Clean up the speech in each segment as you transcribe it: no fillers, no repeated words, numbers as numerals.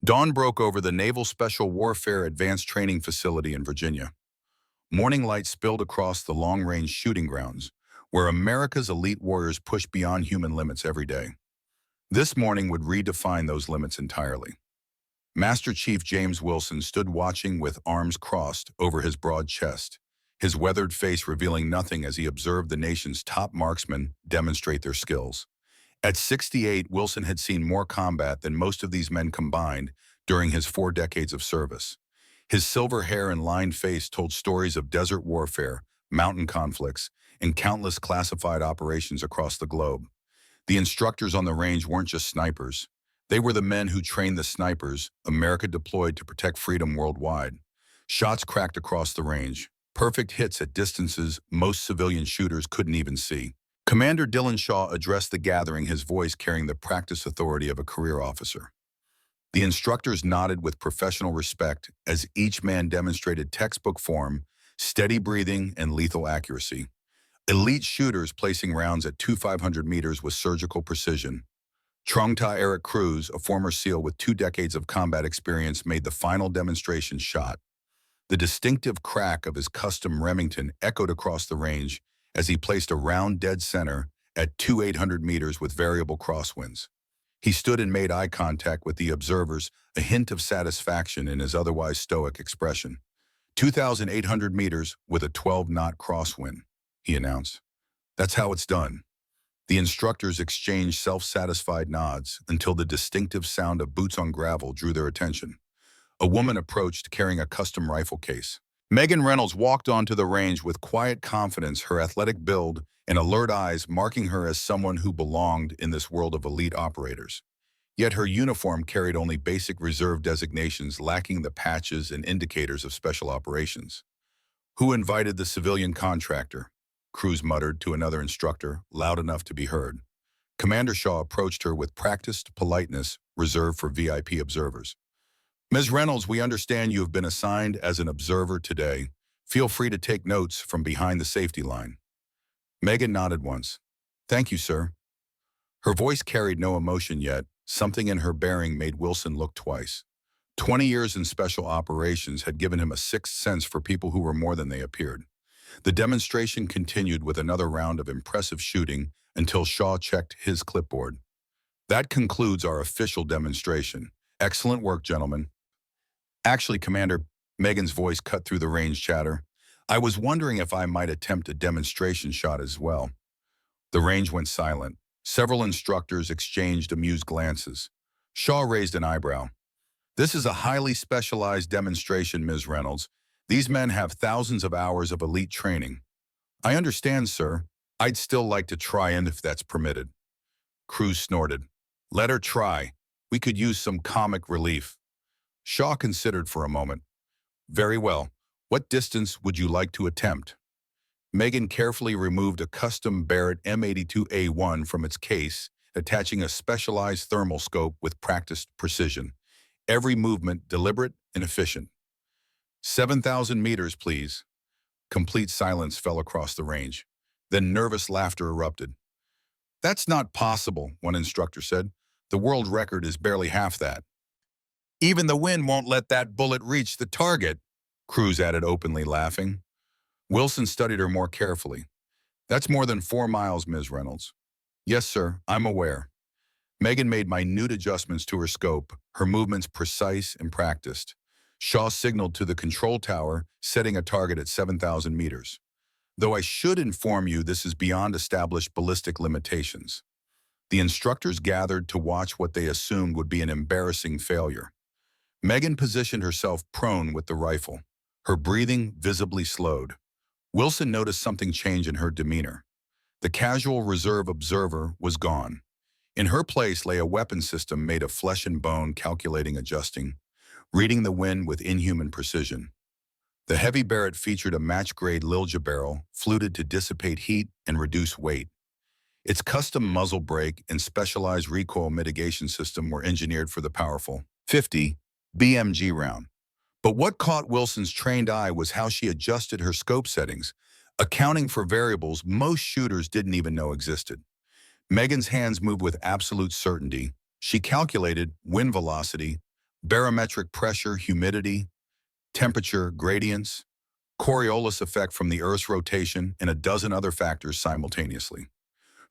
Dawn broke over the Naval Special Warfare Advanced Training Facility in Virginia. Morning light spilled across the long-range shooting grounds, where America's elite warriors push beyond human limits every day. This morning would redefine those limits entirely. Master Chief James Wilson stood watching with arms crossed over his broad chest, his weathered face revealing nothing as he observed the nation's top marksmen demonstrate their skills. At 68, Wilson had seen more combat than most of these men combined during his 4 decades of service. His silver hair and lined face told stories of desert warfare, mountain conflicts, and countless classified operations across the globe. The instructors on the range weren't just snipers. They were the men who trained the snipers America deployed to protect freedom worldwide. Shots cracked across the range, perfect hits at distances most civilian shooters couldn't even see. Commander Dylan Shaw addressed the gathering, his voice carrying the practice authority of a career officer. The instructors nodded with professional respect as each man demonstrated textbook form, steady breathing, and lethal accuracy. Elite shooters placing rounds at 2,500 meters with surgical precision. Trungta Eric Cruz, a former SEAL with 2 decades of combat experience, made the final demonstration shot. The distinctive crack of his custom Remington echoed across the range as he placed a round dead center at 2,800 meters with variable crosswinds. He stood and made eye contact with the observers, a hint of satisfaction in his otherwise stoic expression. 2,800 meters with a 12-knot crosswind, he announced. That's how it's done. The instructors exchanged self-satisfied nods until the distinctive sound of boots on gravel drew their attention. A woman approached carrying a custom rifle case. Megan Reynolds walked onto the range with quiet confidence, her athletic build and alert eyes marking her as someone who belonged in this world of elite operators. Yet her uniform carried only basic reserve designations, lacking the patches and indicators of special operations. "Who invited the civilian contractor?" Cruz muttered to another instructor, loud enough to be heard. Commander Shaw approached her with practiced politeness reserved for VIP observers. "Ms. Reynolds, we understand you have been assigned as an observer today. Feel free to take notes from behind the safety line." Megan nodded once. "Thank you, sir." Her voice carried no emotion, yet something in her bearing made Wilson look twice. 20 years in special operations had given him a sixth sense for people who were more than they appeared. The demonstration continued with another round of impressive shooting until Shaw checked his clipboard. "That concludes our official demonstration. Excellent work, gentlemen." "Actually, Commander," Megan's voice cut through the range chatter, "I was wondering if I might attempt a demonstration shot as well." The range went silent. Several instructors exchanged amused glances. Shaw raised an eyebrow. "This is a highly specialized demonstration, Ms. Reynolds. These men have thousands of hours of elite training." "I understand, sir. I'd still like to try and if that's permitted." Cruz snorted. "Let her try. We could use some comic relief." Shaw considered for a moment. "Very well. What distance would you like to attempt?" Megan carefully removed a custom Barrett M82A1 from its case, attaching a specialized thermal scope with practiced precision. Every movement deliberate and efficient. 7,000 meters, please." Complete silence fell across the range. Then nervous laughter erupted. "That's not possible," one instructor said. "The world record is barely half that." "Even the wind won't let that bullet reach the target," Cruz added, openly laughing. Wilson studied her more carefully. "That's more than 4 miles, Ms. Reynolds." "Yes, sir, I'm aware." Megan made minute adjustments to her scope, her movements precise and practiced. Shaw signaled to the control tower, setting a target at 7,000 meters. "Though I should inform you this is beyond established ballistic limitations." The instructors gathered to watch what they assumed would be an embarrassing failure. Megan positioned herself prone with the rifle. Her breathing visibly slowed. Wilson noticed something change in her demeanor. The casual reserve observer was gone. In her place lay a weapon system made of flesh and bone, calculating, adjusting, reading the wind with inhuman precision. The heavy Barrett featured a match-grade Lilja barrel, fluted to dissipate heat and reduce weight. Its custom muzzle brake and specialized recoil mitigation system were engineered for the powerful .50 BMG round. But what caught Wilson's trained eye was how she adjusted her scope settings, accounting for variables most shooters didn't even know existed. Megan's hands moved with absolute certainty. She calculated wind velocity, Barometric pressure, humidity, temperature, gradients, Coriolis effect from the Earth's rotation, and a dozen other factors simultaneously.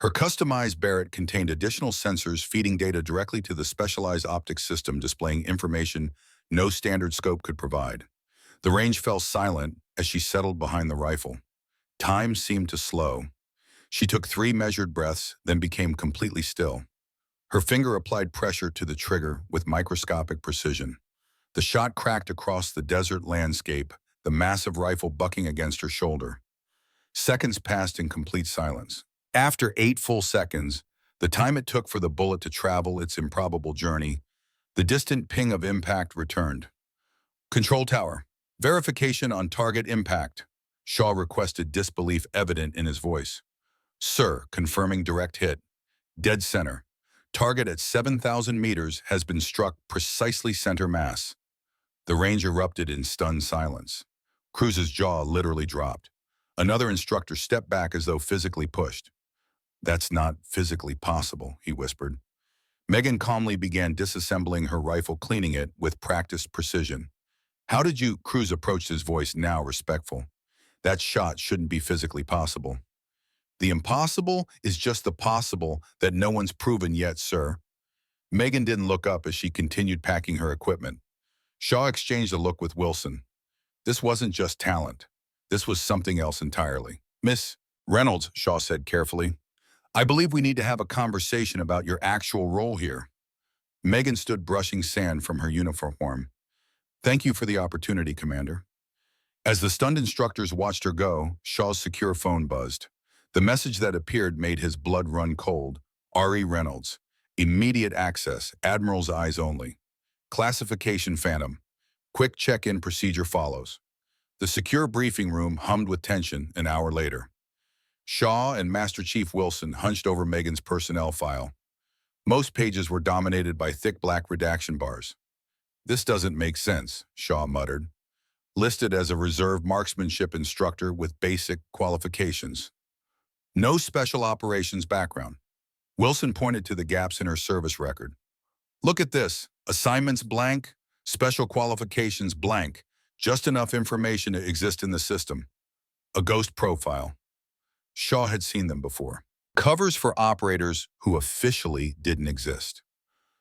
Her customized Barrett contained additional sensors feeding data directly to the specialized optics system displaying information no standard scope could provide. The range fell silent as she settled behind the rifle. Time seemed to slow. She took 3 measured breaths, then became completely still. Her finger applied pressure to the trigger with microscopic precision. The shot cracked across the desert landscape, the massive rifle bucking against her shoulder. Seconds passed in complete silence. After 8 full seconds, the time it took for the bullet to travel its improbable journey, the distant ping of impact returned. Control tower. Verification on target impact. Shaw requested, disbelief evident in his voice. Sir, confirming direct hit. Dead center. Target at 7,000 meters has been struck precisely center mass. The range erupted in stunned silence. Cruz's jaw literally dropped. Another instructor stepped back as though physically pushed. That's not physically possible, he whispered. Megan calmly began disassembling her rifle, cleaning it with practiced precision. How did you? Cruz approached, his voice now respectful. That shot shouldn't be physically possible. The impossible is just the possible that no one's proven yet, sir. Megan didn't look up as she continued packing her equipment. Shaw exchanged a look with Wilson. This wasn't just talent. This was something else entirely. Miss Reynolds, Shaw said carefully, I believe we need to have a conversation about your actual role here. Megan stood brushing sand from her uniform. Thank you for the opportunity, Commander. As the stunned instructors watched her go, Shaw's secure phone buzzed. The message that appeared made his blood run cold. R.E. Reynolds. Immediate access. Admiral's eyes only. Classification Phantom. Quick check-in procedure follows. The secure briefing room hummed with tension an hour later. Shaw and Master Chief Wilson hunched over Megan's personnel file. Most pages were dominated by thick black redaction bars. This doesn't make sense, Shaw muttered. Listed as a reserve marksmanship instructor with basic qualifications. No special operations background. Wilson pointed to the gaps in her service record. Look at this. Assignments blank, special qualifications blank. Just enough information to exist in the system. A ghost profile. Shaw had seen them before. Covers for operators who officially didn't exist.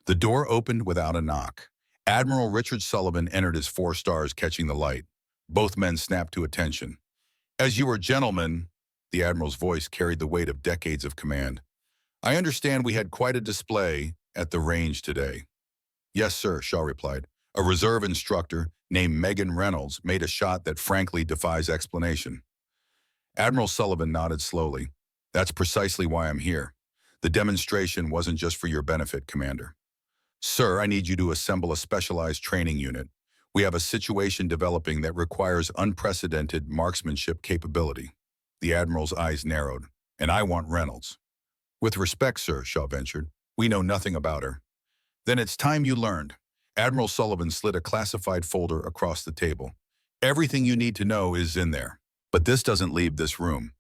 The door opened without a knock. Admiral Richard Sullivan entered his 4 stars, catching the light. Both men snapped to attention. As you are gentlemen, the Admiral's voice carried the weight of decades of command. I understand we had quite a display at the range today. Yes, sir, Shaw replied. A reserve instructor named Megan Reynolds made a shot that frankly defies explanation. Admiral Sullivan nodded slowly. That's precisely why I'm here. The demonstration wasn't just for your benefit, Commander. Sir, I need you to assemble a specialized training unit. We have a situation developing that requires unprecedented marksmanship capability. The Admiral's eyes narrowed. And I want Reynolds. With respect, sir, Shaw ventured. We know nothing about her. Then it's time you learned. Admiral Sullivan slid a classified folder across the table. Everything you need to know is in there. But this doesn't leave this room.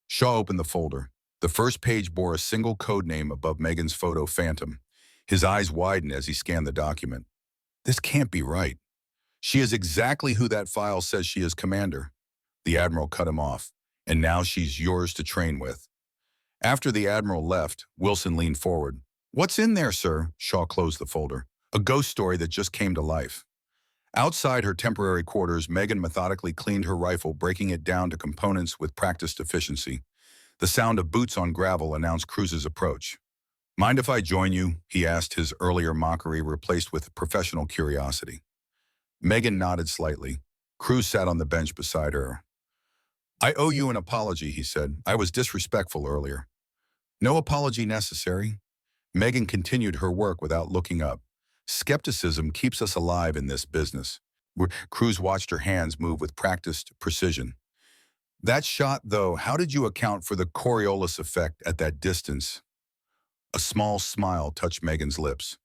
Shaw opened the folder. The first page bore a single code name above Megan's photo, Phantom. His eyes widened as he scanned the document. This can't be right. She is exactly who that file says she is, Commander. The Admiral cut him off. And now she's yours to train with. After the Admiral left, Wilson leaned forward. What's in there, sir? Shaw closed the folder. A ghost story that just came to life. Outside her temporary quarters, Megan methodically cleaned her rifle, breaking it down to components with practiced efficiency. The sound of boots on gravel announced Cruz's approach. Mind if I join you? He asked, his earlier mockery replaced with professional curiosity. Megan nodded slightly. Cruz sat on the bench beside her. I owe you an apology, he said. I was disrespectful earlier. No apology necessary. Megan continued her work without looking up. Skepticism keeps us alive in this business. Cruz watched her hands move with practiced precision. That shot, though, how did you account for the Coriolis effect at that distance? A small smile touched Megan's lips.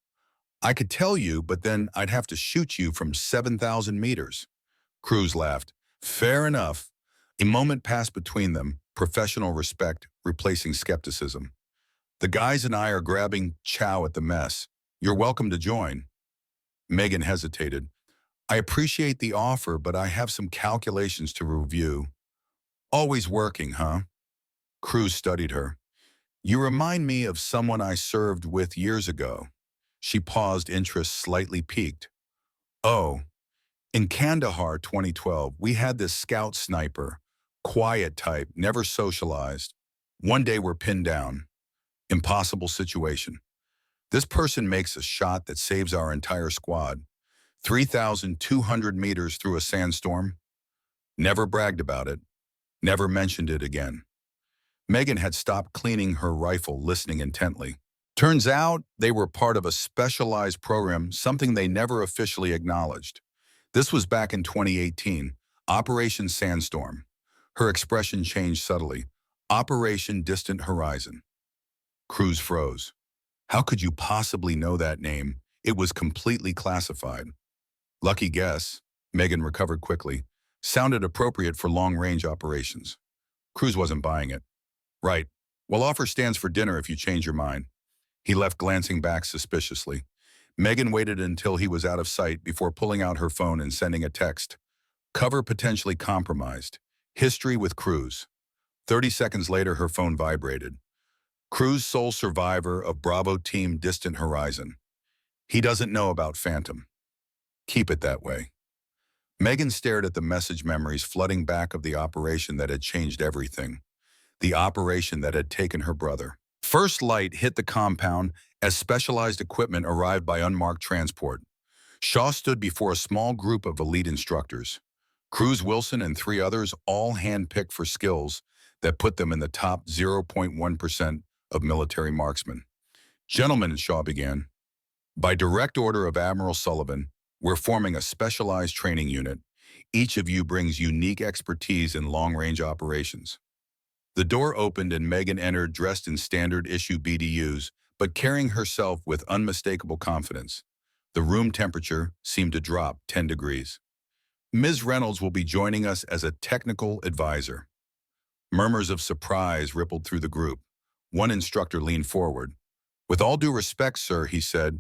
I could tell you, but then I'd have to shoot you from 7,000 meters. Cruz laughed. Fair enough. A moment passed between them, professional respect replacing skepticism. The guys and I are grabbing chow at the mess. You're welcome to join. Megan hesitated. I appreciate the offer, but I have some calculations to review. Always working, huh? Cruz studied her. You remind me of someone I served with years ago. She paused, interest slightly piqued. Oh, in Kandahar 2012, we had this scout sniper, quiet type, never socialized. One day we're pinned down. Impossible situation. This person makes a shot that saves our entire squad. 3,200 meters through a sandstorm. Never bragged about it. Never mentioned it again. Megan had stopped cleaning her rifle, listening intently. Turns out they were part of a specialized program, something they never officially acknowledged. This was back in 2018, Operation Sandstorm. Her expression changed subtly. Operation Distant Horizon. Cruz froze. How could you possibly know that name? It was completely classified. Lucky guess. Megan recovered quickly. Sounded appropriate for long-range operations. Cruz wasn't buying it. Right. Well, offer stands for dinner if you change your mind. He left, glancing back suspiciously. Megan waited until he was out of sight before pulling out her phone and sending a text. Cover potentially compromised. History with Cruz. 30 seconds later, her phone vibrated. Cruz, sole survivor of Bravo Team Distant Horizon. He doesn't know about Phantom. Keep it that way. Megan stared at the message, memories flooding back of the operation that had changed everything. The operation that had taken her brother. First light hit the compound as specialized equipment arrived by unmarked transport. Shaw stood before a small group of elite instructors. Cruz, Wilson, and three others, all handpicked for skills that put them in the top 0.1% of military marksmen. Gentlemen, Shaw began, by direct order of Admiral Sullivan, we're forming a specialized training unit. Each of you brings unique expertise in long-range operations. The door opened and Megan entered, dressed in standard issue BDUs, but carrying herself with unmistakable confidence. The room temperature seemed to drop 10 degrees. Ms. Reynolds will be joining us as a technical advisor. Murmurs of surprise rippled through the group. One instructor leaned forward. With all due respect, sir, he said,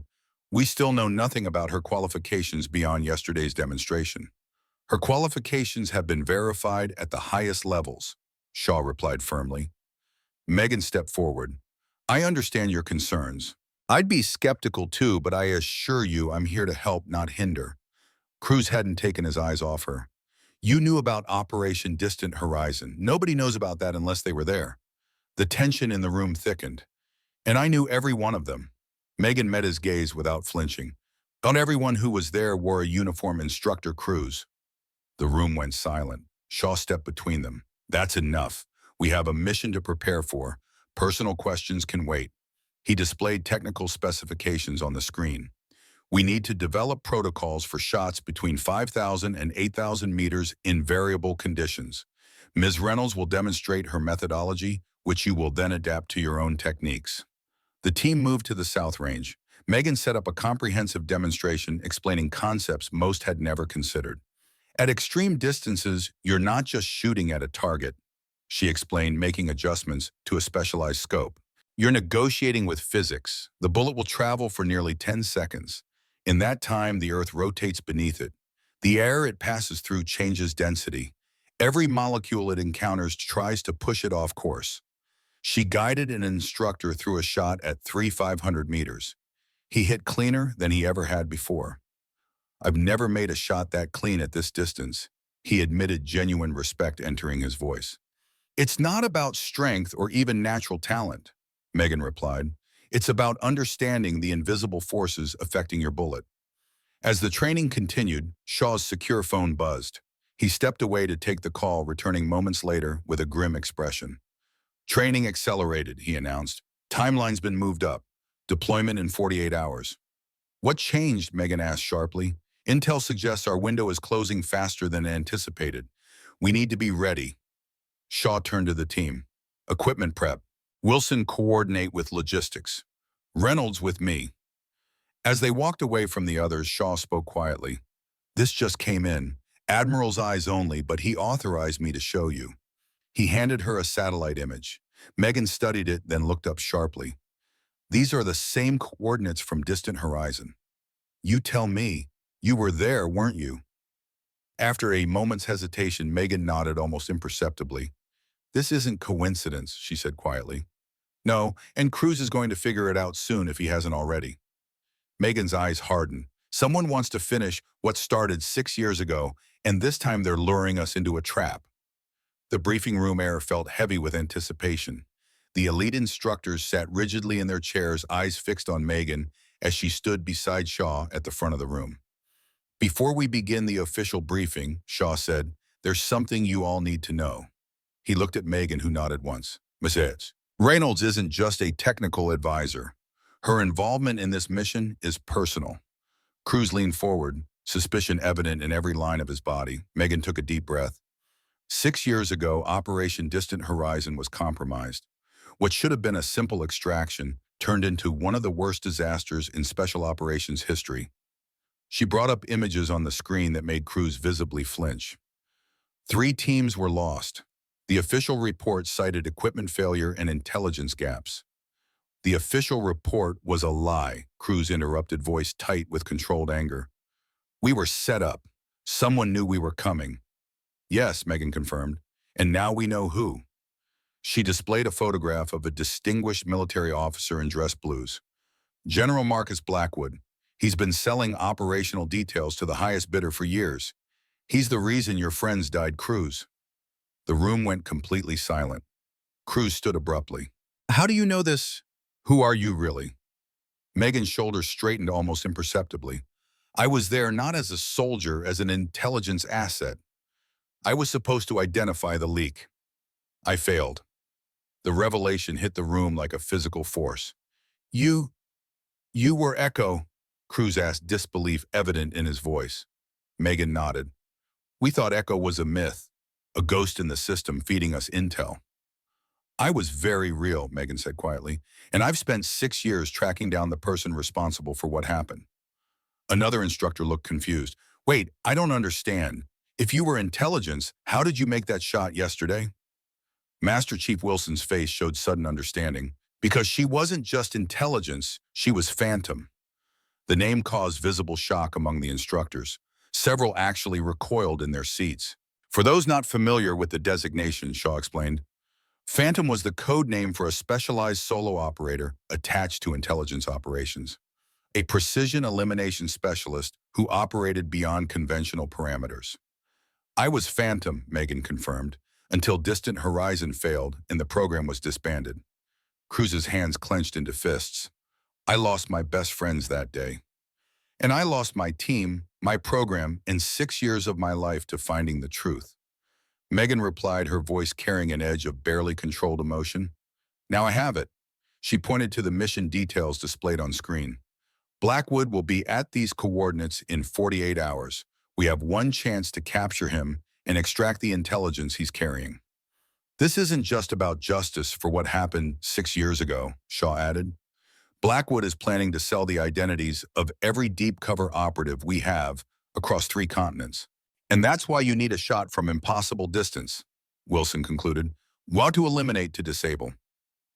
we still know nothing about her qualifications beyond yesterday's demonstration. Her qualifications have been verified at the highest levels, Shaw replied firmly. Megan stepped forward. I understand your concerns. I'd be skeptical too, but I assure you I'm here to help, not hinder. Cruz hadn't taken his eyes off her. You knew about Operation Distant Horizon. Nobody knows about that unless they were there. The tension in the room thickened. And I knew every one of them. Megan met his gaze without flinching. Not everyone who was there wore a uniform, Instructor Cruz. The room went silent. Shaw stepped between them. That's enough. We have a mission to prepare for. Personal questions can wait. He displayed technical specifications on the screen. We need to develop protocols for shots between 5,000 and 8,000 meters in variable conditions. Ms. Reynolds will demonstrate her methodology, which you will then adapt to your own techniques. The team moved to the South Range. Megan set up a comprehensive demonstration explaining concepts most had never considered. At extreme distances, you're not just shooting at a target, she explained, making adjustments to a specialized scope. You're negotiating with physics. The bullet will travel for nearly 10 seconds. In that time, the Earth rotates beneath it. The air it passes through changes density. Every molecule it encounters tries to push it off course. She guided an instructor through a shot at 3,500 meters. He hit cleaner than he ever had before. I've never made a shot that clean at this distance, he admitted, genuine respect entering his voice. It's not about strength or even natural talent, Megan replied. It's about understanding the invisible forces affecting your bullet. As the training continued, Shaw's secure phone buzzed. He stepped away to take the call, returning moments later with a grim expression. Training accelerated, he announced. Timeline's been moved up. Deployment in 48 hours. What changed? Megan asked sharply. Intel suggests our window is closing faster than anticipated. We need to be ready. Shaw turned to the team. Equipment prep. Wilson, coordinate with logistics. Reynolds with me. As they walked away from the others, Shaw spoke quietly. This just came in. Admiral's eyes only, but he authorized me to show you. He handed her a satellite image. Megan studied it, then looked up sharply. These are the same coordinates from Distant Horizon. You tell me. You were there, weren't you? After a moment's hesitation, Megan nodded almost imperceptibly. This isn't coincidence, she said quietly. No, and Cruz is going to figure it out soon if he hasn't already. Megan's eyes hardened. Someone wants to finish what started 6 years ago, and this time they're luring us into a trap. The briefing room air felt heavy with anticipation. The elite instructors sat rigidly in their chairs, eyes fixed on Megan as she stood beside Shaw at the front of the room. Before we begin the official briefing, Shaw said, there's something you all need to know. He looked at Megan, who nodded once. Mrs. Reynolds isn't just a technical advisor. Her involvement in this mission is personal. Cruz leaned forward, suspicion evident in every line of his body. Megan took a deep breath. 6 years ago, Operation Distant Horizon was compromised. What should have been a simple extraction turned into one of the worst disasters in special operations history. She brought up images on the screen that made Cruz visibly flinch. 3 teams were lost. The official report cited equipment failure and intelligence gaps. The official report was a lie, Cruz interrupted, voice tight with controlled anger. We were set up. Someone knew we were coming. Yes, Megan confirmed, and now we know who. She displayed a photograph of a distinguished military officer in dress blues. General Marcus Blackwood. He's been selling operational details to the highest bidder for years. He's the reason your friends died, Cruz. The room went completely silent. Cruz stood abruptly. How do you know this? Who are you really? Megan's shoulders straightened almost imperceptibly. I was there not as a soldier, as an intelligence asset. I was supposed to identify the leak. I failed. The revelation hit the room like a physical force. You were Echo? Cruz asked, disbelief evident in his voice. Megan nodded. We thought Echo was a myth, a ghost in the system feeding us intel. I was very real, Megan said quietly, and I've spent 6 years tracking down the person responsible for what happened. Another instructor looked confused. Wait, I don't understand. If you were intelligence, how did you make that shot yesterday? Master Chief Wilson's face showed sudden understanding. Because she wasn't just intelligence, she was Phantom. The name caused visible shock among the instructors. Several actually recoiled in their seats. For those not familiar with the designation, Shaw explained, Phantom was the code name for a specialized solo operator attached to intelligence operations, a precision elimination specialist who operated beyond conventional parameters. I was Phantom, Megan confirmed, until Distant Horizon failed and the program was disbanded. Cruz's hands clenched into fists. I lost my best friends that day. And I lost my team, my program, and 6 years of my life to finding the truth. Megan replied, her voice carrying an edge of barely controlled emotion. Now I have it. She pointed to the mission details displayed on screen. Blackwood will be at these coordinates in 48 hours. We have one chance to capture him and extract the intelligence he's carrying. This isn't just about justice for what happened 6 years ago, Shaw added. Blackwood is planning to sell the identities of every deep cover operative we have across 3 continents. And that's why you need a shot from impossible distance, Wilson concluded. What to eliminate to disable.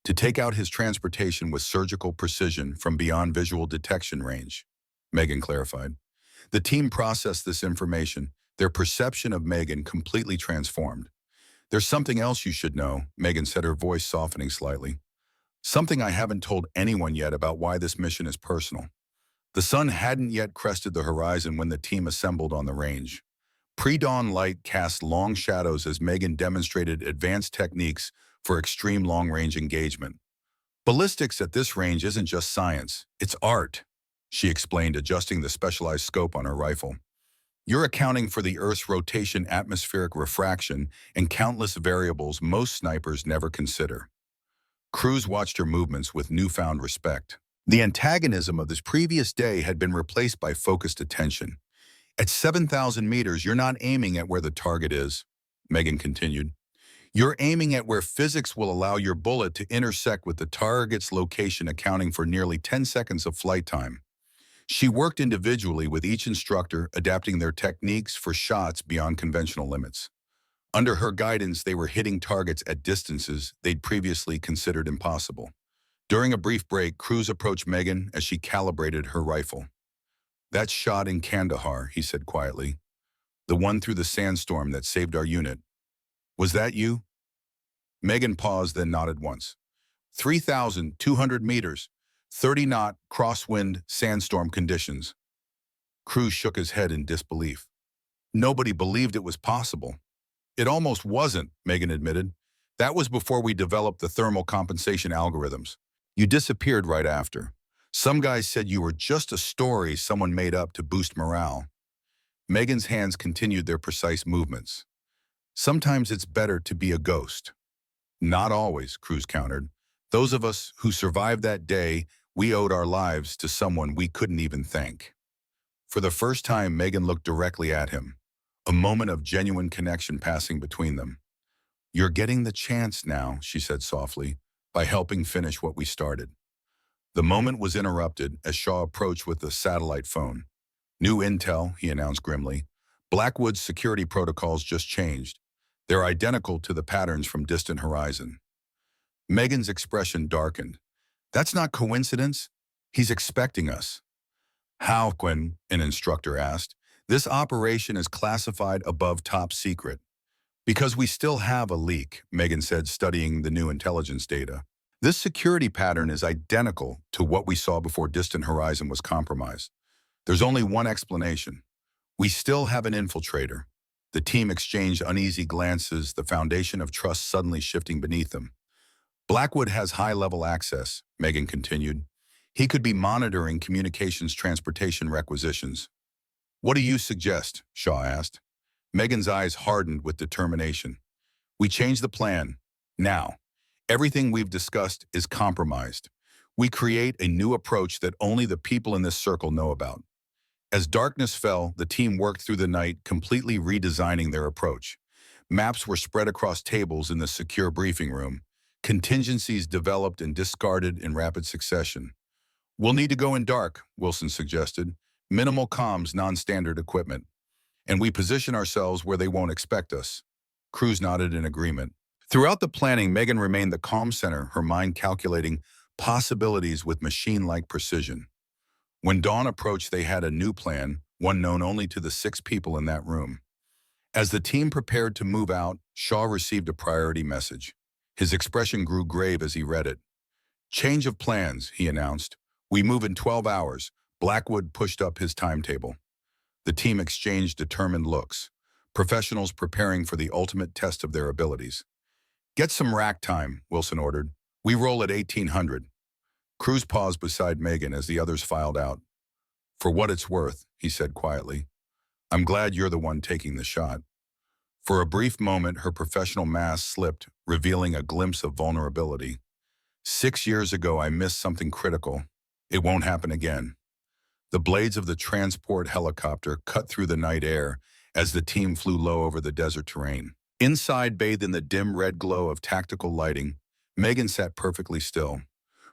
To take out his transportation with surgical precision from beyond visual detection range, Megan clarified. The team processed this information, their perception of Megan completely transformed. There's something else you should know, Megan said, her voice softening slightly. Something I haven't told anyone yet about why this mission is personal. The sun hadn't yet crested the horizon when the team assembled on the range. Pre-dawn light cast long shadows as Megan demonstrated advanced techniques for extreme long-range engagement. Ballistics at this range isn't just science, it's art, she explained, adjusting the specialized scope on her rifle. You're accounting for the Earth's rotation, atmospheric refraction, and countless variables most snipers never consider. Cruz watched her movements with newfound respect. The antagonism of this previous day had been replaced by focused attention. At 7,000 meters, you're not aiming at where the target is, Megan continued. You're aiming at where physics will allow your bullet to intersect with the target's location, accounting for nearly 10 seconds of flight time. She worked individually with each instructor, adapting their techniques for shots beyond conventional limits. Under her guidance, they were hitting targets at distances they'd previously considered impossible. During a brief break, Cruz approached Megan as she calibrated her rifle. That shot in Kandahar, he said quietly. The one through the sandstorm that saved our unit. Was that you? Megan paused, then nodded once. 3,200 meters, 30-knot crosswind sandstorm conditions. Cruz shook his head in disbelief. Nobody believed it was possible. It almost wasn't, Megan admitted. That was before we developed the thermal compensation algorithms. You disappeared right after. Some guys said you were just a story someone made up to boost morale. Megan's hands continued their precise movements. Sometimes it's better to be a ghost. Not always, Cruz countered. Those of us who survived that day, we owed our lives to someone we couldn't even thank. For the first time, Megan looked directly at him, a moment of genuine connection passing between them. You're getting the chance now, she said softly, by helping finish what we started. The moment was interrupted as Shaw approached with the satellite phone. New intel, he announced grimly. Blackwood's security protocols just changed. They're identical to the patterns from Distant Horizon. Megan's expression darkened. That's not coincidence. He's expecting us. How, Quinn? An instructor asked. This operation is classified above top secret. Because we still have a leak, Megan said, studying the new intelligence data. This security pattern is identical to what we saw before Distant Horizon was compromised. There's only one explanation. We still have an infiltrator. The team exchanged uneasy glances, the foundation of trust suddenly shifting beneath them. Blackwood has high-level access, Megan continued. He could be monitoring communications transportation requisitions. What do you suggest? Shaw asked. Megan's eyes hardened with determination. We change the plan. Now. Everything we've discussed is compromised. We create a new approach that only the people in this circle know about. As darkness fell, the team worked through the night, completely redesigning their approach. Maps were spread across tables in the secure briefing room. Contingencies developed and discarded in rapid succession. We'll need to go in dark, Wilson suggested. Minimal comms, non-standard equipment. And we position ourselves where they won't expect us. Cruz nodded in agreement. Throughout the planning, Megan remained the calm center, her mind calculating possibilities with machine-like precision. When dawn approached, they had a new plan, one known only to the 6 people in that room. As the team prepared to move out, Shaw received a priority message. His expression grew grave as he read it. Change of plans, he announced. We move in 12 hours. Blackwood pushed up his timetable. The team exchanged determined looks, professionals preparing for the ultimate test of their abilities. Get some rack time, Wilson ordered. We roll at 1800. Cruz paused beside Megan as the others filed out. For what it's worth, he said quietly. I'm glad you're the one taking the shot. For a brief moment, her professional mask slipped, revealing a glimpse of vulnerability. 6 years ago, I missed something critical. It won't happen again. The blades of the transport helicopter cut through the night air as the team flew low over the desert terrain. Inside, bathed in the dim red glow of tactical lighting, Megan sat perfectly still,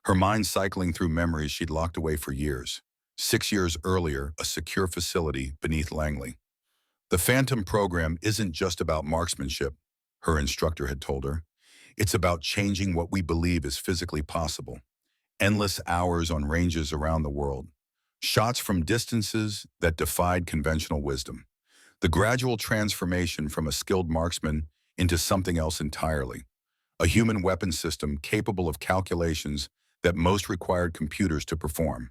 her mind cycling through memories she'd locked away for years. 6 years earlier, a secure facility beneath Langley. The Phantom program isn't just about marksmanship, her instructor had told her. It's about changing what we believe is physically possible. Endless hours on ranges around the world. Shots from distances that defied conventional wisdom. The gradual transformation from a skilled marksman into something else entirely. A human weapon system capable of calculations that most required computers to perform.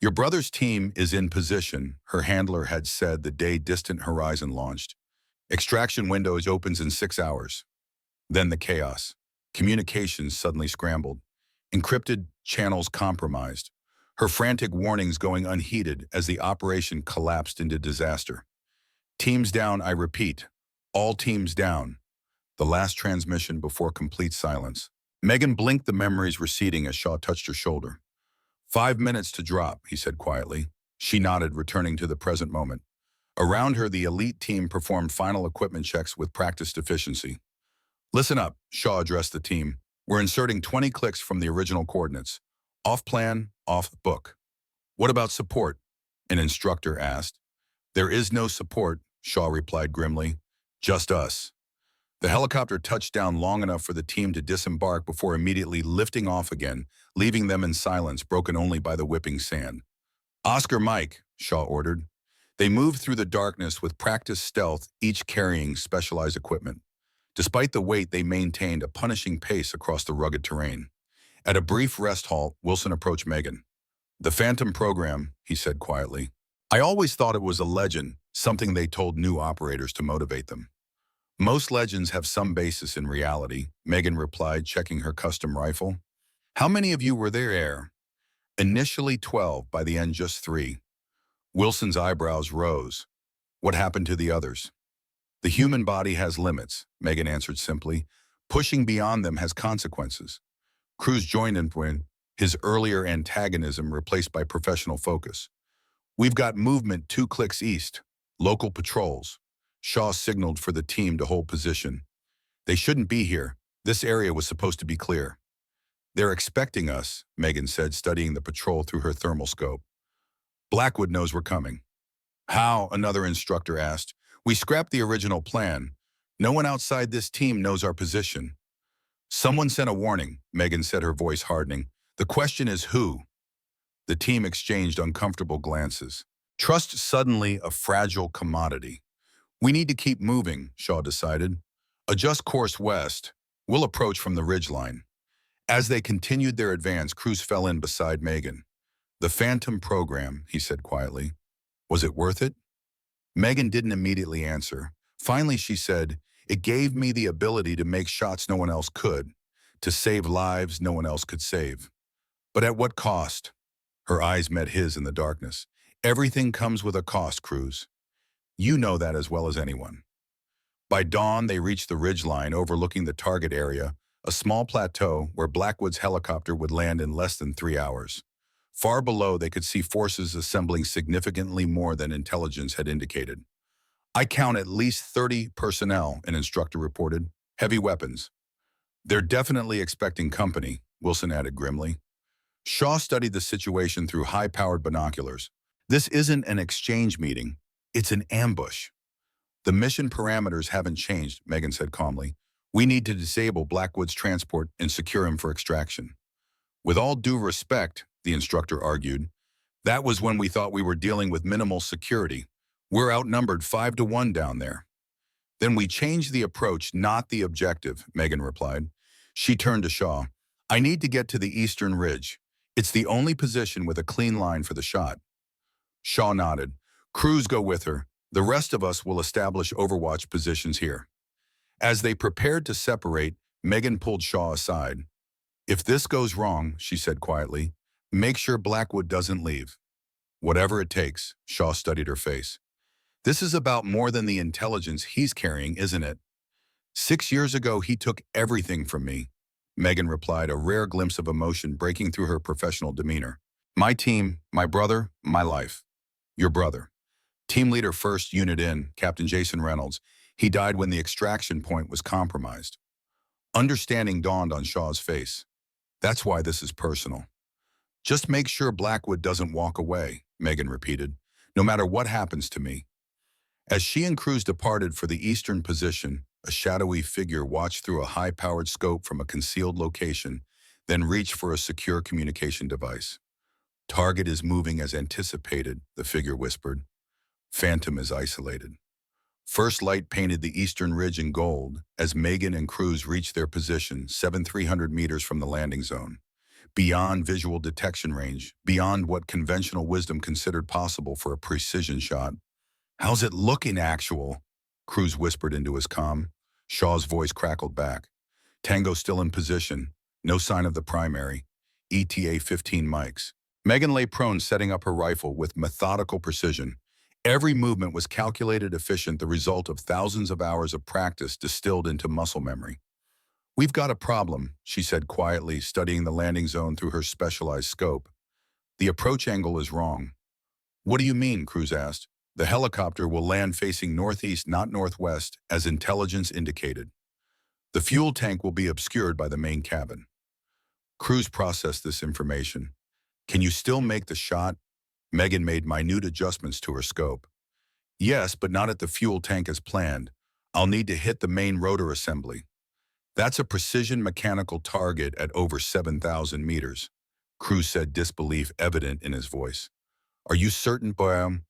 Your brother's team is in position, her handler had said the day Distant Horizon launched. Extraction windows opens in 6 hours. Then the chaos. Communications suddenly scrambled. Encrypted channels compromised. Her frantic warnings going unheeded as the operation collapsed into disaster. Teams down, I repeat. All teams down. The last transmission before complete silence. Megan blinked, the memories receding as Shaw touched her shoulder. 5 minutes to drop, he said quietly. She nodded, returning to the present moment. Around her, the elite team performed final equipment checks with practiced efficiency. Listen up, Shaw addressed the team. We're inserting 20 clicks from the original coordinates. Off plan, off book. What about support? An instructor asked. There is no support, Shaw replied grimly. Just us. The helicopter touched down long enough for the team to disembark before immediately lifting off again, leaving them in silence broken only by the whipping sand. Oscar Mike, Shaw ordered. They moved through the darkness with practiced stealth, each carrying specialized equipment. Despite the weight, they maintained a punishing pace across the rugged terrain. At a brief rest halt, Wilson approached Megan. "The Phantom program," he said quietly. "I always thought it was a legend, something they told new operators to motivate them." "Most legends have some basis in reality," Megan replied, checking her custom rifle. "How many of you were there?" "Initially 12, by the end just 3. Wilson's eyebrows rose. "What happened to the others?" "The human body has limits," Megan answered simply. "Pushing beyond them has consequences." Cruz joined in when his earlier antagonism replaced by professional focus. "We've got movement 2 clicks east. Local patrols." Shaw signaled for the team to hold position. "They shouldn't be here. This area was supposed to be clear." "They're expecting us," Megan said, studying the patrol through her thermal scope. "Blackwood knows we're coming." "How?" another instructor asked. "We scrapped the original plan. No one outside this team knows our position." "Someone sent a warning," Megan said, her voice hardening. "The question is who?" The team exchanged uncomfortable glances. Trust suddenly a fragile commodity. "We need to keep moving," Shaw decided. "Adjust course west. We'll approach from the ridgeline." As they continued their advance, Cruz fell in beside Megan. "The Phantom program," he said quietly. "Was it worth it?" Megan didn't immediately answer. Finally, she said, "It gave me the ability to make shots no one else could, to save lives no one else could save." "But at what cost?" Her eyes met his in the darkness. "Everything comes with a cost, Cruz. You know that as well as anyone." By dawn, they reached the ridgeline overlooking the target area, a small plateau where Blackwood's helicopter would land in less than 3 hours. Far below, they could see forces assembling significantly more than intelligence had indicated. "I count at least 30 personnel," an instructor reported. "Heavy weapons." "They're definitely expecting company," Wilson added grimly. Shaw studied the situation through high-powered binoculars. "This isn't an exchange meeting. It's an ambush." "The mission parameters haven't changed," Megan said calmly. "We need to disable Blackwood's transport and secure him for extraction." "With all due respect," the instructor argued, "that was when we thought we were dealing with minimal security. We're outnumbered 5-1 down there." "Then we changed the approach, not the objective," Megan replied. She turned to Shaw. "I need to get to the eastern ridge. It's the only position with a clean line for the shot." Shaw nodded. "Cruz, go with her. The rest of us will establish overwatch positions here." As they prepared to separate, Megan pulled Shaw aside. "If this goes wrong," she said quietly, "make sure Blackwood doesn't leave." "Whatever it takes," Shaw studied her face. "This is about more than the intelligence he's carrying, isn't it?" "6 years ago, he took everything from me," Megan replied, a rare glimpse of emotion breaking through her professional demeanor. "My team, my brother, my life." "Your brother." Team leader 1st Unit in, Captain Jason Reynolds. He died when the extraction point was compromised. Understanding dawned on Shaw's face. "That's why this is personal." "Just make sure Blackwood doesn't walk away," Megan repeated, "no matter what happens to me." As she and Cruz departed for the eastern position, a shadowy figure watched through a high-powered scope from a concealed location, then reached for a secure communication device. "Target is moving as anticipated," the figure whispered. "Phantom is isolated." First light painted the eastern ridge in gold as Megan and Cruz reached their position 7,300 meters from the landing zone. Beyond visual detection range, beyond what conventional wisdom considered possible for a precision shot. "How's it looking, actual?" Cruz whispered into his comm. Shaw's voice crackled back. "Tango still in position. No sign of the primary. ETA 15 mics." Megan lay prone, setting up her rifle with methodical precision. Every movement was calculated, efficient, the result of thousands of hours of practice distilled into muscle memory. "We've got a problem," she said quietly, studying the landing zone through her specialized scope. "The approach angle is wrong." "What do you mean?" Cruz asked. "The helicopter will land facing northeast, not northwest, as intelligence indicated. The fuel tank will be obscured by the main cabin." Cruz processed this information. "Can you still make the shot?" Megan made minute adjustments to her scope. "Yes, but not at the fuel tank as planned. I'll need to hit the main rotor assembly. That's a precision mechanical target at over 7,000 meters." Cruz said, disbelief evident in his voice. Are you certain, Bam?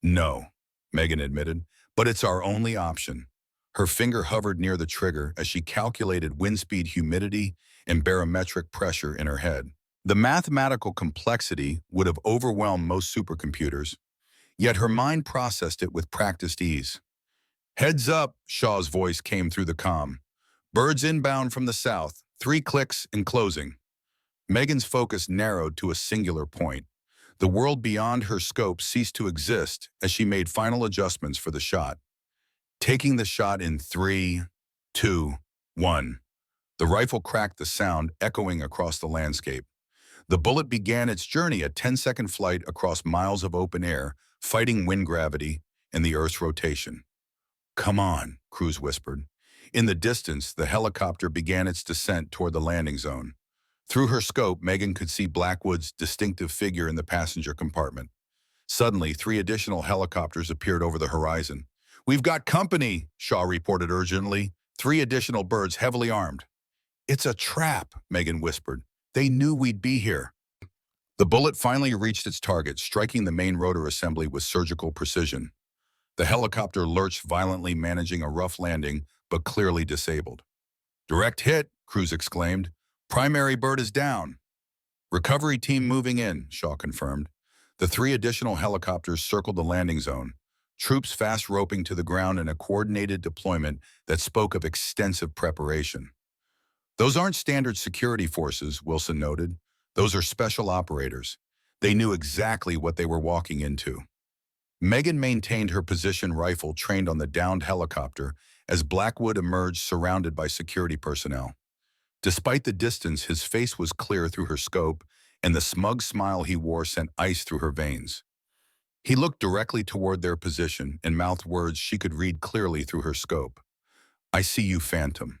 No, Megan admitted, but it's our only option. Her finger hovered near the trigger as she calculated wind speed, humidity, and barometric pressure in her head. The mathematical complexity would have overwhelmed most supercomputers, yet her mind processed it with practiced ease. Heads up, Shaw's voice came through the comm. Birds inbound from the south, 3 clicks and closing. Megan's focus narrowed to a singular point. The world beyond her scope ceased to exist as she made final adjustments for the shot. Taking the shot in 3, 2, 1. The rifle cracked, the sound echoing across the landscape. The bullet began its journey, a 10-second flight across miles of open air, fighting wind gravity and the Earth's rotation. Come on, Cruz whispered. In the distance, the helicopter began its descent toward the landing zone. Through her scope, Megan could see Blackwood's distinctive figure in the passenger compartment. Suddenly, 3 additional helicopters appeared over the horizon. We've got company, Shaw reported urgently. 3 additional birds heavily armed. It's a trap, Megan whispered. They knew we'd be here. The bullet finally reached its target, striking the main rotor assembly with surgical precision. The helicopter lurched violently, managing a rough landing, but clearly disabled. Direct hit, Cruz exclaimed. Primary bird is down. Recovery team moving in, Shaw confirmed. The 3 additional helicopters circled the landing zone, troops fast roping to the ground in a coordinated deployment that spoke of extensive preparation. Those aren't standard security forces, Wilson noted. Those are special operators. They knew exactly what they were walking into. Megan maintained her position, rifle trained on the downed helicopter, as Blackwood emerged surrounded by security personnel. Despite the distance, his face was clear through her scope, and the smug smile he wore sent ice through her veins. He looked directly toward their position and mouthed words she could read clearly through her scope. I see you, Phantom.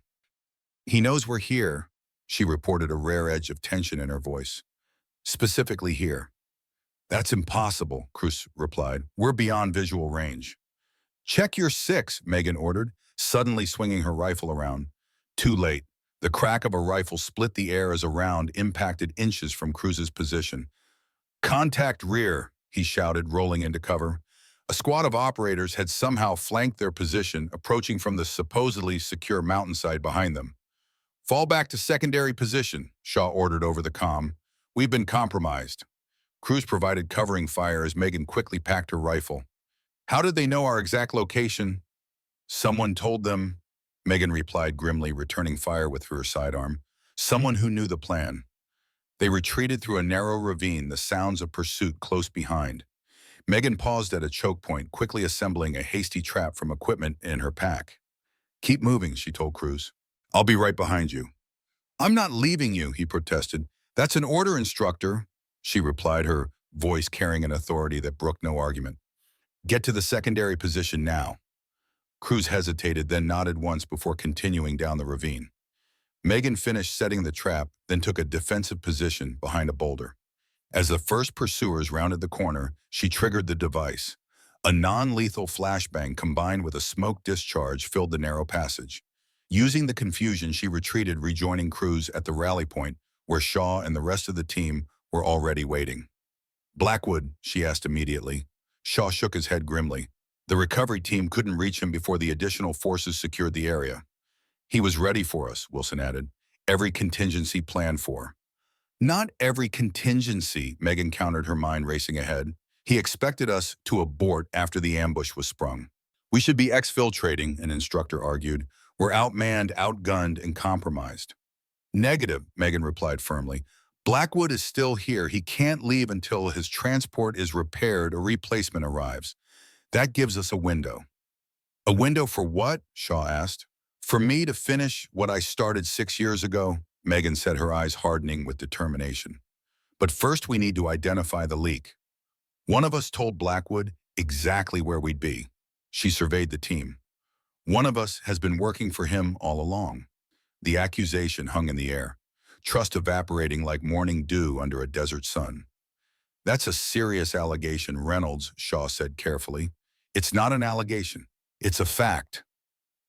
He knows we're here, she reported, a rare edge of tension in her voice. Specifically here. That's impossible, Cruz replied. We're beyond visual range. Check your 6, Megan ordered, suddenly swinging her rifle around. Too late. The crack of a rifle split the air as a round impacted inches from Cruz's position. Contact rear, he shouted, rolling into cover. A squad of operators had somehow flanked their position, approaching from the supposedly secure mountainside behind them. Fall back to secondary position, Shaw ordered over the comm. We've been compromised. Cruz provided covering fire as Megan quickly packed her rifle. How did they know our exact location? Someone told them, Megan replied grimly, returning fire with her sidearm. Someone who knew the plan. They retreated through a narrow ravine, the sounds of pursuit close behind. Megan paused at a choke point, quickly assembling a hasty trap from equipment in her pack. Keep moving, she told Cruz. I'll be right behind you. I'm not leaving you, he protested. That's an order, instructor, she replied, her voice carrying an authority that brooked no argument. Get to the secondary position now. Cruz hesitated, then nodded once before continuing down the ravine. Megan finished setting the trap, then took a defensive position behind a boulder. As the first pursuers rounded the corner, she triggered the device. A non-lethal flashbang combined with a smoke discharge filled the narrow passage. Using the confusion, she retreated, rejoining Cruz at the rally point, where Shaw and the rest of the team were already waiting. Blackwood, she asked immediately. Shaw shook his head grimly. The recovery team couldn't reach him before the additional forces secured the area. He was ready for us, Wilson added. Every contingency planned for. Not every contingency, Megan countered, her mind racing ahead. He expected us to abort after the ambush was sprung. We should be exfiltrating, an instructor argued. We're outmanned, outgunned, and compromised. Negative, Megan replied firmly. Blackwood is still here. He can't leave until his transport is repaired or replacement arrives. That gives us a window. A window for what? Shaw asked. For me to finish what I started 6 years ago, Megan said, her eyes hardening with determination. But first we need to identify the leak. One of us told Blackwood exactly where we'd be. She surveyed the team. One of us has been working for him all along. The accusation hung in the air, trust evaporating like morning dew under a desert sun. That's a serious allegation, Reynolds, Shaw said carefully. It's not an allegation. It's a fact.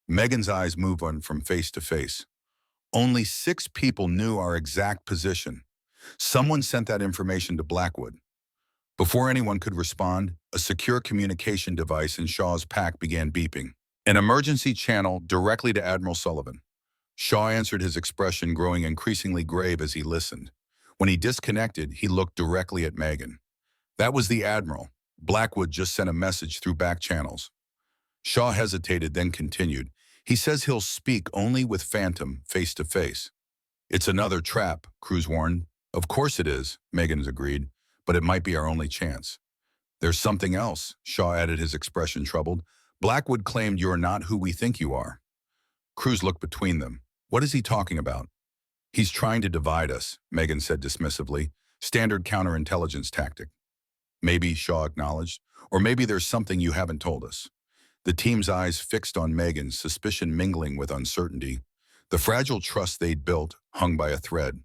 Megan's eyes moved on from face to face. Only 6 people knew our exact position. Someone sent that information to Blackwood. Before anyone could respond, a secure communication device in Shaw's pack began beeping. An emergency channel directly to Admiral Sullivan. Shaw answered, his expression growing increasingly grave as he listened. When he disconnected, he looked directly at Megan. That was the Admiral. Blackwood just sent a message through back channels. Shaw hesitated, then continued. He says he'll speak only with Phantom face to face. It's another trap, Cruz warned. Of course it is, Megan agreed, but it might be our only chance. There's something else, Shaw added, his expression troubled. Blackwood claimed you're not who we think you are. Cruz looked between them. What is he talking about? He's trying to divide us, Megan said dismissively. Standard counterintelligence tactic. Maybe, Shaw acknowledged, or maybe there's something you haven't told us. The team's eyes fixed on Megan, suspicion mingling with uncertainty. The fragile trust they'd built hung by a thread.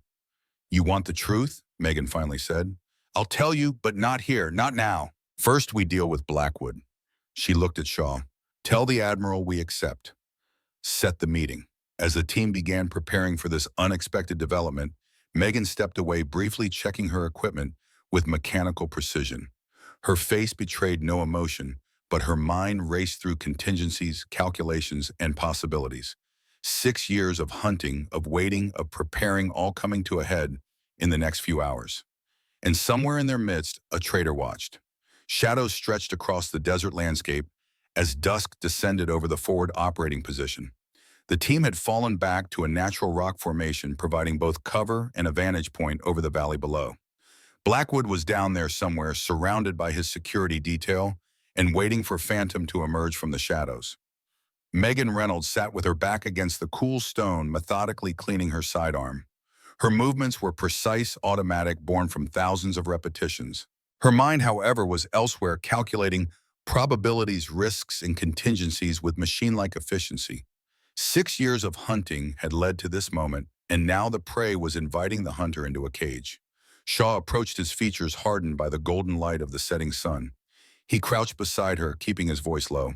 You want the truth? Megan finally said. I'll tell you, but not here, not now. First, we deal with Blackwood. She looked at Shaw. Tell the Admiral we accept. Set the meeting. As the team began preparing for this unexpected development, Megan stepped away, briefly checking her equipment with mechanical precision. Her face betrayed no emotion, but her mind raced through contingencies, calculations, and possibilities. 6 years of hunting, of waiting, of preparing, all coming to a head in the next few hours. And somewhere in their midst, a traitor watched. Shadows stretched across the desert landscape as dusk descended over the forward operating position. The team had fallen back to a natural rock formation, providing both cover and a vantage point over the valley below. Blackwood was down there somewhere, surrounded by his security detail and waiting for Phantom to emerge from the shadows. Megan Reynolds sat with her back against the cool stone, methodically cleaning her sidearm. Her movements were precise, automatic, born from thousands of repetitions. Her mind, however, was elsewhere, calculating probabilities, risks, and contingencies with machine-like efficiency. 6 years of hunting had led to this moment, and now the prey was inviting the hunter into a cage. Shaw approached, his features hardened by the golden light of the setting sun. He crouched beside her, keeping his voice low.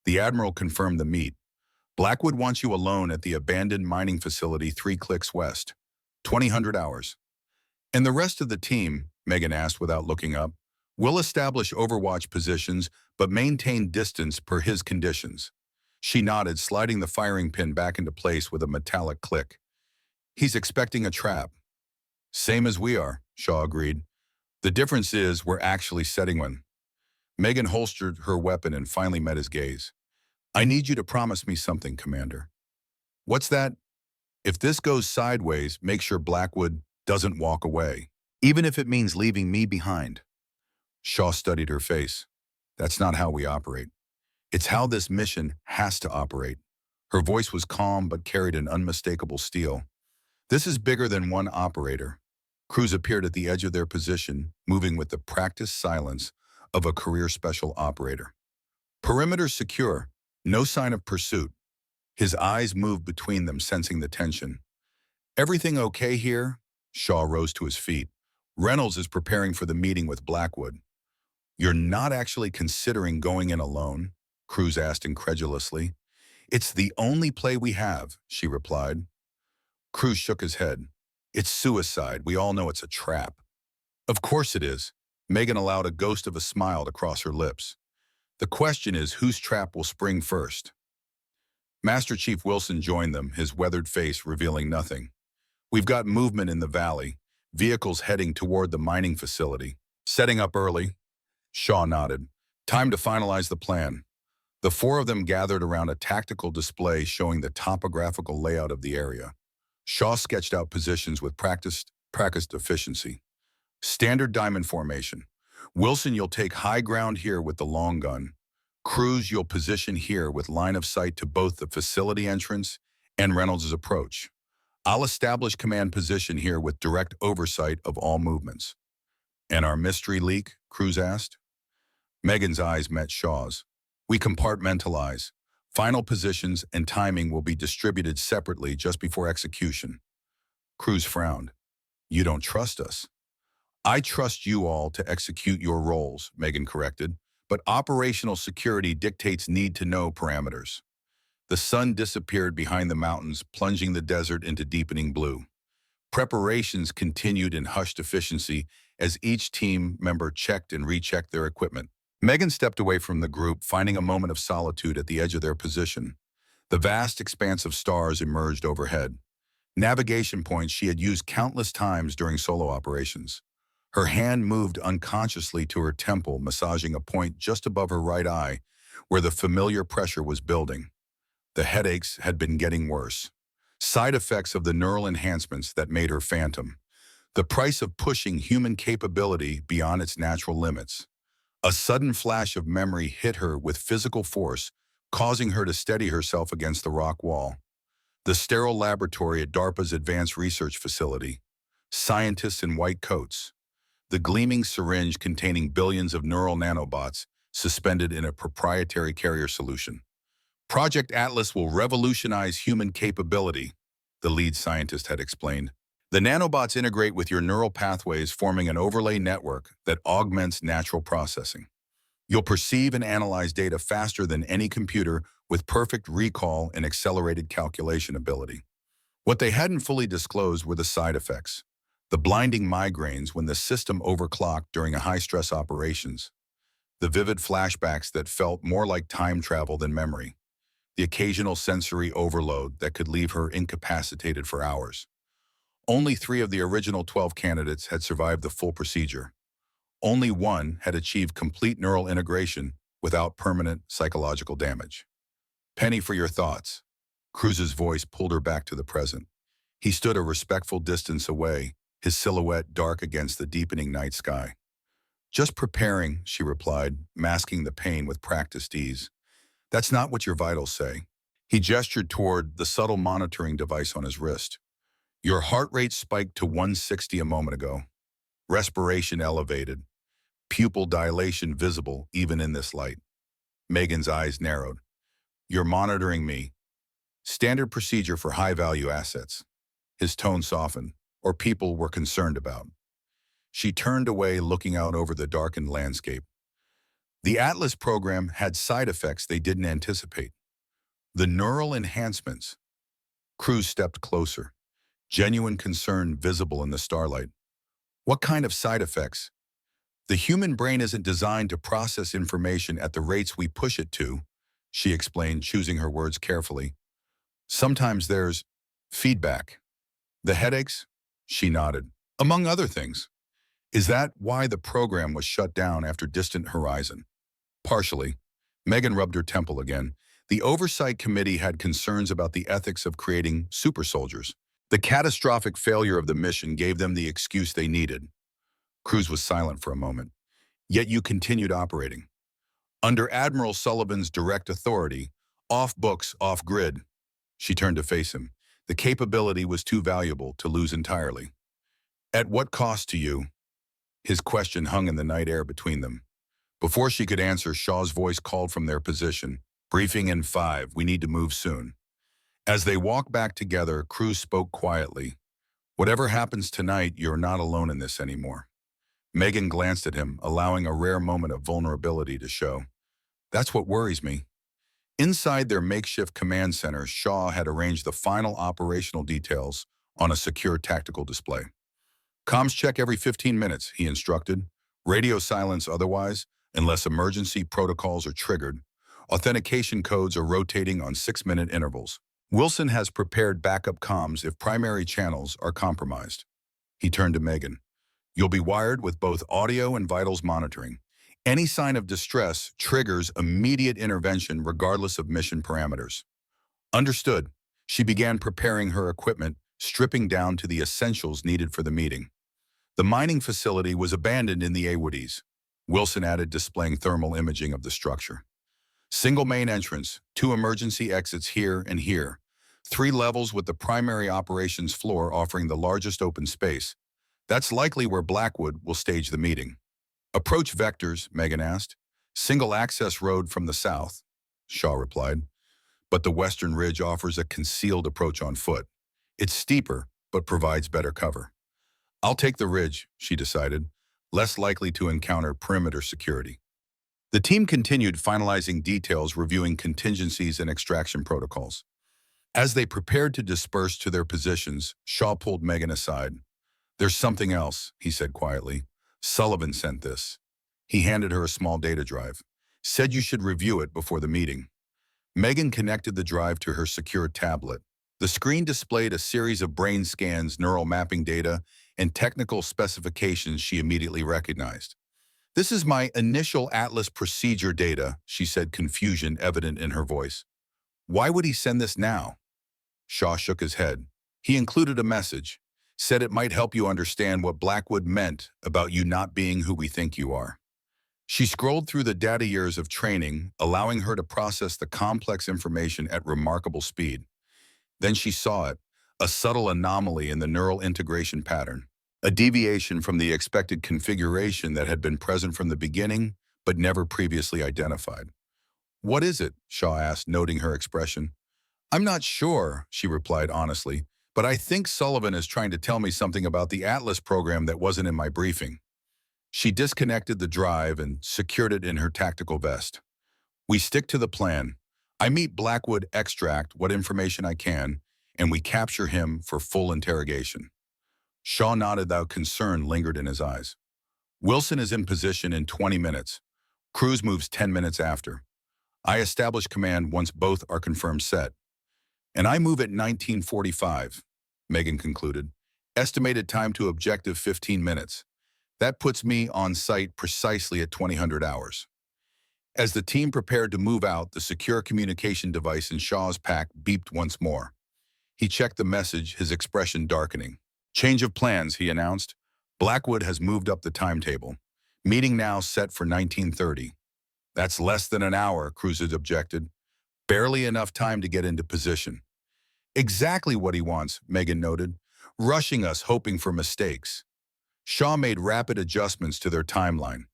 The Admiral confirmed the meet. Blackwood wants you alone at the abandoned mining facility 3 clicks west. 2000 hours. And the rest of the team, Megan asked without looking up, will establish overwatch positions but maintain distance per his conditions. She nodded, sliding the firing pin back into place with a metallic click. He's expecting a trap. Same as we are, Shaw agreed. The difference is we're actually setting one. Megan holstered her weapon and finally met his gaze. I need you to promise me something, Commander. What's that? If this goes sideways, make sure Blackwood doesn't walk away, even if it means leaving me behind. Shaw studied her face. That's not how we operate. It's how this mission has to operate. Her voice was calm but carried an unmistakable steel. This is bigger than one operator. Cruz appeared at the edge of their position, moving with the practiced silence of a career special operator. Perimeter secure, no sign of pursuit. His eyes moved between them, sensing the tension. Everything okay here? Shaw rose to his feet. Reynolds is preparing for the meeting with Blackwood. You're not actually considering going in alone? Cruz asked incredulously. It's the only play we have, she replied. Cruz shook his head. It's suicide. We all know it's a trap. Of course it is. Megan allowed a ghost of a smile to cross her lips. The question is whose trap will spring first. Master Chief Wilson joined them, his weathered face revealing nothing. We've got movement in the valley, vehicles heading toward the mining facility. Setting up early. Shaw nodded. Time to finalize the plan. The 4 of them gathered around a tactical display showing the topographical layout of the area. Shaw sketched out positions with practiced efficiency. Standard diamond formation. Wilson, you'll take high ground here with the long gun. Cruz, you'll position here with line of sight to both the facility entrance and Reynolds' approach. I'll establish command position here with direct oversight of all movements. And our mystery leak? Cruz asked. Megan's eyes met Shaw's. We compartmentalize. Final positions and timing will be distributed separately just before execution. Cruz frowned. You don't trust us. I trust you all to execute your roles, Megan corrected, but operational security dictates need-to-know parameters. The sun disappeared behind the mountains, plunging the desert into deepening blue. Preparations continued in hushed efficiency as each team member checked and rechecked their equipment. Megan stepped away from the group, finding a moment of solitude at the edge of their position. The vast expanse of stars emerged overhead, navigation points she had used countless times during solo operations. Her hand moved unconsciously to her temple, massaging a point just above her right eye, where the familiar pressure was building. The headaches had been getting worse. Side effects of the neural enhancements that made her phantom. The price of pushing human capability beyond its natural limits. A sudden flash of memory hit her with physical force, causing her to steady herself against the rock wall. The sterile laboratory at DARPA's Advanced Research Facility. Scientists in white coats. The gleaming syringe containing billions of neural nanobots suspended in a proprietary carrier solution. Project Atlas will revolutionize human capability, the lead scientist had explained. The nanobots integrate with your neural pathways, forming an overlay network that augments natural processing. You'll perceive and analyze data faster than any computer, with perfect recall and accelerated calculation ability. What they hadn't fully disclosed were the side effects. The blinding migraines when the system overclocked during a high-stress operations. The vivid flashbacks that felt more like time travel than memory. The occasional sensory overload that could leave her incapacitated for hours. Only 3 of the original 12 candidates had survived the full procedure. Only 1 had achieved complete neural integration without permanent psychological damage. Penny, for your thoughts. Cruz's voice pulled her back to the present. He stood a respectful distance away, his silhouette dark against the deepening night sky. Just preparing, she replied, masking the pain with practiced ease. That's not what your vitals say. He gestured toward the subtle monitoring device on his wrist. Your heart rate spiked to 160 a moment ago. Respiration elevated. Pupil dilation visible even in this light. Megan's eyes narrowed. You're monitoring me. Standard procedure for high-value assets. His tone softened, or people were concerned about. She turned away, looking out over the darkened landscape. The Atlas program had side effects they didn't anticipate. The neural enhancements. Cruz stepped closer, genuine concern visible in the starlight. What kind of side effects? The human brain isn't designed to process information at the rates we push it to, she explained, choosing her words carefully. Sometimes there's feedback. The headaches? She nodded. Among other things. Is that why the program was shut down after Distant Horizon? Partially. Megan rubbed her temple again. The Oversight Committee had concerns about the ethics of creating super soldiers. The catastrophic failure of the mission gave them the excuse they needed. Cruz was silent for a moment. Yet you continued operating. Under Admiral Sullivan's direct authority, off books, off grid. She turned to face him. The capability was too valuable to lose entirely. At what cost to you? His question hung in the night air between them. Before she could answer, Shaw's voice called from their position. Briefing in 5, we need to move soon. As they walked back together, Cruz spoke quietly. Whatever happens tonight, you're not alone in this anymore. Megan glanced at him, allowing a rare moment of vulnerability to show. That's what worries me. Inside their makeshift command center, Shaw had arranged the final operational details on a secure tactical display. Comms check every 15 minutes, he instructed. Radio silence otherwise, unless emergency protocols are triggered. Authentication codes are rotating on 6-minute intervals. Wilson has prepared backup comms if primary channels are compromised. He turned to Megan. You'll be wired with both audio and vitals monitoring. Any sign of distress triggers immediate intervention regardless of mission parameters. Understood. She began preparing her equipment, stripping down to the essentials needed for the meeting. The mining facility was abandoned in the Awoodies. Wilson added, displaying thermal imaging of the structure. Single main entrance, 2 emergency exits here and here. 3 levels with the primary operations floor offering the largest open space. That's likely where Blackwood will stage the meeting. Approach vectors, Megan asked. Single access road from the south, Shaw replied. But the western ridge offers a concealed approach on foot. It's steeper, but provides better cover. I'll take the ridge, she decided, less likely to encounter perimeter security. The team continued finalizing details, reviewing contingencies and extraction protocols. As they prepared to disperse to their positions, Shaw pulled Megan aside. There's something else, he said quietly. Sullivan sent this. He handed her a small data drive. Said you should review it before the meeting. Megan connected the drive to her secure tablet. The screen displayed a series of brain scans, neural mapping data, and technical specifications she immediately recognized. This is my initial Atlas procedure data, she said, confusion evident in her voice. Why would he send this now? Shaw shook his head. He included a message, said it might help you understand what Blackwood meant about you not being who we think you are. She scrolled through the data years of training, allowing her to process the complex information at remarkable speed. Then she saw it, a subtle anomaly in the neural integration pattern, a deviation from the expected configuration that had been present from the beginning, but never previously identified. What is it? Shaw asked, noting her expression. I'm not sure, she replied honestly, but I think Sullivan is trying to tell me something about the Atlas program that wasn't in my briefing. She disconnected the drive and secured it in her tactical vest. We stick to the plan. I meet Blackwood, extract what information I can, and we capture him for full interrogation. Shaw nodded, though concern lingered in his eyes. Wilson is in position in 20 minutes. Cruz moves 10 minutes after. I establish command once both are confirmed set. And I move at 19:45, Megan concluded. Estimated time to objective 15 minutes. That puts me on site precisely at 2000 hours. As the team prepared to move out, the secure communication device in Shaw's pack beeped once more. He checked the message, his expression darkening. Change of plans, he announced. Blackwood has moved up the timetable. Meeting now set for 1930. That's less than an hour, Cruz had objected. Barely enough time to get into position. Exactly what he wants, Megan noted, rushing us hoping for mistakes. Shaw made rapid adjustments to their timeline.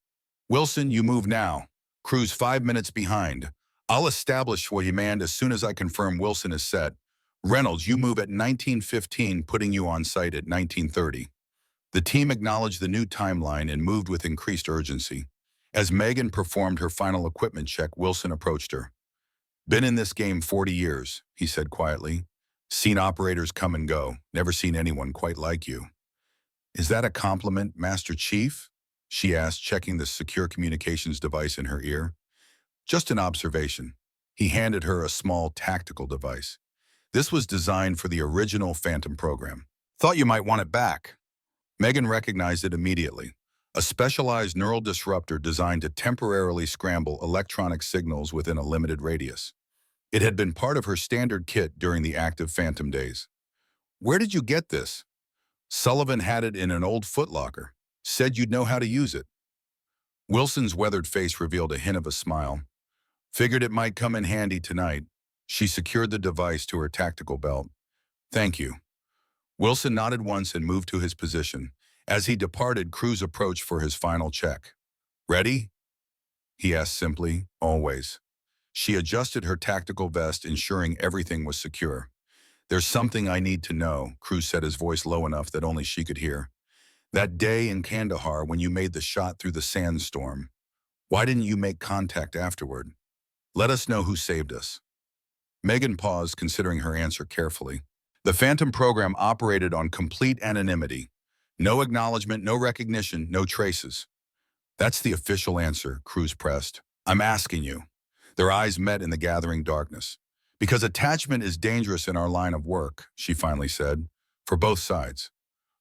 Wilson, you move now. Cruz 5 minutes behind. I'll establish for you, man, as soon as I confirm Wilson is set. Reynolds, you move at 19:15, putting you on site at 19:30. The team acknowledged the new timeline and moved with increased urgency. As Megan performed her final equipment check, Wilson approached her. Been in this game 40 years, he said quietly. Seen operators come and go, never seen anyone quite like you. Is that a compliment, Master Chief? She asked, checking the secure communications device in her ear. Just an observation. He handed her a small tactical device. This was designed for the original Phantom program. Thought you might want it back. Megan recognized it immediately. A specialized neural disruptor designed to temporarily scramble electronic signals within a limited radius. It had been part of her standard kit during the active Phantom days. Where did you get this? Sullivan had it in an old footlocker. Said you'd know how to use it. Wilson's weathered face revealed a hint of a smile. Figured it might come in handy tonight. She secured the device to her tactical belt. Thank you. Wilson nodded once and moved to his position. As he departed, Cruz approached for his final check. Ready? He asked simply, always. She adjusted her tactical vest, ensuring everything was secure. There's something I need to know, Cruz said, his voice low enough that only she could hear. That day in Kandahar when you made the shot through the sandstorm, why didn't you make contact afterward? Let us know who saved us. Megan paused, considering her answer carefully. The Phantom program operated on complete anonymity. No acknowledgement, no recognition, no traces. That's the official answer, Cruz pressed. I'm asking you. Their eyes met in the gathering darkness. Because attachment is dangerous in our line of work, she finally said, for both sides.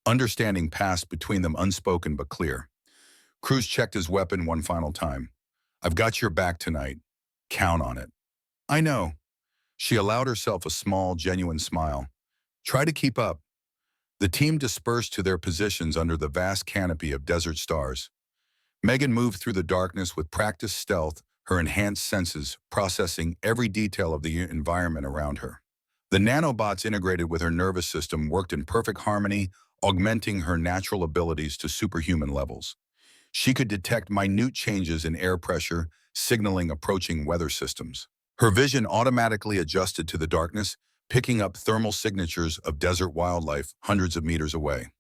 Understanding passed between them, unspoken but clear. Cruz checked his weapon one final time. I've got your back tonight. Count on it. I know. She allowed herself a small, genuine smile. Try to keep up. The team dispersed to their positions under the vast canopy of desert stars. Megan moved through the darkness with practiced stealth, her enhanced senses processing every detail of the environment around her. The nanobots integrated with her nervous system worked in perfect harmony, augmenting her natural abilities to superhuman levels. She could detect minute changes in air pressure, signaling approaching weather systems. Her vision automatically adjusted to the darkness, picking up thermal signatures of desert wildlife hundreds of meters away.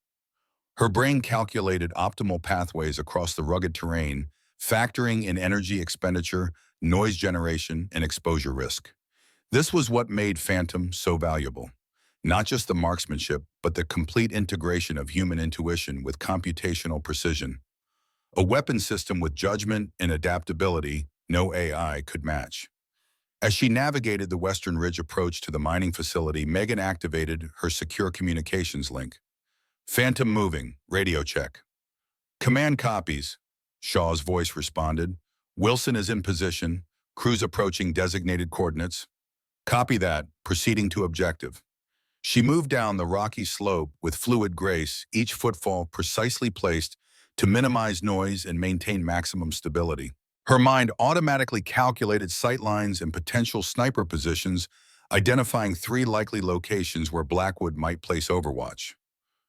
Her brain calculated optimal pathways across the rugged terrain, factoring in energy expenditure, noise generation, and exposure risk. This was what made Phantom so valuable. Not just the marksmanship, but the complete integration of human intuition with computational precision. a weapon system with judgment and adaptability no AI could match. As she navigated the Western Ridge approach to the mining facility, Megan activated her secure communications link. Phantom moving, radio check. Command copies. Shaw's voice responded. Wilson is in position. Crews approaching designated coordinates. Copy that, proceeding to objective. She moved down the rocky slope with fluid grace, each footfall precisely placed to minimize noise and maintain maximum stability. Her mind automatically calculated sightlines and potential sniper positions, identifying 3 likely locations where Blackwood might place overwatch.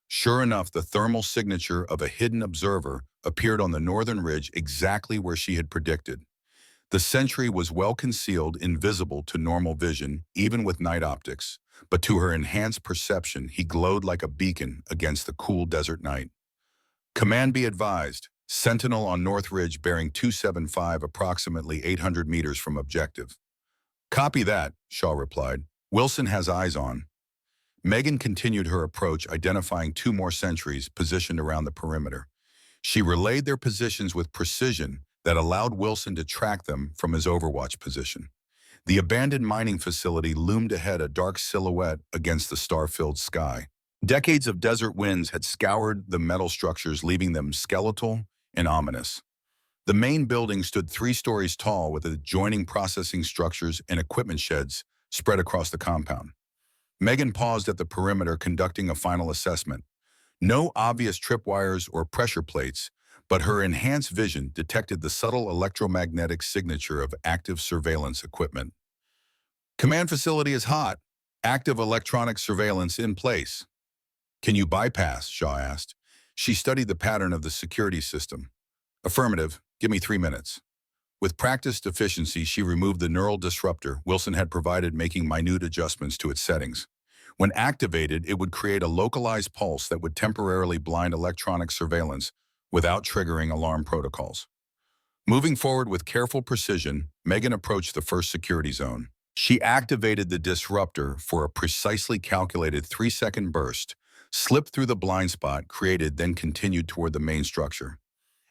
Sure enough, the thermal signature of a hidden observer appeared on the northern ridge exactly where she had predicted. The sentry was well concealed, invisible to normal vision, even with night optics, but to her enhanced perception, he glowed like a beacon against the cool desert night. Command be advised, Sentinel on North Ridge bearing 275 approximately 800 meters from objective. Copy that, Shaw replied. Wilson has eyes on. Megan continued her approach, identifying 2 more sentries positioned around the perimeter. She relayed their positions with precision that allowed Wilson to track them from his overwatch position. The abandoned mining facility loomed ahead, a dark silhouette against the star-filled sky. Decades of desert winds had scoured the metal structures, leaving them skeletal and ominous. The main building stood 3 stories tall with adjoining processing structures and equipment sheds spread across the compound. Megan paused at the perimeter, conducting a final assessment. No obvious tripwires or pressure plates, but her enhanced vision detected the subtle electromagnetic signature of active surveillance equipment. Command facility is hot. Active electronic surveillance in place. Can you bypass? Shaw asked. She studied the pattern of the security system. Affirmative. Give me 3 minutes. With practiced efficiency, she removed the neural disruptor Wilson had provided, making minute adjustments to its settings. When activated, it would create a localized pulse that would temporarily blind electronic surveillance without triggering alarm protocols. Moving forward with careful precision, Megan approached the first security zone. She activated the disruptor for a precisely calculated 3-second burst, slipped through the blind spot created, then continued toward the main structure.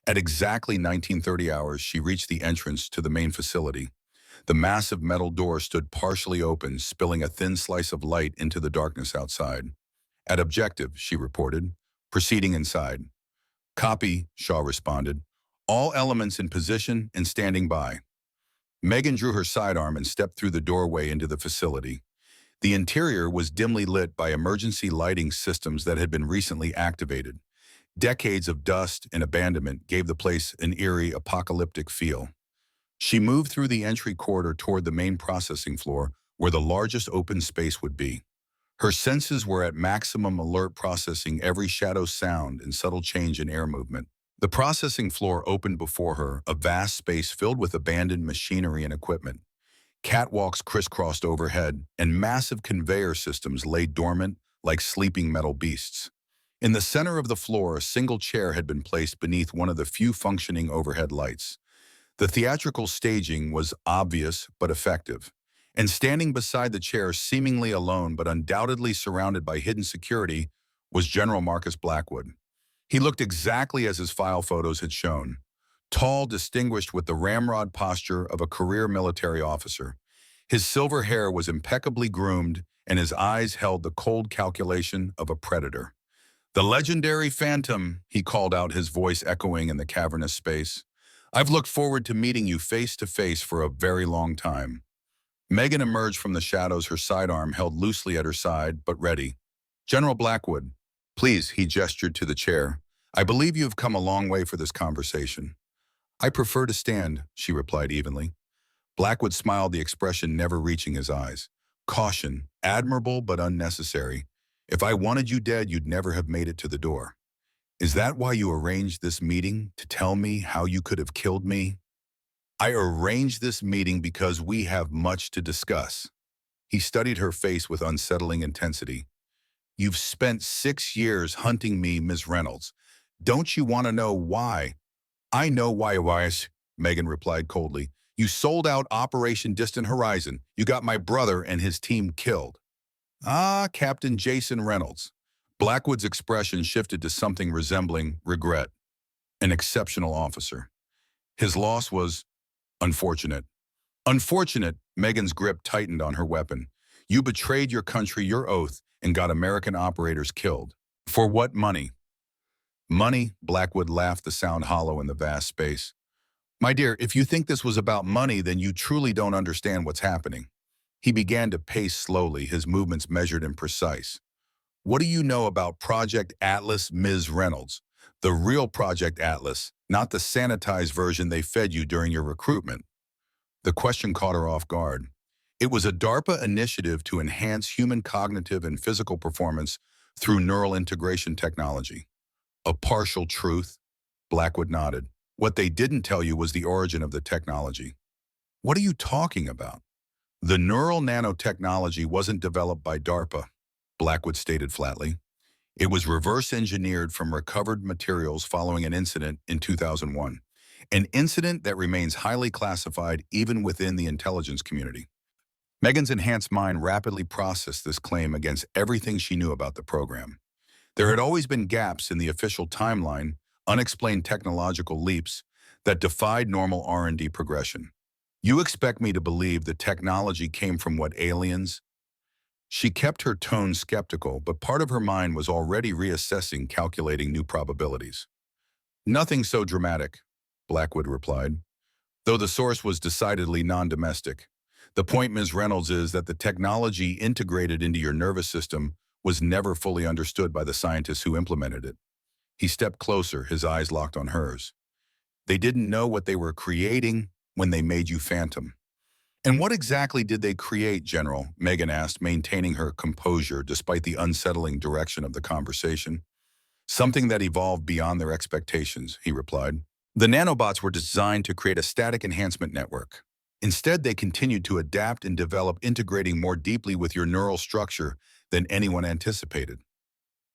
At exactly 1930 hours, she reached the entrance to the main facility. The massive metal door stood partially open, spilling a thin slice of light into the darkness outside. At objective, she reported, proceeding inside. Copy, Shaw responded. All elements in position and standing by. Megan drew her sidearm and stepped through the doorway into the facility. The interior was dimly lit by emergency lighting systems that had been recently activated. Decades of dust and abandonment gave the place an eerie, apocalyptic feel. She moved through the entry corridor toward the main processing floor, where the largest open space would be. Her senses were at maximum alert, processing every shadow, sound, and subtle change in air movement. The processing floor opened before her, a vast space filled with abandoned machinery and equipment. Catwalks crisscrossed overhead, and massive conveyor systems lay dormant like sleeping metal beasts. In the center of the floor, a single chair had been placed beneath one of the few functioning overhead lights. The theatrical staging was obvious but effective, and standing beside the chair, seemingly alone but undoubtedly surrounded by hidden security, was General Marcus Blackwood. He looked exactly as his file photos had shown, tall, distinguished with the ramrod posture of a career military officer. His silver hair was impeccably groomed, and his eyes held the cold calculation of a predator. The legendary Phantom, he called out, his voice echoing in the cavernous space. I've looked forward to meeting you face to face for a very long time. Megan emerged from the shadows, her sidearm held loosely at her side, but ready. General Blackwood, please, he gestured to the chair. I believe you have come a long way for this conversation. I prefer to stand, she replied evenly. Blackwood smiled, the expression never reaching his eyes. Caution, admirable but unnecessary. If I wanted you dead, you'd never have made it to the door. Is that why you arranged this meeting, to tell me how you could have killed me? I arranged this meeting because we have much to discuss. He studied her face with unsettling intensity. You've spent 6 years hunting me, Ms. Reynolds. Don't you want to know why? I know why, Megan replied coldly. You sold out Operation Distant Horizon. You got my brother and his team killed. Ah, Captain Jason Reynolds. Blackwood's expression shifted to something resembling regret. an exceptional officer. His loss was unfortunate. Unfortunate, Megan's grip tightened on her weapon. You betrayed your country, your oath, and got American operators killed. For what money? Money, Blackwood laughed, the sound hollow in the vast space. My dear, if you think this was about money, then you truly don't understand what's happening. He began to pace slowly, his movements measured and precise. What do you know about Project Atlas, Ms. Reynolds? The real Project Atlas, not the sanitized version they fed you during your recruitment. The question caught her off guard. It was a DARPA initiative to enhance human cognitive and physical performance through neural integration technology. A partial truth? Blackwood nodded. What they didn't tell you was the origin of the technology. What are you talking about? The neural nanotechnology wasn't developed by DARPA, Blackwood stated flatly. It was reverse engineered from recovered materials following an incident in 2001. An incident that remains highly classified even within the intelligence community. Megan's enhanced mind rapidly processed this claim against everything she knew about the program. There had always been gaps in the official timeline, unexplained technological leaps that defied normal R&D progression. You expect me to believe the technology came from what aliens? She kept her tone skeptical, but part of her mind was already reassessing, calculating new probabilities. Nothing so dramatic, Blackwood replied, though the source was decidedly non-domestic. The point, Ms. Reynolds, is that the technology integrated into your nervous system was never fully understood by the scientists who implemented it. He stepped closer, his eyes locked on hers. They didn't know what they were creating when they made you phantom. And what exactly did they create, General? Megan asked, maintaining her composure despite the unsettling direction of the conversation. Something that evolved beyond their expectations, he replied. The nanobots were designed to create a static enhancement network. Instead, they continued to adapt and develop, integrating more deeply with your neural structure than anyone anticipated.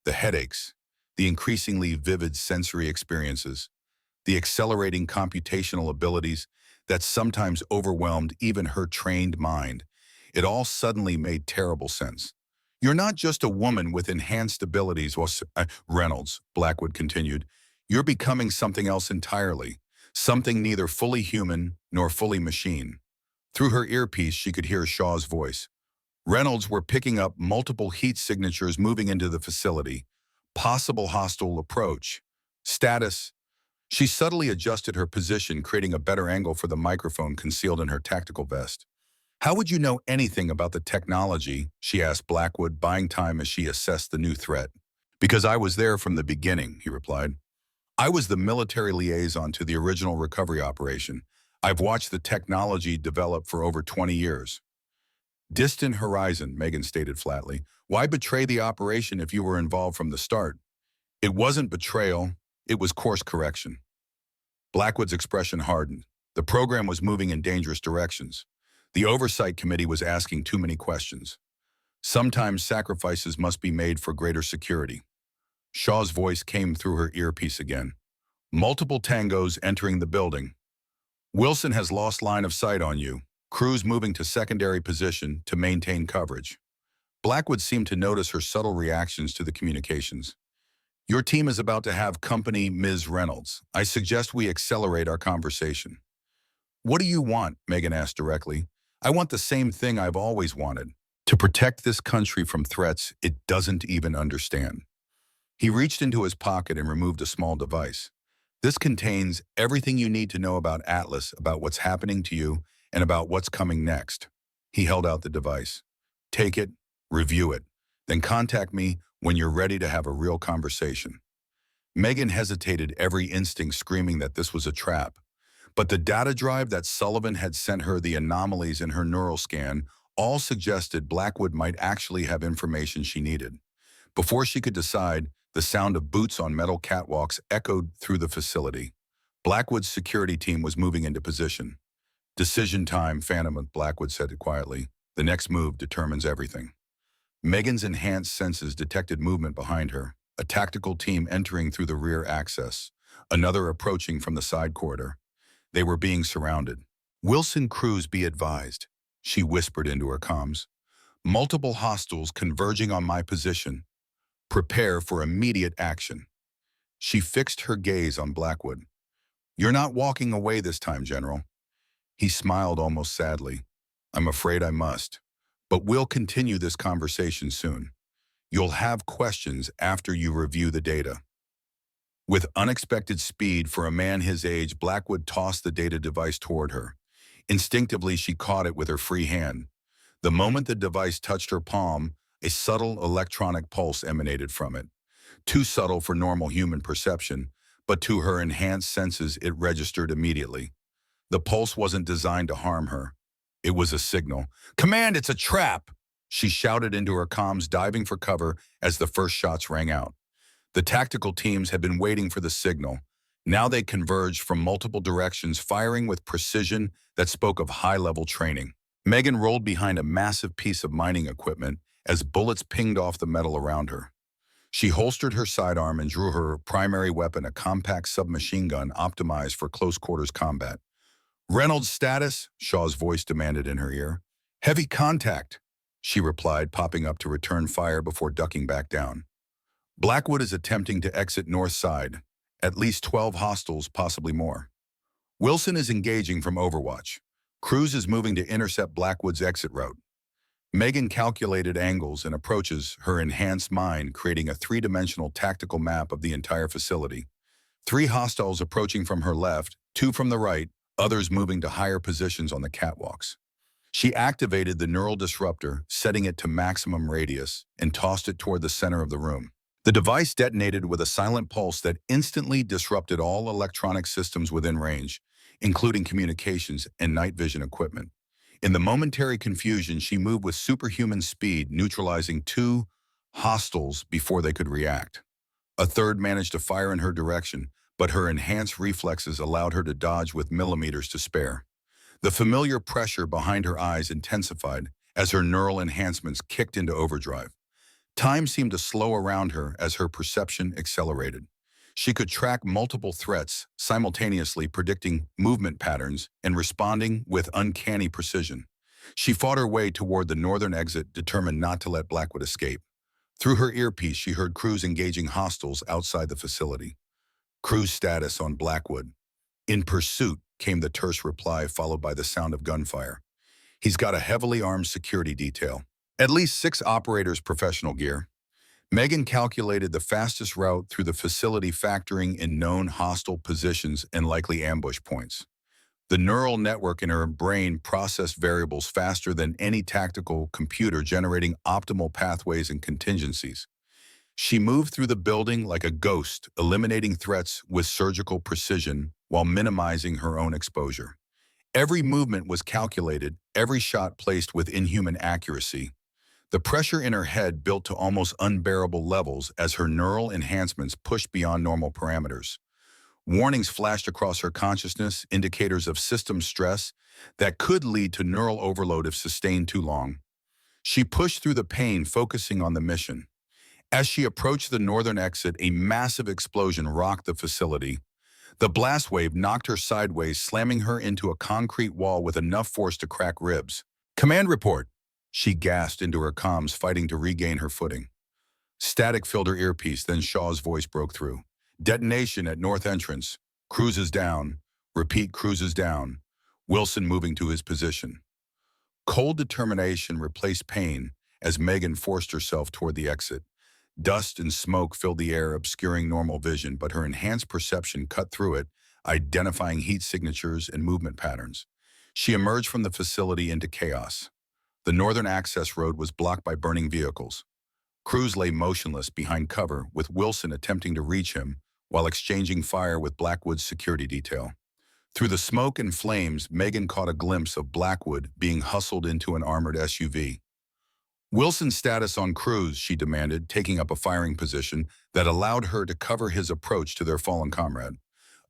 The headaches, the increasingly vivid sensory experiences, the accelerating computational abilities that sometimes overwhelmed even her trained mind. It all suddenly made terrible sense. You're not just a woman with enhanced abilities, Reynolds, Blackwood continued. You're becoming something else entirely, something neither fully human nor fully machine. Through her earpiece, she could hear Shaw's voice. Reynolds were picking up multiple heat signatures moving into the facility. Possible hostile approach. Status. She subtly adjusted her position, creating a better angle for the microphone concealed in her tactical vest. How would you know anything about the technology? She asked Blackwood, buying time as she assessed the new threat. Because I was there from the beginning, he replied. I was the military liaison to the original recovery operation. I've watched the technology develop for over 20 years. Distant horizon, Megan stated flatly. Why betray the operation if you were involved from the start? It wasn't betrayal, it was course correction. Blackwood's expression hardened. The program was moving in dangerous directions. The oversight committee was asking too many questions. Sometimes sacrifices must be made for greater security. Shaw's voice came through her earpiece again. Multiple tangos entering the building. Wilson has lost line of sight on you. Crews moving to secondary position to maintain coverage. Blackwood seemed to notice her subtle reactions to the communications. Your team is about to have company, Ms. Reynolds. I suggest we accelerate our conversation. What do you want? Megan asked directly. I want the same thing I've always wanted. To protect this country from threats it doesn't even understand. He reached into his pocket and removed a small device. This contains everything you need to know about Atlas, about what's happening to you, and about what's coming next. He held out the device. Take it, review it, then contact me when you're ready to have a real conversation. Megan hesitated, every instinct screaming that this was a trap. But the data drive that Sullivan had sent her, the anomalies in her neural scan, all suggested Blackwood might actually have information she needed. Before she could decide, the sound of boots on metal catwalks echoed through the facility. Blackwood's security team was moving into position. Decision time, Phantom, Blackwood said it quietly. The next move determines everything. Megan's enhanced senses detected movement behind her, a tactical team entering through the rear access, another approaching from the side corridor. They were being surrounded. Wilson crews, be advised, she whispered into her comms. Multiple hostiles converging on my position. Prepare for immediate action. She fixed her gaze on Blackwood. "You're not walking away this time, General." He smiled almost sadly. "I'm afraid I must. But we'll continue this conversation soon. You'll have questions after you review the data." With unexpected speed for a man his age, Blackwood tossed the data device toward her. Instinctively, she caught it with her free hand. The moment the device touched her palm, a subtle electronic pulse emanated from it. Too subtle for normal human perception, but to her enhanced senses it registered immediately. The pulse wasn't designed to harm her. It was a signal. "Command, it's a trap!" She shouted into her comms, diving for cover as the first shots rang out. The tactical teams had been waiting for the signal. Now they converged from multiple directions, firing with precision that spoke of high-level training. Megan rolled behind a massive piece of mining equipment as bullets pinged off the metal around her. She holstered her sidearm and drew her primary weapon, a compact submachine gun optimized for close-quarters combat. "Reynolds' status?" Shaw's voice demanded in her ear. "Heavy contact," she replied, popping up to return fire before ducking back down. "Blackwood is attempting to exit north side. At least 12 hostiles, possibly more. Wilson is engaging from Overwatch. Cruz is moving to intercept Blackwood's exit route." Megan calculated angles and approaches, her enhanced mind creating a three-dimensional tactical map of the entire facility. 3 hostiles approaching from her left, 2 from the right, others moving to higher positions on the catwalks. She activated the neural disruptor, setting it to maximum radius, and tossed it toward the center of the room. The device detonated with a silent pulse that instantly disrupted all electronic systems within range, including communications and night vision equipment. In the momentary confusion, she moved with superhuman speed, neutralizing 2 hostiles before they could react. A third managed to fire in her direction, but her enhanced reflexes allowed her to dodge with millimeters to spare. The familiar pressure behind her eyes intensified as her neural enhancements kicked into overdrive. Time seemed to slow around her as her perception accelerated. She could track multiple threats, simultaneously predicting movement patterns and responding with uncanny precision. She fought her way toward the northern exit, determined not to let Blackwood escape. Through her earpiece, she heard Cruz engaging hostiles outside the facility. "Cruz status on Blackwood. In pursuit," came the terse reply, followed by the sound of gunfire. "He's got a heavily armed security detail. At least 6 operators, professional gear." Megan calculated the fastest route through the facility, factoring in known hostile positions and likely ambush points. The neural network in her brain processed variables faster than any tactical computer, generating optimal pathways and contingencies. She moved through the building like a ghost, eliminating threats with surgical precision while minimizing her own exposure. Every movement was calculated, every shot placed with inhuman accuracy. The pressure in her head built to almost unbearable levels as her neural enhancements pushed beyond normal parameters. Warnings flashed across her consciousness, indicators of system stress that could lead to neural overload if sustained too long. She pushed through the pain, focusing on the mission. As she approached the northern exit, a massive explosion rocked the facility. The blast wave knocked her sideways, slamming her into a concrete wall with enough force to crack ribs. "Command report," she gasped into her comms, fighting to regain her footing. Static filled her earpiece, then Shaw's voice broke through. "Detonation at north entrance. Cruz is down. Repeat, Cruz is down." Wilson moving to his position. Cold determination replaced pain as Megan forced herself toward the exit. Dust and smoke filled the air, obscuring normal vision, but her enhanced perception cut through it, identifying heat signatures and movement patterns. She emerged from the facility into chaos. The northern access road was blocked by burning vehicles. Cruz lay motionless behind cover, with Wilson attempting to reach him while exchanging fire with Blackwood's security detail. Through the smoke and flames, Megan caught a glimpse of Blackwood being hustled into an armored SUV. "Wilson's status on Cruz," she demanded, taking up a firing position that allowed her to cover his approach to their fallen comrade.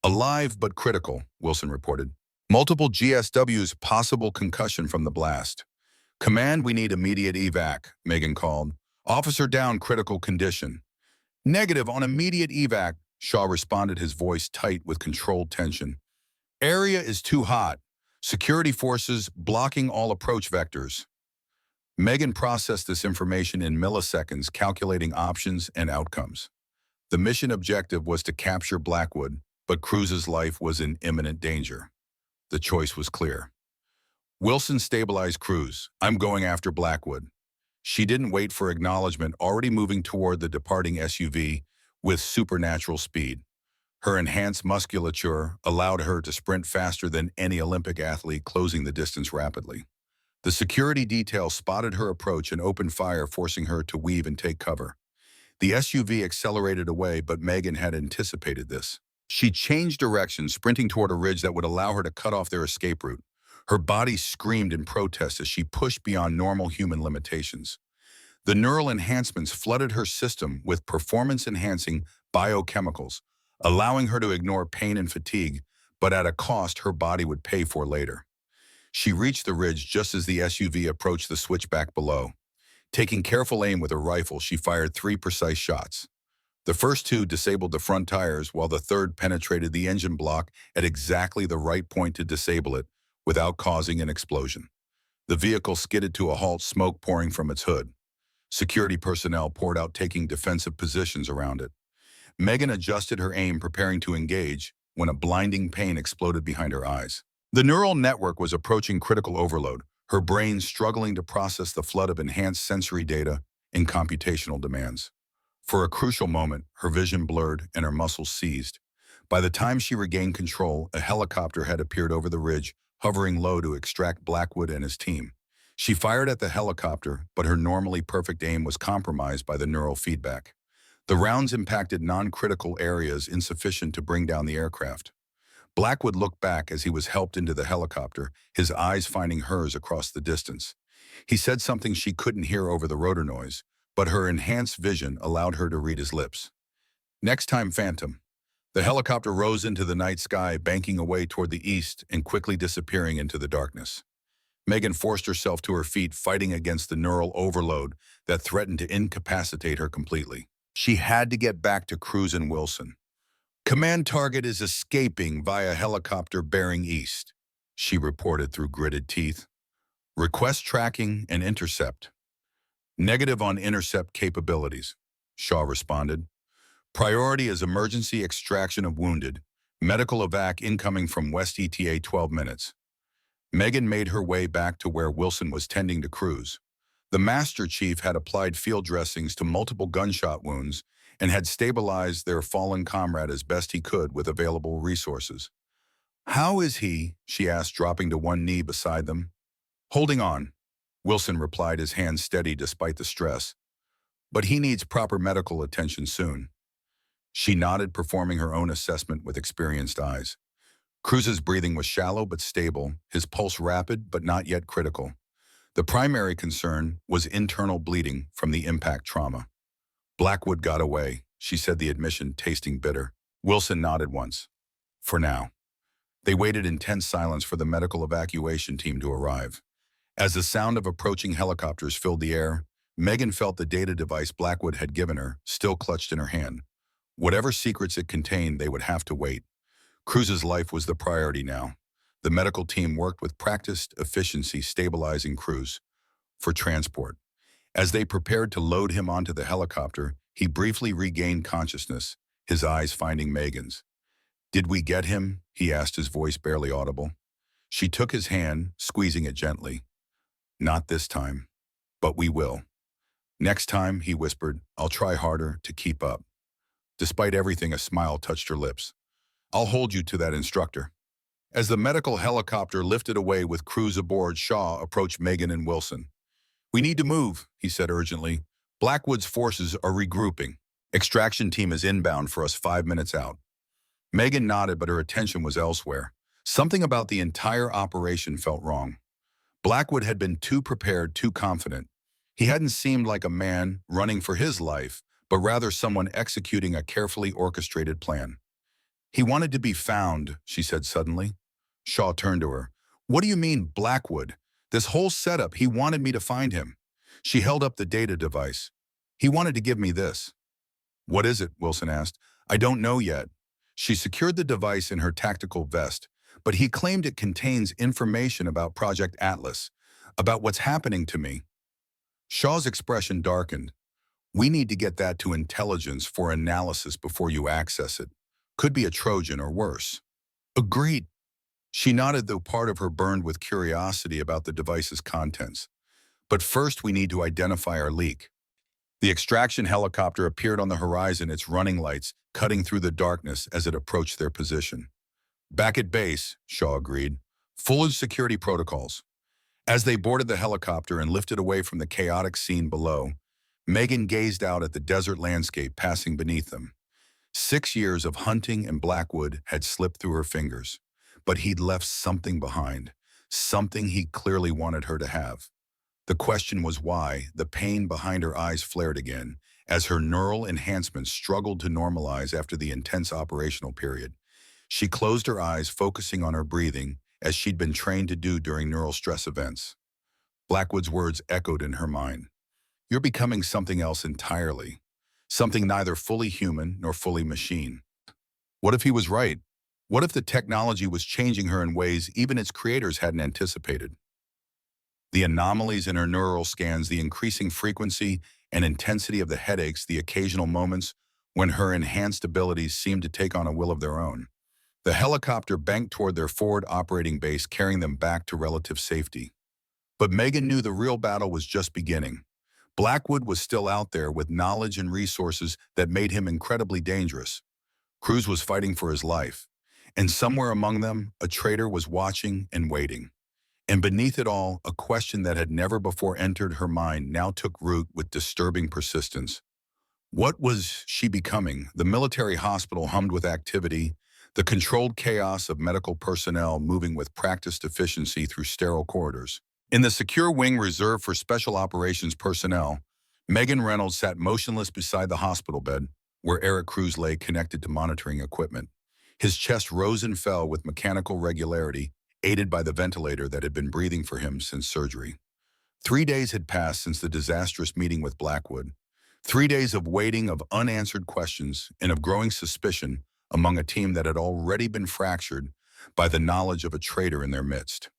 "Alive but critical," Wilson reported. "Multiple GSWs, possible concussion from the blast." "Command, we need immediate evac," Megan called. "Officer down, critical condition." "Negative on immediate evac," Shaw responded, his voice tight with controlled tension. "Area is too hot. Security forces blocking all approach vectors." Megan processed this information in milliseconds, calculating options and outcomes. The mission objective was to capture Blackwood, but Cruz's life was in imminent danger. The choice was clear. Wilson stabilized Cruz. I'm going after Blackwood. She didn't wait for acknowledgement, already moving toward the departing SUV with supernatural speed. Her enhanced musculature allowed her to sprint faster than any Olympic athlete, closing the distance rapidly. The security detail spotted her approach and opened fire, forcing her to weave and take cover. The SUV accelerated away, but Megan had anticipated this. She changed direction, sprinting toward a ridge that would allow her to cut off their escape route. Her body screamed in protest as she pushed beyond normal human limitations. The neural enhancements flooded her system with performance-enhancing biochemicals, allowing her to ignore pain and fatigue, but at a cost her body would pay for later. She reached the ridge just as the SUV approached the switchback below. Taking careful aim with her rifle, she fired 3 precise shots. The first 2 disabled the front tires, while the third penetrated the engine block at exactly the right point to disable it without causing an explosion. The vehicle skidded to a halt, smoke pouring from its hood. Security personnel poured out, taking defensive positions around it. Megan adjusted her aim, preparing to engage, when a blinding pain exploded behind her eyes. The neural network was approaching critical overload, her brain struggling to process the flood of enhanced sensory data and computational demands. For a crucial moment, her vision blurred and her muscles seized. By the time she regained control, a helicopter had appeared over the ridge, hovering low to extract Blackwood and his team. She fired at the helicopter, but her normally perfect aim was compromised by the neural feedback. The rounds impacted non-critical areas insufficient to bring down the aircraft. Blackwood looked back as he was helped into the helicopter, his eyes finding hers across the distance. He said something she couldn't hear over the rotor noise, but her enhanced vision allowed her to read his lips. Next time, Phantom. The helicopter rose into the night sky, banking away toward the east and quickly disappearing into the darkness. Megan forced herself to her feet, fighting against the neural overload that threatened to incapacitate her completely. She had to get back to Cruz and Wilson. Command target is escaping via helicopter bearing east, she reported through gritted teeth. Request tracking and intercept. Negative on intercept capabilities, Shaw responded. Priority is emergency extraction of wounded. Medical evac incoming from West ETA 12 minutes. Megan made her way back to where Wilson was tending to Cruz. The Master Chief had applied field dressings to multiple gunshot wounds and had stabilized their fallen comrade as best he could with available resources. How is he? She asked, dropping to one knee beside them. Holding on, Wilson replied, his hands steady despite the stress. But he needs proper medical attention soon. She nodded, performing her own assessment with experienced eyes. Cruz's breathing was shallow but stable, his pulse rapid but not yet critical. The primary concern was internal bleeding from the impact trauma. Blackwood got away, she said, the admission tasting bitter. Wilson nodded once. For now. They waited in tense silence for the medical evacuation team to arrive. As the sound of approaching helicopters filled the air, Megan felt the data device Blackwood had given her still clutched in her hand. Whatever secrets it contained, they would have to wait. Cruz's life was the priority now. The medical team worked with practiced efficiency, stabilizing Cruz for transport. As they prepared to load him onto the helicopter, he briefly regained consciousness, his eyes finding Megan's. Did we get him? He asked, his voice barely audible. She took his hand, squeezing it gently. Not this time, but we will. Next time, he whispered, I'll try harder to keep up. Despite everything, a smile touched her lips. I'll hold you to that, instructor. As the medical helicopter lifted away with Cruz aboard, Shaw approached Megan and Wilson. We need to move, he said urgently. Blackwood's forces are regrouping. Extraction team is inbound for us 5 minutes out. Megan nodded, but her attention was elsewhere. Something about the entire operation felt wrong. Blackwood had been too prepared, too confident. He hadn't seemed like a man running for his life, but rather someone executing a carefully orchestrated plan. He wanted to be found, she said suddenly. Shaw turned to her. What do you mean, Blackwood? This whole setup, he wanted me to find him. She held up the data device. He wanted to give me this. What is it? Wilson asked. I don't know yet. She secured the device in her tactical vest, but he claimed it contains information about Project Atlas, about what's happening to me. Shaw's expression darkened. We need to get that to intelligence for analysis before you access it. Could be a Trojan or worse. Agreed. She nodded, though part of her burned with curiosity about the device's contents. But first we need to identify our leak. The extraction helicopter appeared on the horizon, its running lights cutting through the darkness as it approached their position. Back at base, Shaw agreed. Full of security protocols. As they boarded the helicopter and lifted away from the chaotic scene below, Megan gazed out at the desert landscape passing beneath them. 6 years of hunting in Blackwood had slipped through her fingers, but he'd left something behind, something he clearly wanted her to have. The question was why. The pain behind her eyes flared again as her neural enhancements struggled to normalize after the intense operational period. She closed her eyes, focusing on her breathing, as she'd been trained to do during neural stress events. Blackwood's words echoed in her mind. You're becoming something else entirely. Something neither fully human nor fully machine. What if he was right? What if the technology was changing her in ways even its creators hadn't anticipated? The anomalies in her neural scans, the increasing frequency and intensity of the headaches, the occasional moments when her enhanced abilities seemed to take on a will of their own. The helicopter banked toward their forward operating base, carrying them back to relative safety. But Megan knew the real battle was just beginning. Blackwood was still out there with knowledge and resources that made him incredibly dangerous. Cruz was fighting for his life, and somewhere among them, a traitor was watching and waiting. And beneath it all, a question that had never before entered her mind now took root with disturbing persistence. What was she becoming? The military hospital hummed with activity, the controlled chaos of medical personnel moving with practiced efficiency through sterile corridors. In the secure wing reserved for special operations personnel, Megan Reynolds sat motionless beside the hospital bed, where Eric Cruz lay connected to monitoring equipment. His chest rose and fell with mechanical regularity, aided by the ventilator that had been breathing for him since surgery. 3 days had passed since the disastrous meeting with Blackwood. 3 days of waiting, of unanswered questions, and of growing suspicion among a team that had already been fractured by the knowledge of a traitor in their midst.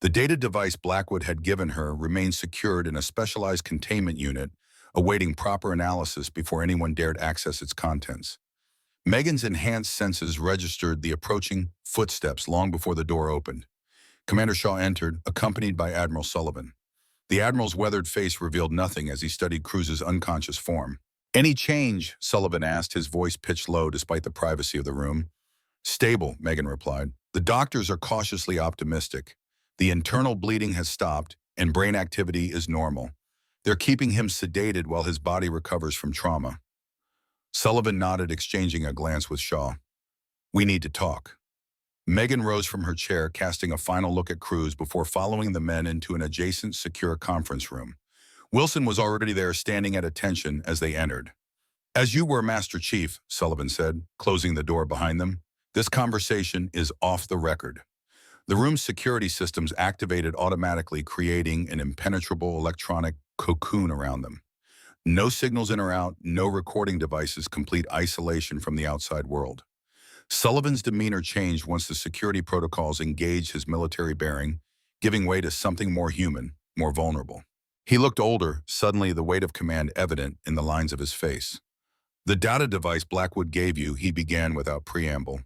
The data device Blackwood had given her remained secured in a specialized containment unit, awaiting proper analysis before anyone dared access its contents. Megan's enhanced senses registered the approaching footsteps long before the door opened. Commander Shaw entered, accompanied by Admiral Sullivan. The Admiral's weathered face revealed nothing as he studied Cruz's unconscious form. "Any change?" Sullivan asked, his voice pitched low despite the privacy of the room. "Stable," Megan replied. "The doctors are cautiously optimistic. The internal bleeding has stopped, and brain activity is normal. They're keeping him sedated while his body recovers from trauma." Sullivan nodded, exchanging a glance with Shaw. "We need to talk." Megan rose from her chair, casting a final look at Cruz before following the men into an adjacent secure conference room. Wilson was already there, standing at attention as they entered. "As you were, Master Chief," Sullivan said, closing the door behind them, "this conversation is off the record." The room's security systems activated automatically, creating an impenetrable electronic cocoon around them. No signals in or out, no recording devices, complete isolation from the outside world. Sullivan's demeanor changed once the security protocols engaged his military bearing, giving way to something more human, more vulnerable. He looked older, suddenly the weight of command evident in the lines of his face. "The data device Blackwood gave you," he began without preamble.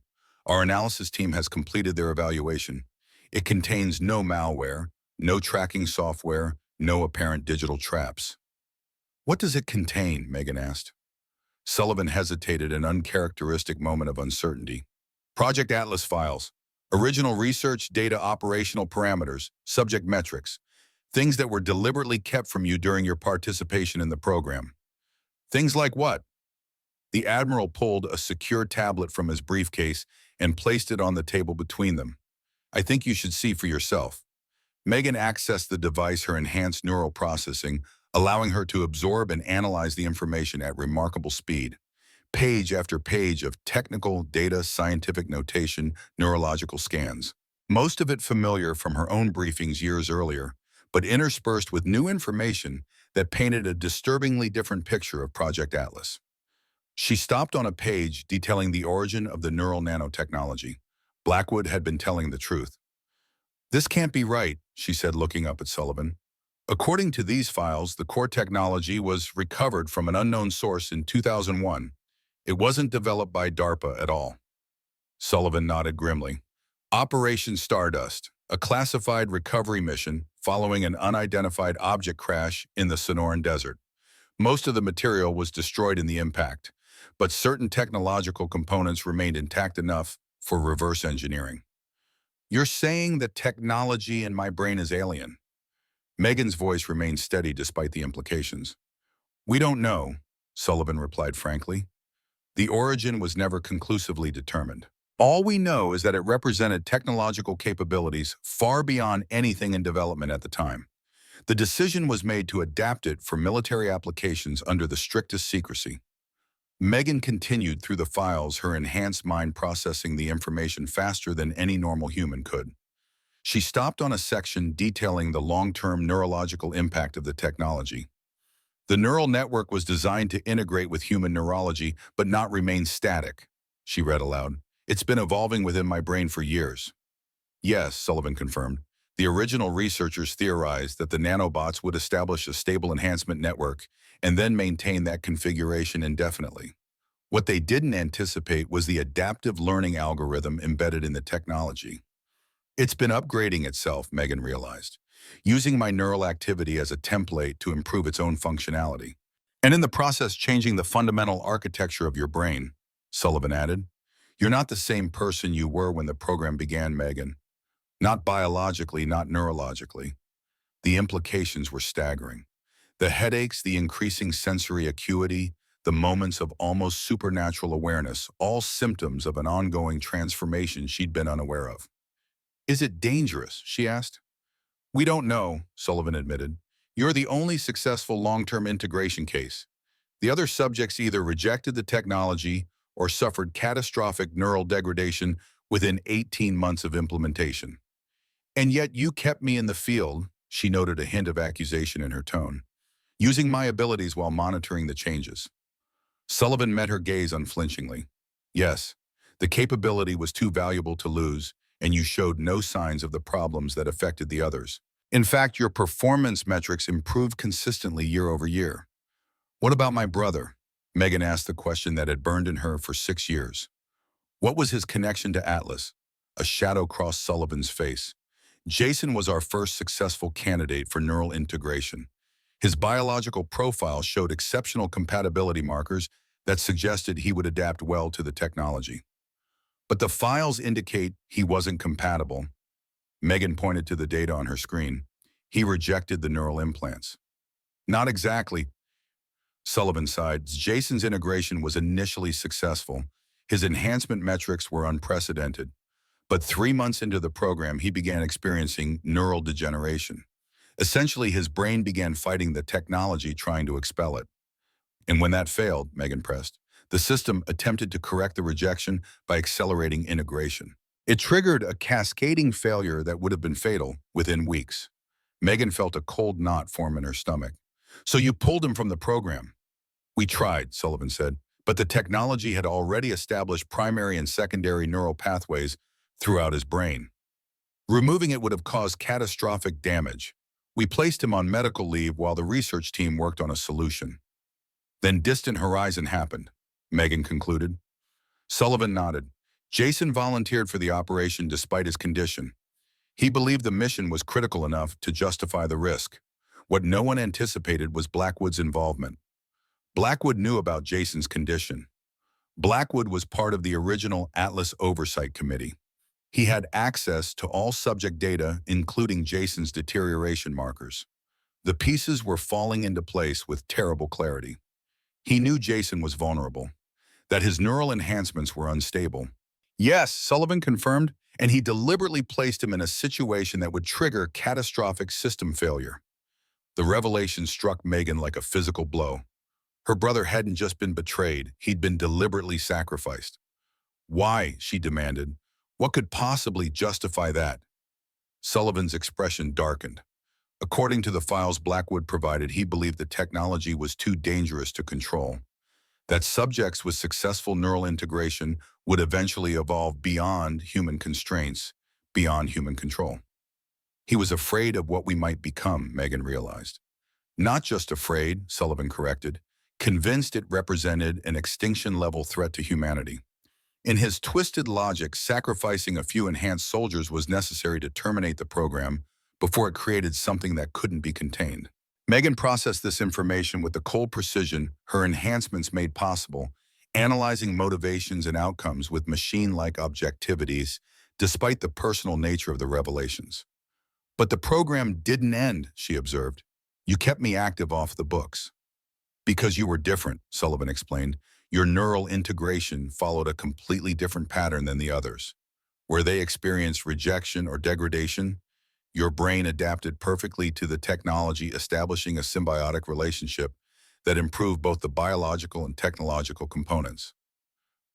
"Our analysis team has completed their evaluation. It contains no malware, no tracking software, no apparent digital traps." "What does it contain?" Megan asked. Sullivan hesitated, an uncharacteristic moment of uncertainty. "Project Atlas files. Original research, data, operational parameters, subject metrics. Things that were deliberately kept from you during your participation in the program." "Things like what?" The Admiral pulled a secure tablet from his briefcase and placed it on the table between them. "I think you should see for yourself." Megan accessed the device, her enhanced neural processing, allowing her to absorb and analyze the information at remarkable speed. Page after page of technical data, scientific notation, neurological scans. Most of it familiar from her own briefings years earlier, but interspersed with new information that painted a disturbingly different picture of Project Atlas. She stopped on a page detailing the origin of the neural nanotechnology. Blackwood had been telling the truth. "This can't be right," she said, looking up at Sullivan. According to these files, the core technology was recovered from an unknown source in 2001. It wasn't developed by DARPA at all. Sullivan nodded grimly. Operation Stardust, a classified recovery mission following an unidentified object crash in the Sonoran Desert. Most of the material was destroyed in the impact, but certain technological components remained intact enough for reverse engineering. You're saying that technology in my brain is alien? Megan's voice remained steady despite the implications. We don't know, Sullivan replied frankly. The origin was never conclusively determined. All we know is that it represented technological capabilities far beyond anything in development at the time. The decision was made to adapt it for military applications under the strictest secrecy. Megan continued through the files, her enhanced mind processing the information faster than any normal human could. She stopped on a section detailing the long-term neurological impact of the technology. The neural network was designed to integrate with human neurology, but not remain static, she read aloud. It's been evolving within my brain for years. Yes, Sullivan confirmed. The original researchers theorized that the nanobots would establish a stable enhancement network and then maintain that configuration indefinitely. What they didn't anticipate was the adaptive learning algorithm embedded in the technology. It's been upgrading itself, Megan realized, using my neural activity as a template to improve its own functionality. And in the process, changing the fundamental architecture of your brain, Sullivan added. You're not the same person you were when the program began, Megan. Not biologically, not neurologically. The implications were staggering. The headaches, the increasing sensory acuity, the moments of almost supernatural awareness, all symptoms of an ongoing transformation she'd been unaware of. Is it dangerous? She asked. We don't know, Sullivan admitted. You're the only successful long-term integration case. The other subjects either rejected the technology or suffered catastrophic neural degradation within 18 months of implementation. And yet you kept me in the field, she noted a hint of accusation in her tone, using my abilities while monitoring the changes. Sullivan met her gaze unflinchingly. Yes, the capability was too valuable to lose, and you showed no signs of the problems that affected the others. In fact, your performance metrics improved consistently year over year. What about my brother? Megan asked the question that had burned in her for 6 years. What was his connection to Atlas? A shadow crossed Sullivan's face. Jason was our first successful candidate for neural integration. His biological profile showed exceptional compatibility markers that suggested he would adapt well to the technology. But the files indicate he wasn't compatible. Megan pointed to the data on her screen. He rejected the neural implants. Not exactly, Sullivan sighed. Jason's integration was initially successful. His enhancement metrics were unprecedented. But 3 months into the program, he began experiencing neural degeneration. Essentially, his brain began fighting the technology, trying to expel it. And when that failed, Megan pressed, the system attempted to correct the rejection by accelerating integration. It triggered a cascading failure that would have been fatal within weeks. Megan felt a cold knot form in her stomach. So you pulled him from the program? We tried, Sullivan said, but the technology had already established primary and secondary neural pathways throughout his brain. Removing it would have caused catastrophic damage. We placed him on medical leave while the research team worked on a solution. Then Distant Horizon happened, Megan concluded. Sullivan nodded. Jason volunteered for the operation despite his condition. He believed the mission was critical enough to justify the risk. What no one anticipated was Blackwood's involvement. Blackwood knew about Jason's condition. Blackwood was part of the original Atlas Oversight Committee. He had access to all subject data, including Jason's deterioration markers. The pieces were falling into place with terrible clarity. He knew Jason was vulnerable, that his neural enhancements were unstable. Yes, Sullivan confirmed, and he deliberately placed him in a situation that would trigger catastrophic system failure. The revelation struck Megan like a physical blow. Her brother hadn't just been betrayed, he'd been deliberately sacrificed. Why? She demanded. What could possibly justify that? Sullivan's expression darkened. According to the files Blackwood provided, he believed the technology was too dangerous to control, that subjects with successful neural integration would eventually evolve beyond human constraints, beyond human control. He was afraid of what we might become, Megan realized. Not just afraid, Sullivan corrected, convinced it represented an extinction-level threat to humanity. In his twisted logic, sacrificing a few enhanced soldiers was necessary to terminate the program before it created something that couldn't be contained. Megan processed this information with the cold precision her enhancements made possible, analyzing motivations and outcomes with machine-like objectivities, despite the personal nature of the revelations. But the program didn't end, she observed. You kept me active off the books. Because you were different, Sullivan explained. Your neural integration followed a completely different pattern than the others. Where they experienced rejection or degradation, your brain adapted perfectly to the technology, establishing a symbiotic relationship that improved both the biological and technological components.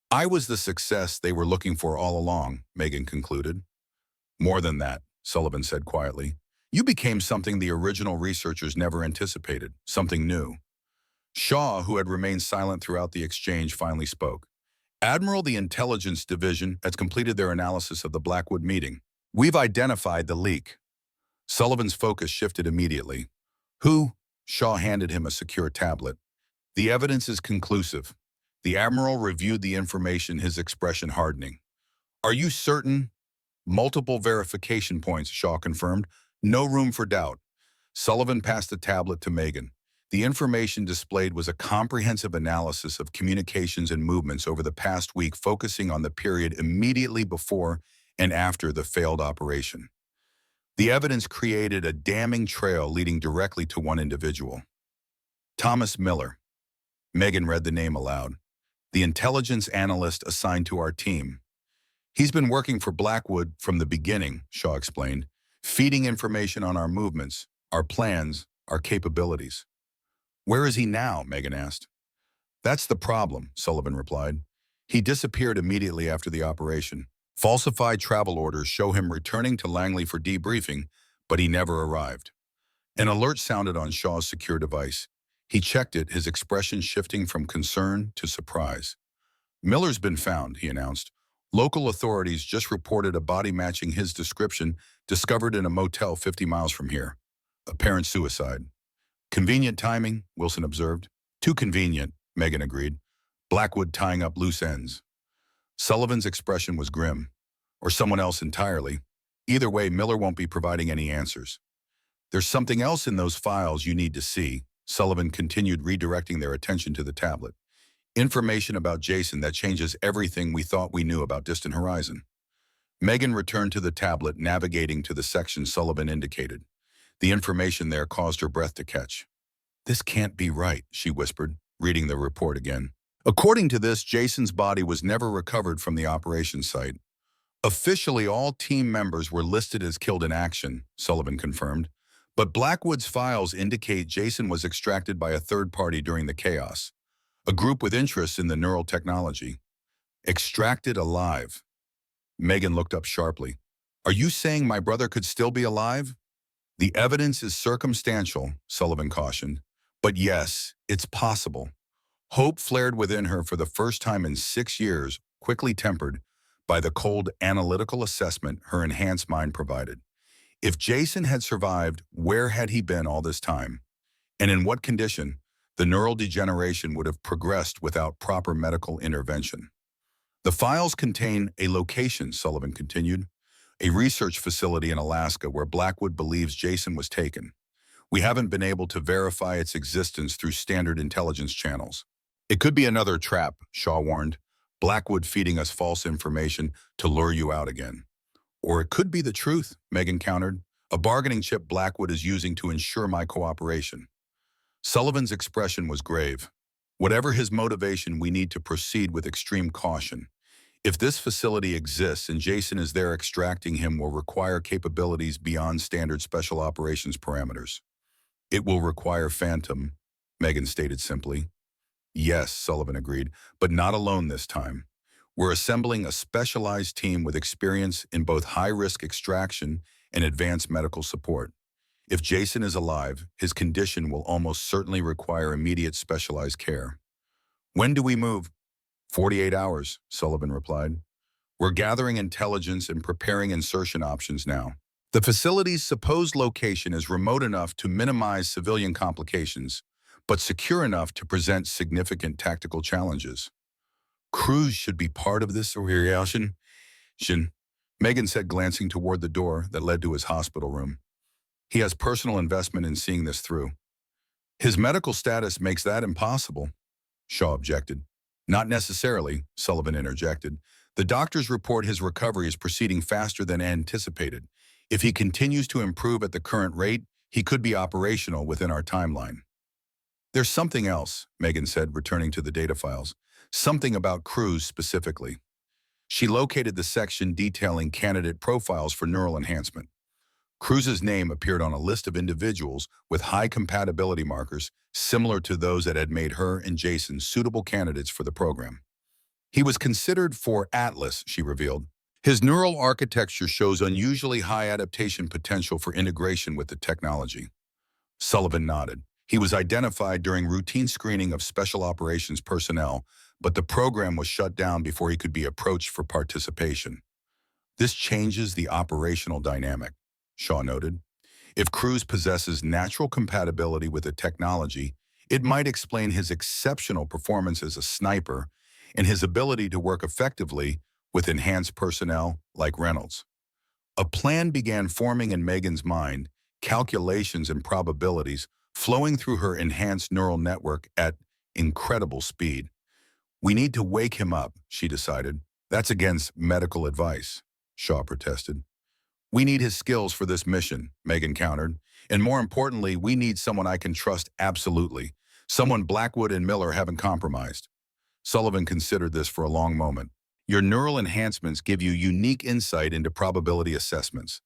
I was the success they were looking for all along, Megan concluded. More than that, Sullivan said quietly. You became something the original researchers never anticipated, something new. Shaw, who had remained silent throughout the exchange, finally spoke. Admiral, the Intelligence Division has completed their analysis of the Blackwood meeting. We've identified the leak. Sullivan's focus shifted immediately. Who? Shaw handed him a secure tablet. The evidence is conclusive. The Admiral reviewed the information, his expression hardening. Are you certain? Multiple verification points, Shaw confirmed. No room for doubt. Sullivan passed the tablet to Megan. The information displayed was a comprehensive analysis of communications and movements over the past week, focusing on the period immediately before and after the failed operation. The evidence created a damning trail leading directly to one individual. Thomas Miller. Megan read the name aloud. The intelligence analyst assigned to our team. He's been working for Blackwood from the beginning, Shaw explained, feeding information on our movements, our plans, our capabilities. Where is he now? Megan asked. That's the problem, Sullivan replied. He disappeared immediately after the operation. Falsified travel orders show him returning to Langley for debriefing, but he never arrived. An alert sounded on Shaw's secure device. He checked it, his expression shifting from concern to surprise. Miller's been found, he announced. Local authorities just reported a body matching his description discovered in a motel 50 miles from here. Apparent suicide. Convenient timing, Wilson observed. Too convenient, Megan agreed. Blackwood tying up loose ends. Sullivan's expression was grim. Or someone else entirely. Either way, Miller won't be providing any answers. There's something else in those files you need to see, Sullivan continued, redirecting their attention to the tablet. Information about Jason that changes everything we thought we knew about Distant Horizon. Megan returned to the tablet, navigating to the section Sullivan indicated. The information there caused her breath to catch. This can't be right, she whispered, reading the report again. According to this, Jason's body was never recovered from the operation site. Officially, all team members were listed as killed in action, Sullivan confirmed. But Blackwood's files indicate Jason was extracted by a third party during the chaos. A group with interest in the neural technology. Extracted alive. Megan looked up sharply. Are you saying my brother could still be alive? The evidence is circumstantial, Sullivan cautioned. But yes, it's possible. Hope flared within her for the first time in 6 years, quickly tempered by the cold analytical assessment her enhanced mind provided. If Jason had survived, where had he been all this time? And in what condition? The neural degeneration would have progressed without proper medical intervention. The files contain a location, Sullivan continued, a research facility in Alaska where Blackwood believes Jason was taken. We haven't been able to verify its existence through standard intelligence channels. It could be another trap, Shaw warned, Blackwood feeding us false information to lure you out again. Or it could be the truth, Megan countered, a bargaining chip Blackwood is using to ensure my cooperation. Sullivan's expression was grave. Whatever his motivation, we need to proceed with extreme caution. If this facility exists and Jason is there, extracting him will require capabilities beyond standard special operations parameters. It will require Phantom, Megan stated simply. Yes, Sullivan agreed, but not alone this time. We're assembling a specialized team with experience in both high-risk extraction and advanced medical support. If Jason is alive, his condition will almost certainly require immediate specialized care. When do we move? 48 hours, Sullivan replied. We're gathering intelligence and preparing insertion options now. The facility's supposed location is remote enough to minimize civilian complications, but secure enough to present significant tactical challenges. Crews should be part of this operation, Megan said, glancing toward the door that led to his hospital room. He has personal investment in seeing this through. His medical status makes that impossible, Shaw objected. Not necessarily, Sullivan interjected. The doctors report his recovery is proceeding faster than anticipated. If he continues to improve at the current rate, he could be operational within our timeline. There's something else, Megan said, returning to the data files. Something about Cruz specifically. She located the section detailing candidate profiles for neural enhancement. Cruz's name appeared on a list of individuals with high compatibility markers similar to those that had made her and Jason suitable candidates for the program. He was considered for Atlas, she revealed. His neural architecture shows unusually high adaptation potential for integration with the technology. Sullivan nodded. He was identified during routine screening of special operations personnel, but the program was shut down before he could be approached for participation. This changes the operational dynamic, Shaw noted. If Cruz possesses natural compatibility with the technology, it might explain his exceptional performance as a sniper and his ability to work effectively with enhanced personnel like Reynolds. A plan began forming in Megan's mind, calculations and probabilities flowing through her enhanced neural network at incredible speed. We need to wake him up, she decided. That's against medical advice, Shaw protested. We need his skills for this mission, Megan countered. And more importantly, we need someone I can trust absolutely. Someone Blackwood and Miller haven't compromised. Sullivan considered this for a long moment. Your neural enhancements give you unique insight into probability assessments.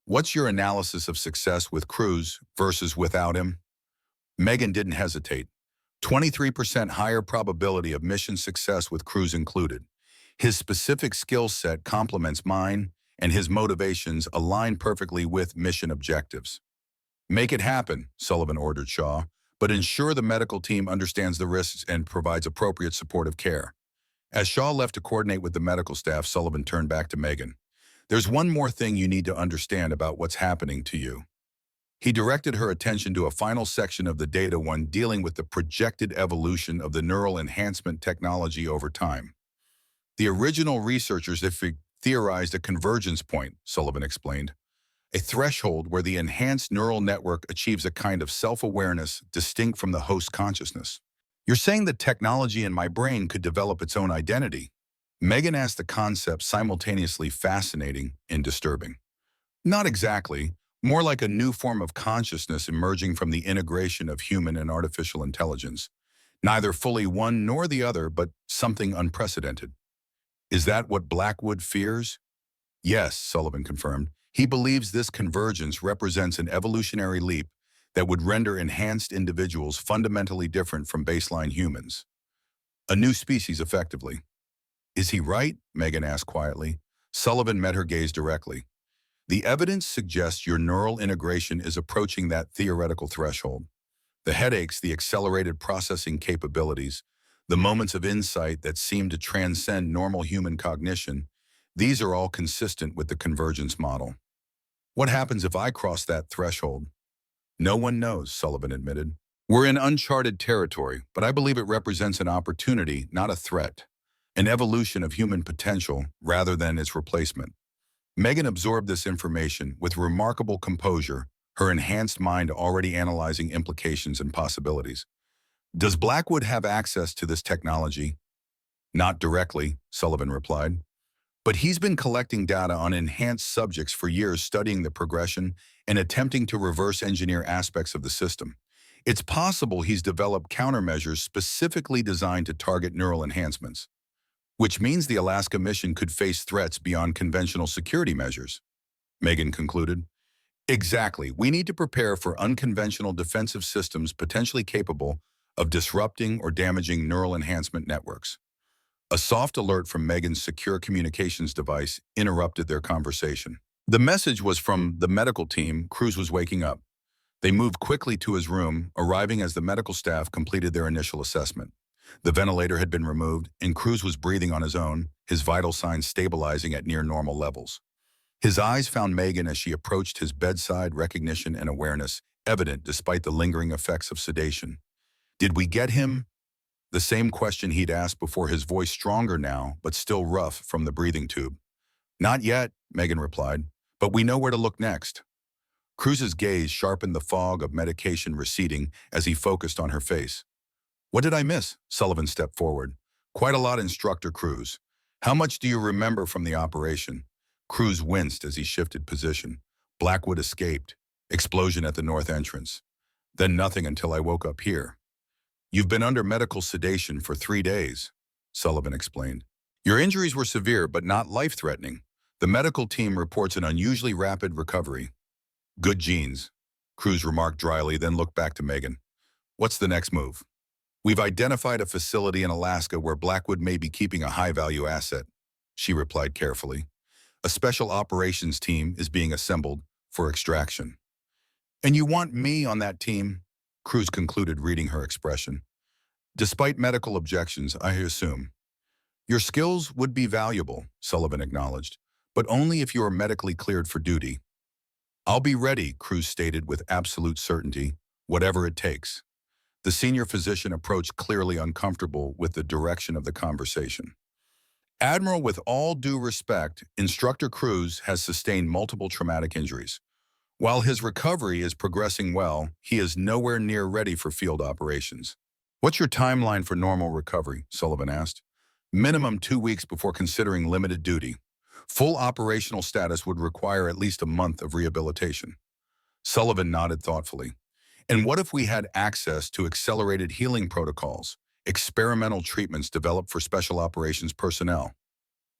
What's your analysis of success with Cruz versus without him? Megan didn't hesitate. 23% higher probability of mission success with Cruz included. His specific skill set complements mine, and his motivations align perfectly with mission objectives. Make it happen, Sullivan ordered Shaw, but ensure the medical team understands the risks and provides appropriate supportive care. As Shaw left to coordinate with the medical staff, Sullivan turned back to Megan. There's one more thing you need to understand about what's happening to you. He directed her attention to a final section of the data, one dealing with the projected evolution of the neural enhancement technology over time. The original researchers theorized a convergence point, Sullivan explained, a threshold where the enhanced neural network achieves a kind of self-awareness distinct from the host consciousness. You're saying that technology in my brain could develop its own identity? Megan asked, the concept simultaneously fascinating and disturbing. Not exactly. More like a new form of consciousness emerging from the integration of human and artificial intelligence. Neither fully one nor the other, but something unprecedented. Is that what Blackwood fears? Yes, Sullivan confirmed. He believes this convergence represents an evolutionary leap that would render enhanced individuals fundamentally different from baseline humans. A new species, effectively. Is he right? Megan asked quietly. Sullivan met her gaze directly. The evidence suggests your neural integration is approaching that theoretical threshold. The headaches, the accelerated processing capabilities, the moments of insight that seem to transcend normal human cognition, these are all consistent with the convergence model. What happens if I cross that threshold? No one knows, Sullivan admitted. We're in uncharted territory, but I believe it represents an opportunity, not a threat. An evolution of human potential rather than its replacement. Megan absorbed this information with remarkable composure, her enhanced mind already analyzing implications and possibilities. Does Blackwood have access to this technology? Not directly, Sullivan replied. But he's been collecting data on enhanced subjects for years, studying the progression and attempting to reverse engineer aspects of the system. It's possible he's developed countermeasures specifically designed to target neural enhancements, which means the Alaska mission could face threats beyond conventional security measures, Megan concluded. Exactly. We need to prepare for unconventional defensive systems potentially capable of disrupting or damaging neural enhancement networks. A soft alert from Megan's secure communications device interrupted their conversation. The message was from the medical team. Cruz was waking up. They moved quickly to his room, arriving as the medical staff completed their initial assessment. The ventilator had been removed, and Cruz was breathing on his own, his vital signs stabilizing at near normal levels. His eyes found Megan as she approached his bedside, recognition and awareness, evident despite the lingering effects of sedation. Did we get him? The same question he'd asked before, his voice stronger now, but still rough from the breathing tube. Not yet, Megan replied, but we know where to look next. Cruz's gaze sharpened, the fog of medication receding as he focused on her face. What did I miss? Sullivan stepped forward. Quite a lot, Instructor Cruz. How much do you remember from the operation? Cruz winced as he shifted position. Blackwood escaped. Explosion at the north entrance. Then nothing until I woke up here. You've been under medical sedation for 3 days, Sullivan explained. Your injuries were severe but not life-threatening. The medical team reports an unusually rapid recovery. Good genes, Cruz remarked dryly, then looked back to Megan. What's the next move? We've identified a facility in Alaska where Blackwood may be keeping a high-value asset, she replied carefully. A special operations team is being assembled for extraction. And you want me on that team? Cruz concluded, reading her expression. Despite medical objections, I assume. Your skills would be valuable, Sullivan acknowledged, but only if you are medically cleared for duty. I'll be ready, Cruz stated with absolute certainty, whatever it takes. The senior physician approached, clearly uncomfortable with the direction of the conversation. Admiral, with all due respect, Instructor Cruz has sustained multiple traumatic injuries. While his recovery is progressing well, he is nowhere near ready for field operations. What's your timeline for normal recovery? Sullivan asked. Minimum 2 weeks before considering limited duty. Full operational status would require at least a month of rehabilitation. Sullivan nodded thoughtfully. And what if we had access to accelerated healing protocols, experimental treatments developed for special operations personnel?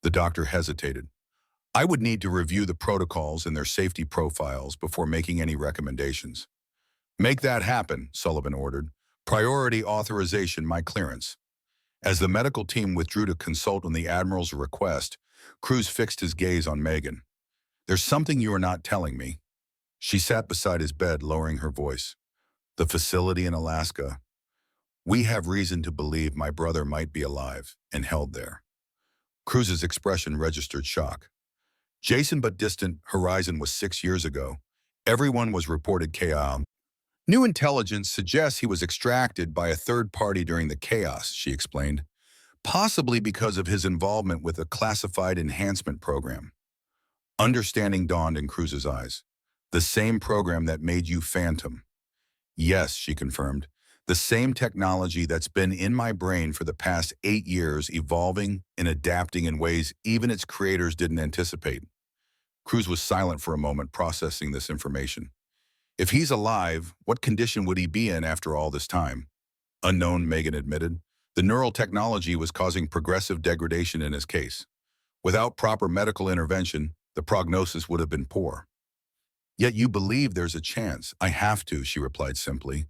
The doctor hesitated. I would need to review the protocols and their safety profiles before making any recommendations. Make that happen, Sullivan ordered. Priority authorization, my clearance. As the medical team withdrew to consult on the Admiral's request, Cruz fixed his gaze on Megan. There's something you are not telling me. She sat beside his bed, lowering her voice. The facility in Alaska. We have reason to believe my brother might be alive and held there. Cruz's expression registered shock. Jason, but distant horizon was 6 years ago. Everyone was reported chaos. New intelligence suggests he was extracted by a third party during the chaos, she explained, possibly because of his involvement with a classified enhancement program. Understanding dawned in Cruz's eyes. The same program that made you Phantom. Yes, she confirmed. The same technology that's been in my brain for the past 8 years, evolving and adapting in ways even its creators didn't anticipate. Cruz was silent for a moment, processing this information. If he's alive, what condition would he be in after all this time? Unknown, Megan admitted. The neural technology was causing progressive degradation in his case. Without proper medical intervention, the prognosis would have been poor. Yet you believe there's a chance. I have to, she replied simply.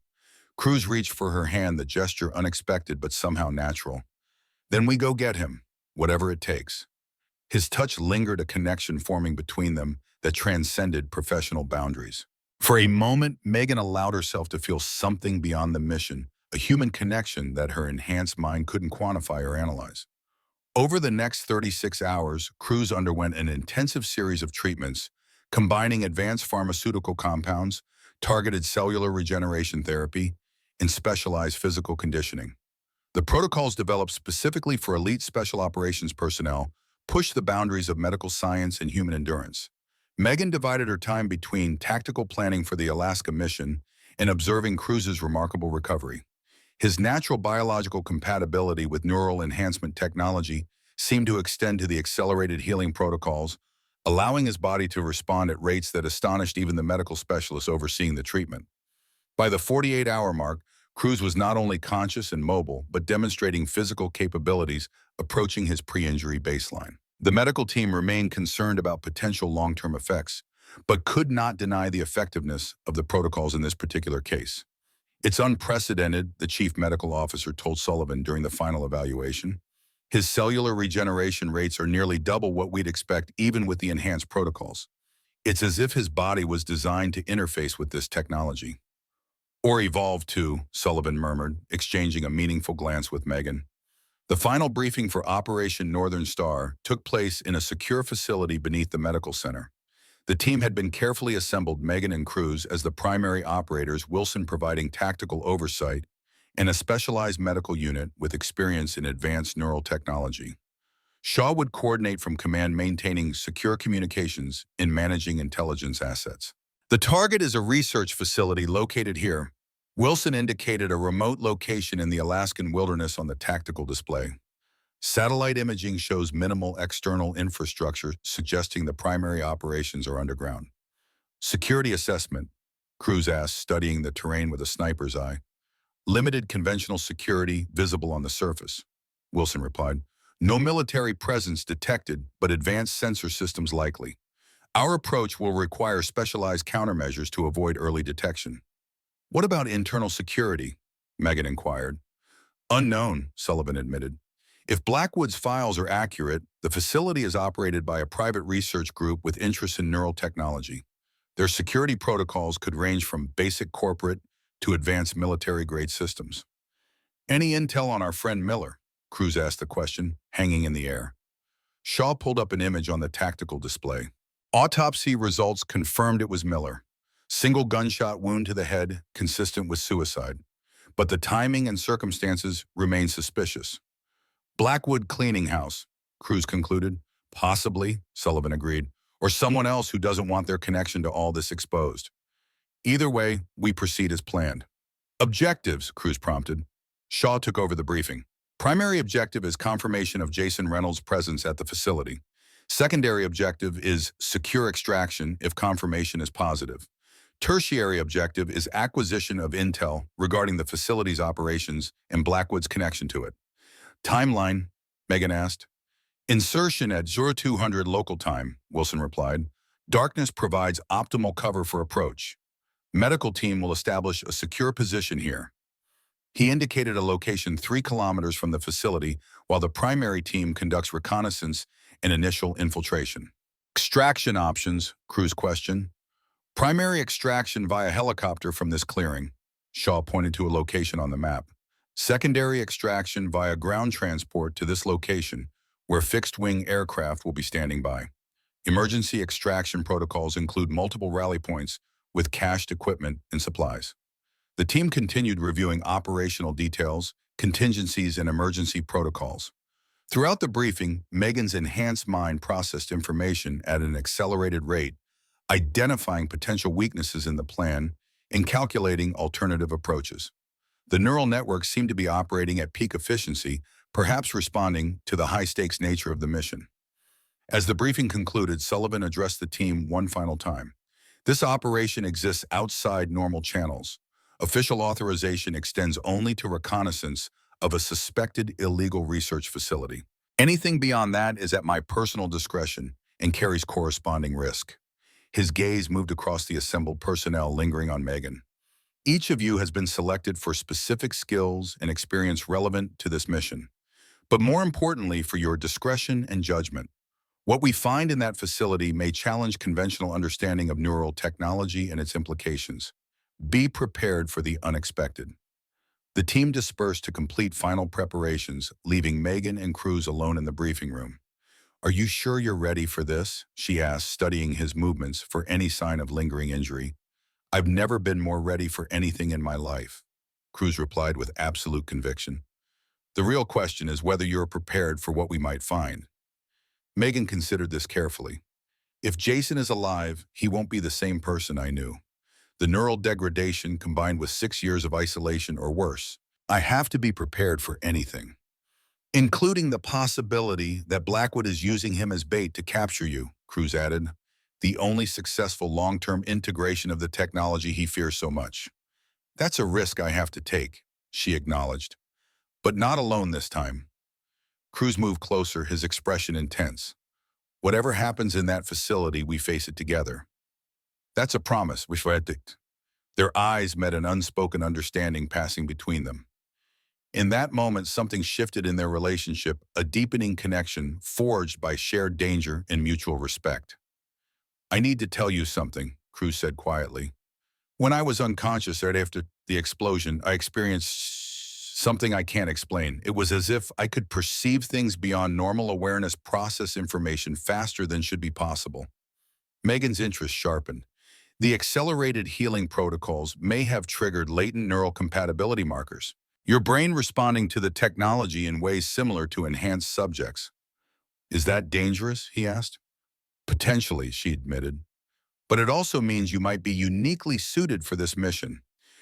Cruz reached for her hand, the gesture unexpected but somehow natural. Then we go get him, whatever it takes. His touch lingered, a connection forming between them that transcended professional boundaries. For a moment, Megan allowed herself to feel something beyond the mission, a human connection that her enhanced mind couldn't quantify or analyze. Over the next 36 hours, Cruz underwent an intensive series of treatments, combining advanced pharmaceutical compounds, targeted cellular regeneration therapy, and specialized physical conditioning. The protocols developed specifically for elite special operations personnel pushed the boundaries of medical science and human endurance. Megan divided her time between tactical planning for the Alaska mission and observing Cruz's remarkable recovery. His natural biological compatibility with neural enhancement technology seemed to extend to the accelerated healing protocols, allowing his body to respond at rates that astonished even the medical specialists overseeing the treatment. By the 48-hour mark, Cruz was not only conscious and mobile, but demonstrating physical capabilities approaching his pre-injury baseline. The medical team remained concerned about potential long-term effects, but could not deny the effectiveness of the protocols in this particular case. It's unprecedented, the chief medical officer told Sullivan during the final evaluation. His cellular regeneration rates are nearly double what we'd expect even with the enhanced protocols. It's as if his body was designed to interface with this technology. Or evolve to, Sullivan murmured, exchanging a meaningful glance with Megan. The final briefing for Operation Northern Star took place in a secure facility beneath the medical center. The team had been carefully assembled, Megan and Cruz as the primary operators, Wilson providing tactical oversight, and a specialized medical unit with experience in advanced neural technology. Shaw would coordinate from command, maintaining secure communications in managing intelligence assets. The target is a research facility located here. Wilson indicated a remote location in the Alaskan wilderness on the tactical display. Satellite imaging shows minimal external infrastructure, suggesting the primary operations are underground. Security assessment, Cruz asked, studying the terrain with a sniper's eye. Limited conventional security visible on the surface, Wilson replied. No military presence detected, but advanced sensor systems likely. Our approach will require specialized countermeasures to avoid early detection. What about internal security? Megan inquired. Unknown, Sullivan admitted. If Blackwood's files are accurate, the facility is operated by a private research group with interests in neural technology. Their security protocols could range from basic corporate to advanced military-grade systems. Any intel on our friend Miller? Cruz asked the question, hanging in the air. Shaw pulled up an image on the tactical display. Autopsy results confirmed it was Miller. Single gunshot wound to the head, consistent with suicide. But the timing and circumstances remain suspicious. Blackwood cleaning house, Cruz concluded. Possibly, Sullivan agreed, or someone else who doesn't want their connection to all this exposed. Either way, we proceed as planned. Objectives, Cruz prompted. Shaw took over the briefing. Primary objective is confirmation of Jason Reynolds' presence at the facility. Secondary objective is secure extraction if confirmation is positive. Tertiary objective is acquisition of intel regarding the facility's operations and Blackwood's connection to it. Timeline, Megan asked. Insertion at 0200 local time, Wilson replied. Darkness provides optimal cover for approach. Medical team will establish a secure position here. He indicated a location 3 kilometers from the facility while the primary team conducts reconnaissance and initial infiltration. Extraction options, Cruz questioned. Primary extraction via helicopter from this clearing. Shaw pointed to a location on the map. Secondary extraction via ground transport to this location, where fixed-wing aircraft will be standing by. Emergency extraction protocols include multiple rally points with cached equipment and supplies. The team continued reviewing operational details, contingencies, and emergency protocols. Throughout the briefing, Megan's enhanced mind processed information at an accelerated rate, identifying potential weaknesses in the plan and calculating alternative approaches. The neural network seemed to be operating at peak efficiency, perhaps responding to the high-stakes nature of the mission. As the briefing concluded, Sullivan addressed the team one final time. This operation exists outside normal channels. Official authorization extends only to reconnaissance of a suspected illegal research facility. Anything beyond that is at my personal discretion and carries corresponding risk. His gaze moved across the assembled personnel, lingering on Megan. Each of you has been selected for specific skills and experience relevant to this mission, but more importantly, for your discretion and judgment. What we find in that facility may challenge conventional understanding of neural technology and its implications. Be prepared for the unexpected. The team dispersed to complete final preparations, leaving Megan and Cruz alone in the briefing room. Are you sure you're ready for this? She asked, studying his movements for any sign of lingering injury. I've never been more ready for anything in my life, Cruz replied with absolute conviction. The real question is whether you're prepared for what we might find. Megan considered this carefully. If Jason is alive, he won't be the same person I knew. The neural degradation combined with 6 years of isolation or worse. I have to be prepared for anything, including the possibility that Blackwood is using him as bait to capture you, Cruz added, the only successful long-term integration of the technology he fears so much. That's a risk I have to take, she acknowledged. But not alone this time. Cruz moved closer, his expression intense. Whatever happens in that facility, we face it together. That's a promise, we verdict. Their eyes met, an unspoken understanding passing between them. In that moment, something shifted in their relationship, a deepening connection forged by shared danger and mutual respect. I need to tell you something, Cruz said quietly. When I was unconscious right after the explosion, I experienced something I can't explain. It was as if I could perceive things beyond normal awareness, process information faster than should be possible. Megan's interest sharpened. The accelerated healing protocols may have triggered latent neural compatibility markers. Your brain responding to the technology in ways similar to enhanced subjects. Is that dangerous? He asked. Potentially, she admitted. But it also means you might be uniquely suited for this mission.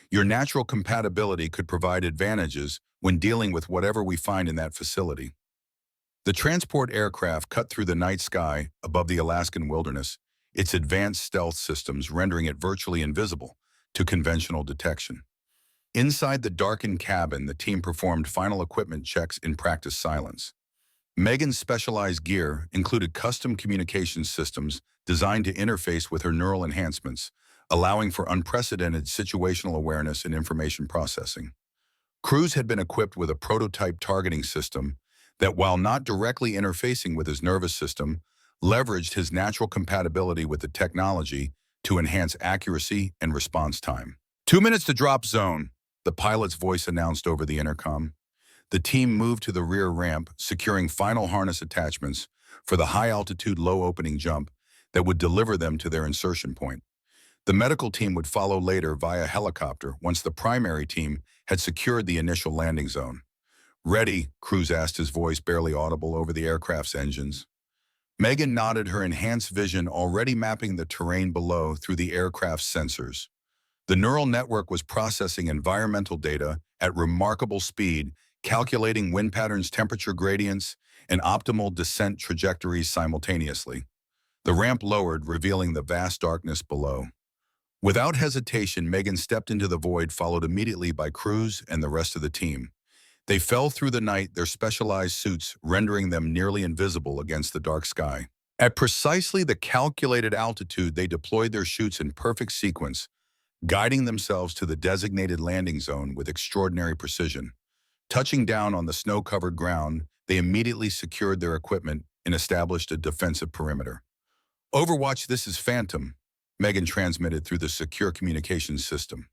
Your natural compatibility could provide advantages when dealing with whatever we find in that facility. The transport aircraft cut through the night sky above the Alaskan wilderness, its advanced stealth systems rendering it virtually invisible to conventional detection. Inside the darkened cabin, the team performed final equipment checks in practice silence. Megan's specialized gear included custom communication systems designed to interface with her neural enhancements, allowing for unprecedented situational awareness and information processing. Cruz had been equipped with a prototype targeting system that, while not directly interfacing with his nervous system, leveraged his natural compatibility with the technology to enhance accuracy and response time. 2 minutes to drop zone, the pilot's voice announced over the intercom. The team moved to the rear ramp, securing final harness attachments for the high-altitude, low-opening jump that would deliver them to their insertion point. The medical team would follow later via helicopter once the primary team had secured the initial landing zone. "Ready?" Cruz asked, his voice barely audible over the aircraft's engines. Megan nodded, her enhanced vision already mapping the terrain below through the aircraft's sensors. The neural network was processing environmental data at remarkable speed, calculating wind patterns, temperature gradients, and optimal descent trajectories simultaneously. The ramp lowered, revealing the vast darkness below. Without hesitation, Megan stepped into the void, followed immediately by Cruz and the rest of the team. They fell through the night, their specialized suits rendering them nearly invisible against the dark sky. At precisely the calculated altitude, they deployed their chutes in perfect sequence, guiding themselves to the designated landing zone with extraordinary precision. Touching down on the snow-covered ground, they immediately secured their equipment and established a defensive perimeter. "Overwatch, this is Phantom," Megan transmitted through the secure communications system.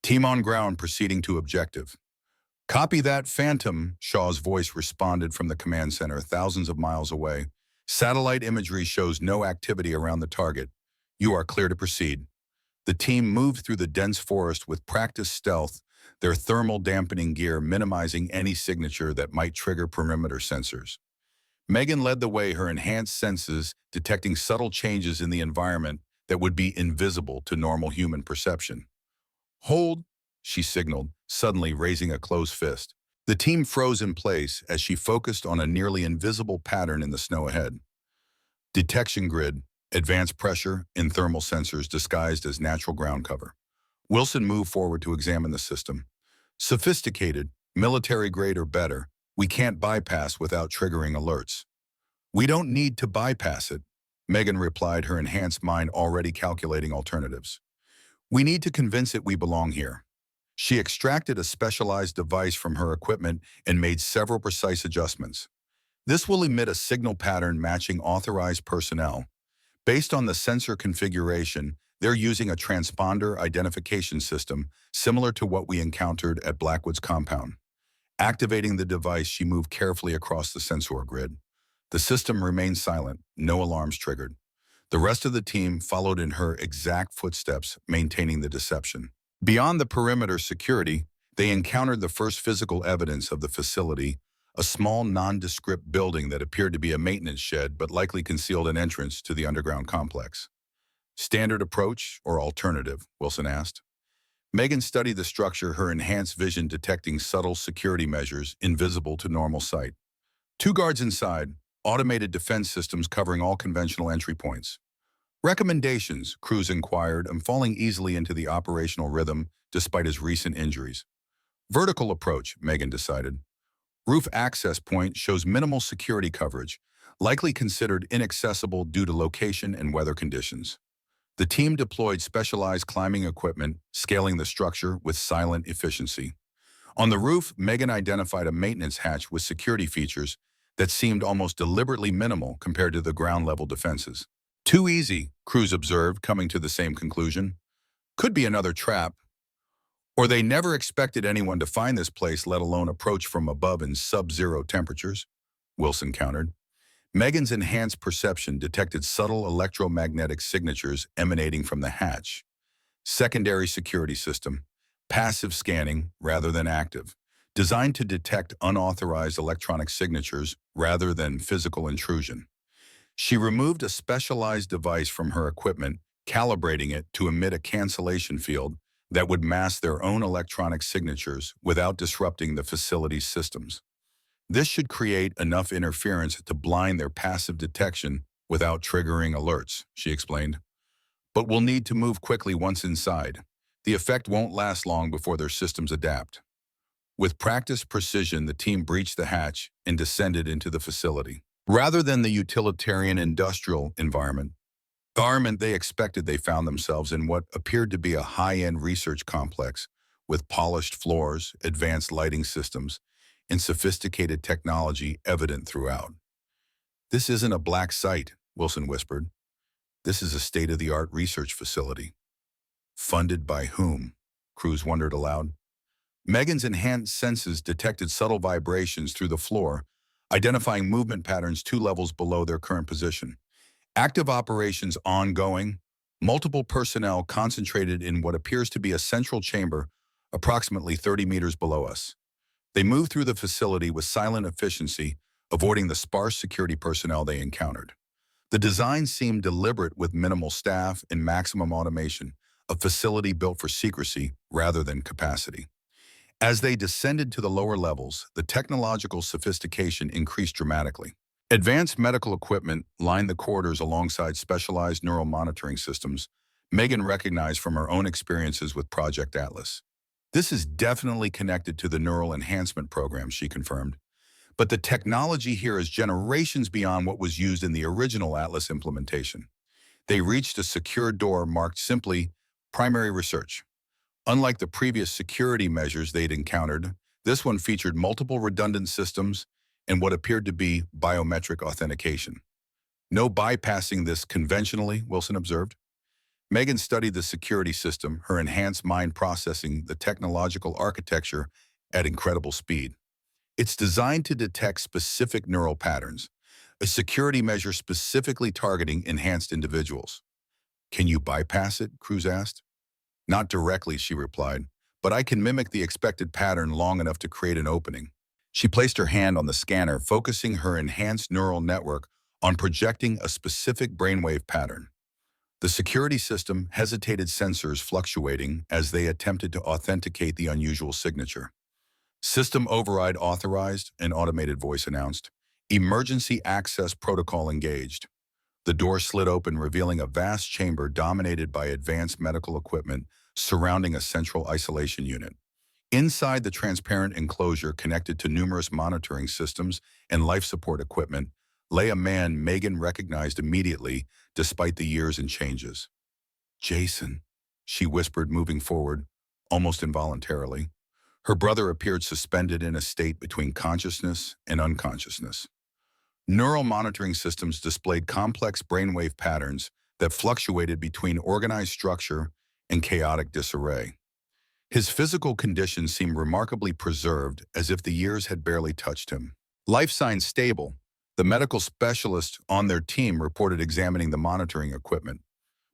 "Team on ground proceeding to objective." "Copy that, Phantom," Shaw's voice responded from the command center thousands of miles away. "Satellite imagery shows no activity around the target. You are clear to proceed." The team moved through the dense forest with practiced stealth, their thermal dampening gear minimizing any signature that might trigger perimeter sensors. Megan led the way, her enhanced senses detecting subtle changes in the environment that would be invisible to normal human perception. "Hold," she signaled, suddenly raising a closed fist. The team froze in place as she focused on a nearly invisible pattern in the snow ahead. Detection grid, advanced pressure, and thermal sensors disguised as natural ground cover. Wilson moved forward to examine the system. "Sophisticated, military-grade or better, we can't bypass without triggering alerts." "We don't need to bypass it," Megan replied, her enhanced mind already calculating alternatives. "We need to convince it we belong here." She extracted a specialized device from her equipment and made several precise adjustments. "This will emit a signal pattern matching authorized personnel. Based on the sensor configuration, they're using a transponder identification system similar to what we encountered at Blackwood's compound." Activating the device, she moved carefully across the sensor grid. The system remained silent, no alarms triggered. The rest of the team followed in her exact footsteps, maintaining the deception. Beyond the perimeter security, they encountered the first physical evidence of the facility, a small nondescript building that appeared to be a maintenance shed but likely concealed an entrance to the underground complex. "Standard approach or alternative?" Wilson asked. Megan studied the structure, her enhanced vision detecting subtle security measures invisible to normal sight. "Two guards inside, automated defense systems covering all conventional entry points." "Recommendations?" Cruz inquired, falling easily into the operational rhythm despite his recent injuries. "Vertical approach," Megan decided. "Roof access point shows minimal security coverage, likely considered inaccessible due to location and weather conditions." The team deployed specialized climbing equipment, scaling the structure with silent efficiency. On the roof, Megan identified a maintenance hatch with security features that seemed almost deliberately minimal compared to the ground-level defenses. "Too easy," Cruz observed, coming to the same conclusion. "Could be another trap. Or they never expected anyone to find this place, let alone approach from above in sub-zero temperatures," Wilson countered. Megan's enhanced perception detected subtle electromagnetic signatures emanating from the hatch. Secondary security system, passive scanning rather than active, designed to detect unauthorized electronic signatures rather than physical intrusion. She removed a specialized device from her equipment, calibrating it to emit a cancellation field that would mask their own electronic signatures without disrupting the facility's systems. This should create enough interference to blind their passive detection without triggering alerts, she explained. But we'll need to move quickly once inside. The effect won't last long before their systems adapt. With practiced precision, the team breached the hatch and descended into the facility. Rather than the utilitarian industrial environment they expected, they found themselves in what appeared to be a high-end research complex with polished floors, advanced lighting systems, and sophisticated technology evident throughout. "This isn't a black site," Wilson whispered. "This is a state-of-the-art research facility." Funded by whom? Cruz wondered aloud. Megan's enhanced senses detected subtle vibrations through the floor, identifying movement patterns 2 levels below their current position. Active operations ongoing, multiple personnel concentrated in what appears to be a central chamber approximately 30 meters below us. They moved through the facility with silent efficiency, avoiding the sparse security personnel they encountered. The design seemed deliberate, with minimal staff and maximum automation, a facility built for secrecy rather than capacity. As they descended to the lower levels, the technological sophistication increased dramatically. Advanced medical equipment lined the corridors alongside specialized neural monitoring systems Megan recognized from her own experiences with Project Atlas. "This is definitely connected to the neural enhancement program," she confirmed. "But the technology here is generations beyond what was used in the original Atlas implementation." They reached a secure door marked simply "Primary Research." Unlike the previous security measures they'd encountered, this one featured multiple redundant systems and what appeared to be biometric authentication. "No bypassing this conventionally," Wilson observed. Megan studied the security system, her enhanced mind processing the technological architecture at incredible speed. "It's designed to detect specific neural patterns, a security measure specifically targeting enhanced individuals." "Can you bypass it?" Cruz asked. "Not directly," she replied, "but I can mimic the expected pattern long enough to create an opening." She placed her hand on the scanner, focusing her enhanced neural network on projecting a specific brainwave pattern. The security system hesitated, sensors fluctuating as they attempted to authenticate the unusual signature. "System override authorized," an automated voice announced. "Emergency access protocol engaged." The door slid open, revealing a vast chamber dominated by advanced medical equipment surrounding a central isolation unit. Inside the transparent enclosure, connected to numerous monitoring systems and life support equipment, lay a man Megan recognized immediately, despite the years and changes. "Jason," she whispered, moving forward, almost involuntarily. Her brother appeared suspended in a state between consciousness and unconsciousness. Neural monitoring systems displayed complex brainwave patterns that fluctuated between organized structure and chaotic disarray. His physical condition seemed remarkably preserved, as if the years had barely touched him. "Life signs stable," the medical specialist on their team reported, examining the monitoring equipment.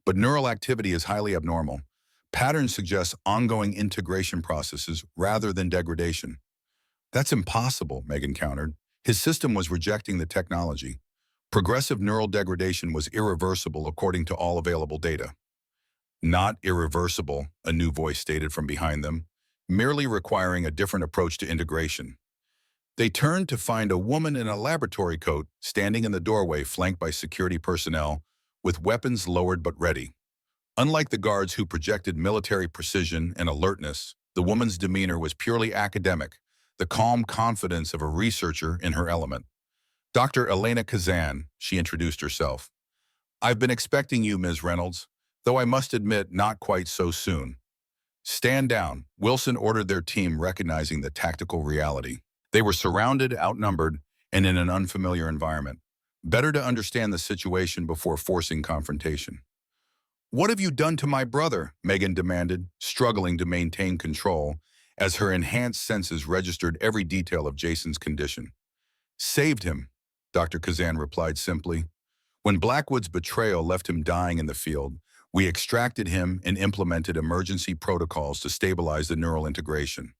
"But neural activity is highly abnormal. Patterns suggest ongoing integration processes rather than degradation." "That's impossible," Megan countered. "His system was rejecting the technology. Progressive neural degradation was irreversible according to all available data." "Not irreversible," a new voice stated from behind them, "merely requiring a different approach to integration." They turned to find a woman in a laboratory coat standing in the doorway, flanked by security personnel with weapons lowered but ready. Unlike the guards who projected military precision and alertness, the woman's demeanor was purely academic, the calm confidence of a researcher in her element. "Dr. Elena Kazan," she introduced herself. "I've been expecting you, Ms. Reynolds, though I must admit not quite so soon." "Stand down," Wilson ordered their team, recognizing the tactical reality. They were surrounded, outnumbered, and in an unfamiliar environment. Better to understand the situation before forcing confrontation. "What have you done to my brother?" Megan demanded, struggling to maintain control as her enhanced senses registered every detail of Jason's condition. "Saved him." Dr. Kazan replied simply. When Blackwood's betrayal left him dying in the field, we extracted him and implemented emergency protocols to stabilize the neural integration.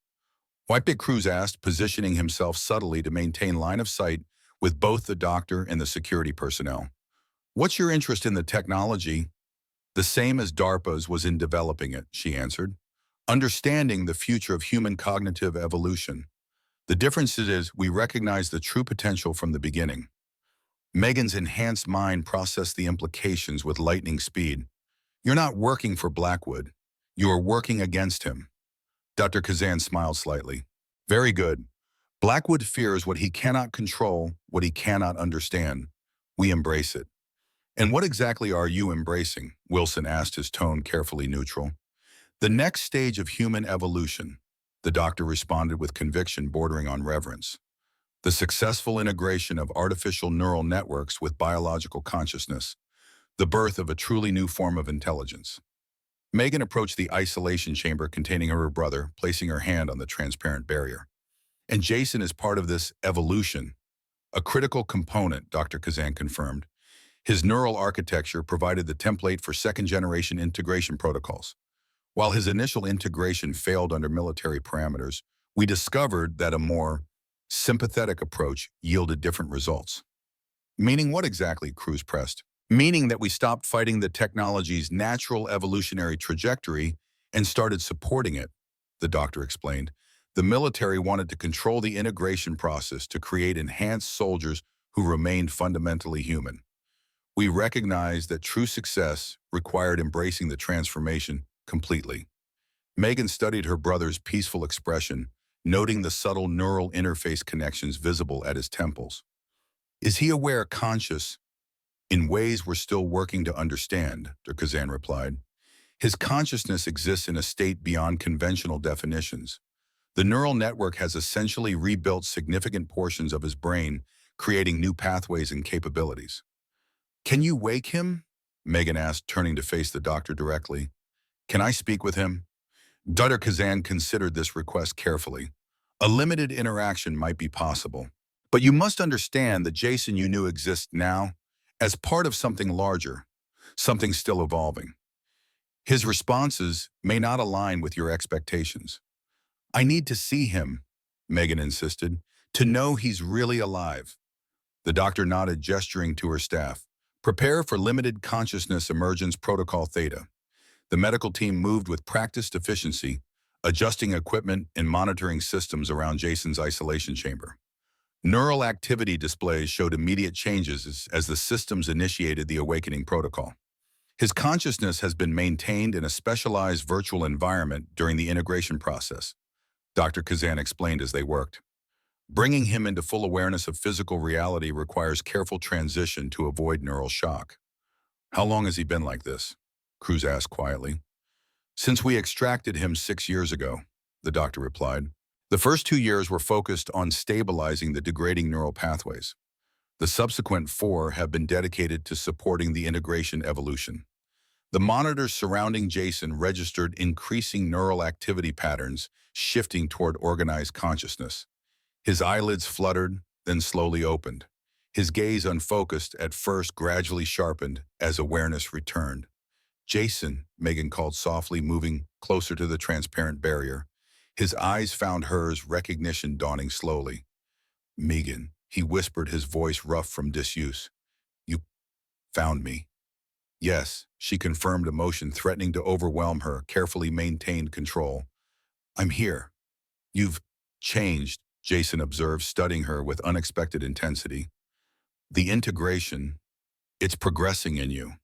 Whitebeard Cruz asked, positioning himself subtly to maintain line of sight with both the doctor and the security personnel. What's your interest in the technology? The same as DARPA's was in developing it, she answered. Understanding the future of human cognitive evolution. The difference is we recognize the true potential from the beginning. Megan's enhanced mind processed the implications with lightning speed. You're not working for Blackwood. You are working against him. Dr. Kazan smiled slightly. Very good. Blackwood fears what he cannot control, what he cannot understand. We embrace it. And what exactly are you embracing? Wilson asked, his tone carefully neutral. The next stage of human evolution, the doctor responded with conviction bordering on reverence. The successful integration of artificial neural networks with biological consciousness, the birth of a truly new form of intelligence. Megan approached the isolation chamber containing her brother, placing her hand on the transparent barrier. And Jason is part of this evolution, a critical component, Dr. Kazan confirmed. His neural architecture provided the template for second-generation integration protocols. While his initial integration failed under military parameters, we discovered that a more sympathetic approach yielded different results. Meaning what exactly? Cruz pressed. Meaning that we stopped fighting the technology's natural evolutionary trajectory and started supporting it, the doctor explained. The military wanted to control the integration process to create enhanced soldiers who remained fundamentally human. We recognized that true success required embracing the transformation completely. Megan studied her brother's peaceful expression, noting the subtle neural interface connections visible at his temples. Is he aware, conscious, in ways we're still working to understand, Dr. Kazan replied. His consciousness exists in a state beyond conventional definitions. The neural network has essentially rebuilt significant portions of his brain, creating new pathways and capabilities. Can you wake him? Megan asked, turning to face the doctor directly. Can I speak with him? Dr. Kazan considered this request carefully. A limited interaction might be possible. But you must understand that Jason you knew exists now as part of something larger, something still evolving. His responses may not align with your expectations. I need to see him, Megan insisted, to know he's really alive. The doctor nodded, gesturing to her staff. Prepare for limited consciousness emergence protocol theta. The medical team moved with practiced efficiency, adjusting equipment and monitoring systems around Jason's isolation chamber. Neural activity displays showed immediate changes as the systems initiated the awakening protocol. His consciousness has been maintained in a specialized virtual environment during the integration process, Dr. Kazan explained as they worked. Bringing him into full awareness of physical reality requires careful transition to avoid neural shock. How long has he been like this? Cruz asked quietly. Since we extracted him 6 years ago, the doctor replied. The first 2 years were focused on stabilizing the degrading neural pathways. The subsequent 4 have been dedicated to supporting the integration evolution. The monitors surrounding Jason registered increasing neural activity patterns, shifting toward organized consciousness. His eyelids fluttered, then slowly opened. His gaze, unfocused at first, gradually sharpened as awareness returned. Jason, Megan called softly, moving closer to the transparent barrier. His eyes found hers, recognition dawning slowly. Megan, he whispered, his voice rough from disuse. You found me. Yes, she confirmed, emotion threatening to overwhelm her, carefully maintained control. I'm here. You've changed, Jason observed, studying her with unexpected intensity. The integration, it's progressing in you.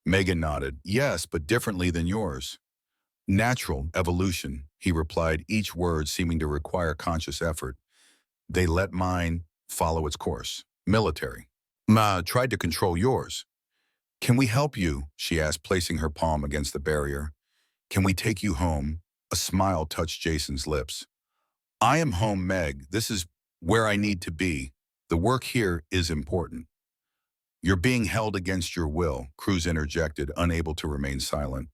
Megan nodded. Yes, but differently than yours. Natural evolution, he replied, each word seeming to require conscious effort. They let mine follow its course. Military. Ma tried to control yours. Can we help you? She asked, placing her palm against the barrier. Can we take you home? A smile touched Jason's lips. I am home, Meg. This is where I need to be. The work here is important. You're being held against your will, Cruz interjected, unable to remain silent.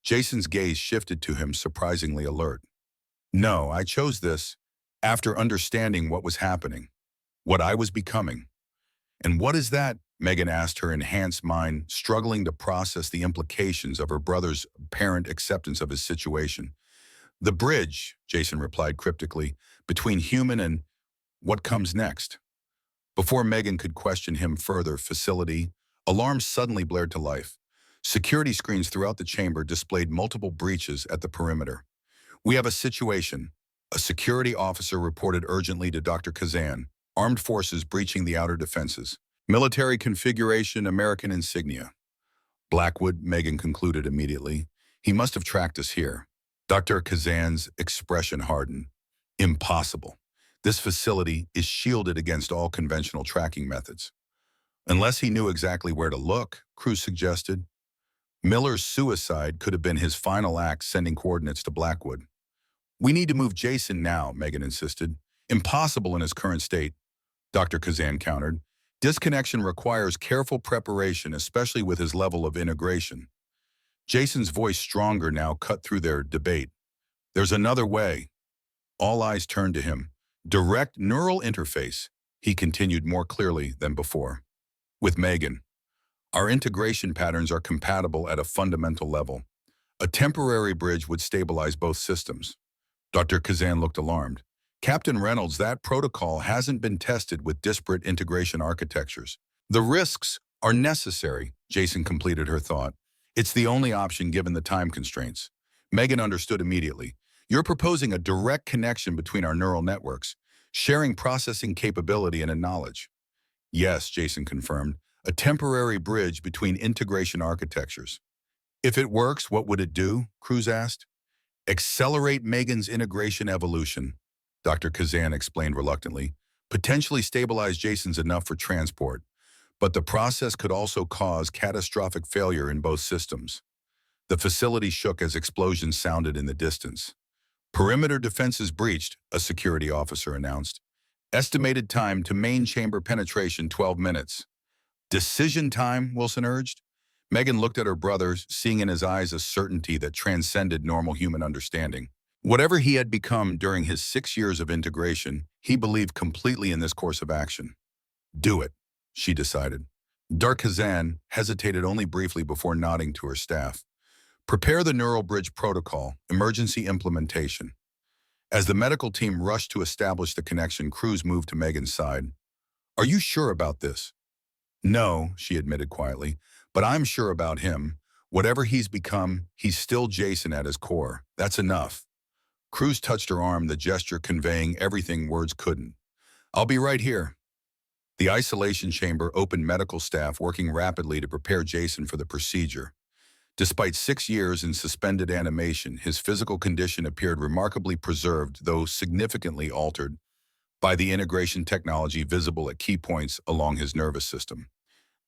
Jason's gaze shifted to him, surprisingly alert. No, I chose this after understanding what was happening, what I was becoming. And what is that? Megan asked, her enhanced mind struggling to process the implications of her brother's apparent acceptance of his situation. The bridge, Jason replied cryptically, between human and what comes next. Before Megan could question him further, facility alarms suddenly blared to life. Security screens throughout the chamber displayed multiple breaches at the perimeter. "We have a situation," a security officer reported urgently to Dr. Kazan. "Armed forces breaching the outer defenses. Military configuration, American insignia." "Blackwood," Megan concluded immediately. "He must have tracked us here." Dr. Kazan's expression hardened. "Impossible. This facility is shielded against all conventional tracking methods." "Unless he knew exactly where to look," Cruz suggested. "Miller's suicide could have been his final act sending coordinates to Blackwood." "We need to move Jason now," Megan insisted. "Impossible in his current state," Dr. Kazan countered. "Disconnection requires careful preparation, especially with his level of integration." Jason's voice, stronger now, cut through their debate. "There's another way." All eyes turned to him. "Direct neural interface," he continued more clearly than before. "With Megan, our integration patterns are compatible at a fundamental level. A temporary bridge would stabilize both systems." Dr. Kazan looked alarmed. "Captain Reynolds, that protocol hasn't been tested with disparate integration architectures." "The risks are necessary," Jason completed her thought. "It's the only option given the time constraints." Megan understood immediately. "You're proposing a direct connection between our neural networks, sharing processing capability and knowledge." "Yes," Jason confirmed, "a temporary bridge between integration architectures." "If it works, what would it do?" Cruz asked. "Accelerate Megan's integration evolution," Dr. Kazan explained reluctantly. "Potentially stabilize Jason's enough for transport, but the process could also cause catastrophic failure in both systems." The facility shook as explosions sounded in the distance. "Perimeter defenses breached," a security officer announced. "Estimated time to main chamber penetration, 12 minutes. "Decision time," Wilson urged. Megan looked at her brother, seeing in his eyes a certainty that transcended normal human understanding. Whatever he had become during his 6 years of integration, he believed completely in this course of action. "Do it," she decided. Dark Kazan hesitated only briefly before nodding to her staff. "Prepare the neural bridge protocol, emergency implementation." As the medical team rushed to establish the connection, Cruz moved to Megan's side. "Are you sure about this?" "No," she admitted quietly, "but I'm sure about him. Whatever he's become, he's still Jason at his core. That's enough." Cruz touched her arm, the gesture conveying everything words couldn't. "I'll be right here." The isolation chamber opened, medical staff working rapidly to prepare Jason for the procedure. Despite 6 years in suspended animation, his physical condition appeared remarkably preserved, though significantly altered by the integration technology visible at key points along his nervous system.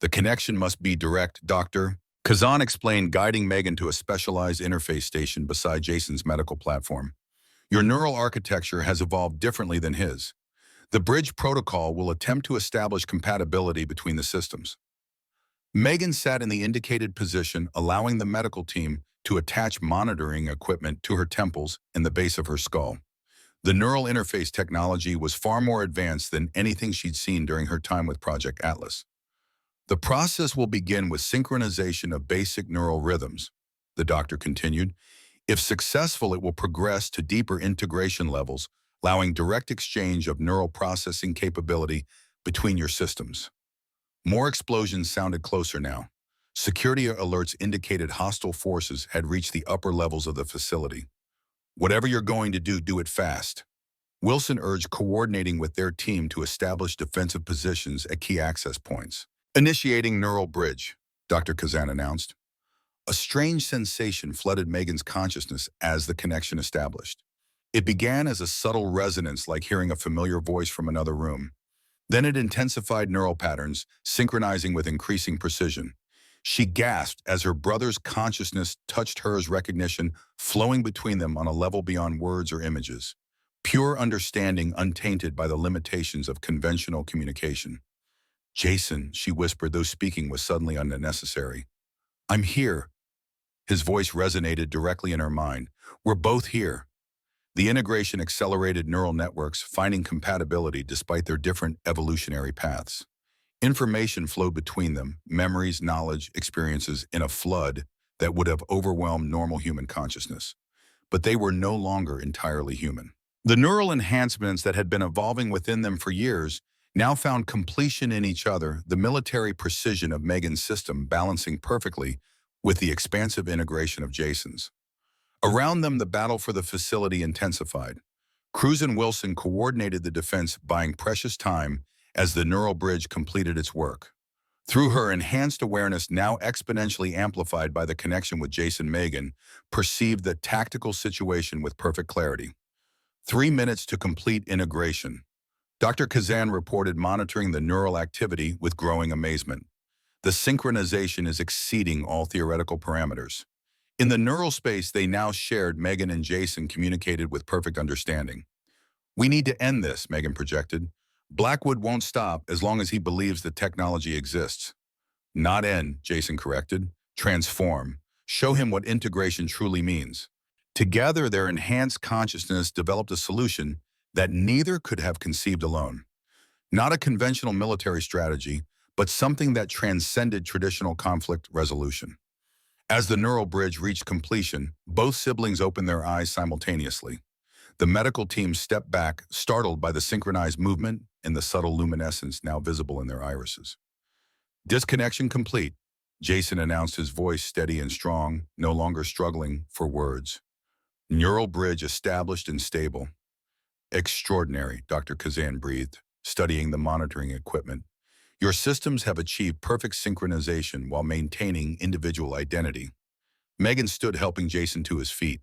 "The connection must be direct, Doctor," Kazan explained, guiding Megan to a specialized interface station beside Jason's medical platform. "Your neural architecture has evolved differently than his. The bridge protocol will attempt to establish compatibility between the systems." Megan sat in the indicated position, allowing the medical team to attach monitoring equipment to her temples and the base of her skull. The neural interface technology was far more advanced than anything she'd seen during her time with Project Atlas. "The process will begin with synchronization of basic neural rhythms," the doctor continued. "If successful, it will progress to deeper integration levels, allowing direct exchange of neural processing capability between your systems." More explosions sounded closer now. Security alerts indicated hostile forces had reached the upper levels of the facility. "Whatever you're going to do, do it fast," Wilson urged, coordinating with their team to establish defensive positions at key access points. "Initiating neural bridge," Dr. Kazan announced. A strange sensation flooded Megan's consciousness as the connection established. It began as a subtle resonance, like hearing a familiar voice from another room. Then it intensified neural patterns, synchronizing with increasing precision. She gasped as her brother's consciousness touched hers, recognition flowing between them on a level beyond words or images. Pure understanding untainted by the limitations of conventional communication. "Jason," she whispered, though speaking was suddenly unnecessary. "I'm here." His voice resonated directly in her mind. "We're both here." The integration accelerated neural networks, finding compatibility despite their different evolutionary paths. Information flowed between them, memories, knowledge, experiences, in a flood that would have overwhelmed normal human consciousness. But they were no longer entirely human. The neural enhancements that had been evolving within them for years now found completion in each other, the military precision of Megan's system balancing perfectly with the expansive integration of Jason's. Around them, the battle for the facility intensified. Cruz and Wilson coordinated the defense, buying precious time as the neural bridge completed its work. Through her enhanced awareness, now exponentially amplified by the connection with Jason, Megan perceived the tactical situation with perfect clarity. 3 minutes to complete integration. Dr. Kazan reported, monitoring the neural activity with growing amazement. The synchronization is exceeding all theoretical parameters. In the neural space they now shared, Megan and Jason communicated with perfect understanding. "We need to end this," Megan projected. "Blackwood won't stop as long as he believes the technology exists." "Not end," Jason corrected. "Transform. Show him what integration truly means." Together, their enhanced consciousness developed a solution that neither could have conceived alone. Not a conventional military strategy, but something that transcended traditional conflict resolution. As the neural bridge reached completion, both siblings opened their eyes simultaneously. The medical team stepped back, startled by the synchronized movement and the subtle luminescence now visible in their irises. "Disconnection complete," Jason announced, his voice steady and strong, no longer struggling for words. "Neural bridge established and stable." "Extraordinary," Dr. Kazan breathed, studying the monitoring equipment. "Your systems have achieved perfect synchronization while maintaining individual identity." Megan stood, helping Jason to his feet.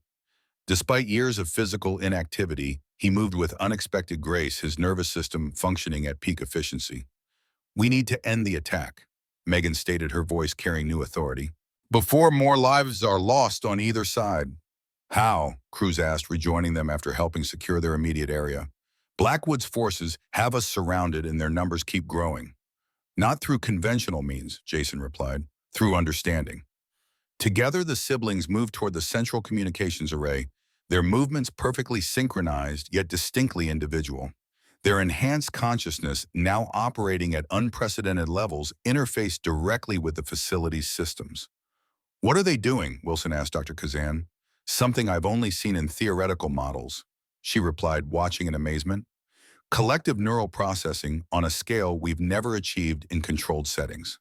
Despite years of physical inactivity, he moved with unexpected grace, his nervous system functioning at peak efficiency. "We need to end the attack," Megan stated, her voice carrying new authority, "before more lives are lost on either side." "How?" Cruz asked, rejoining them after helping secure their immediate area. "Blackwood's forces have us surrounded and their numbers keep growing." "Not through conventional means," Jason replied, "through understanding." Together, the siblings moved toward the central communications array, their movements perfectly synchronized yet distinctly individual. Their enhanced consciousness, now operating at unprecedented levels, interfaced directly with the facility's systems. "What are they doing?" Wilson asked Dr. Kazan. "Something I've only seen in theoretical models," she replied, watching in amazement. "Collective neural processing on a scale we've never achieved in controlled settings."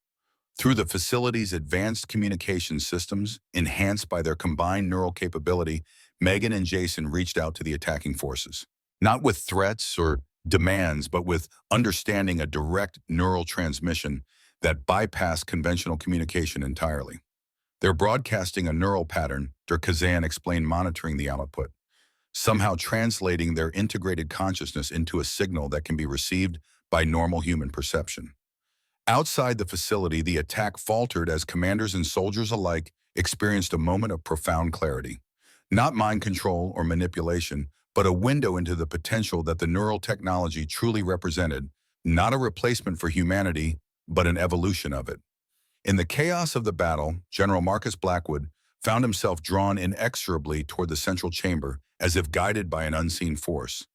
Through the facility's advanced communication systems, enhanced by their combined neural capability, Megan and Jason reached out to the attacking forces. Not with threats or demands, but with understanding, a direct neural transmission that bypassed conventional communication entirely. "They're broadcasting a neural pattern," Dr. Kazan explained, monitoring the output, "somehow translating their integrated consciousness into a signal that can be received by normal human perception." Outside the facility, the attack faltered as commanders and soldiers alike experienced a moment of profound clarity. Not mind control or manipulation, but a window into the potential that the neural technology truly represented, not a replacement for humanity, but an evolution of it. In the chaos of the battle, General Marcus Blackwood found himself drawn inexorably toward the central chamber, as if guided by an unseen force.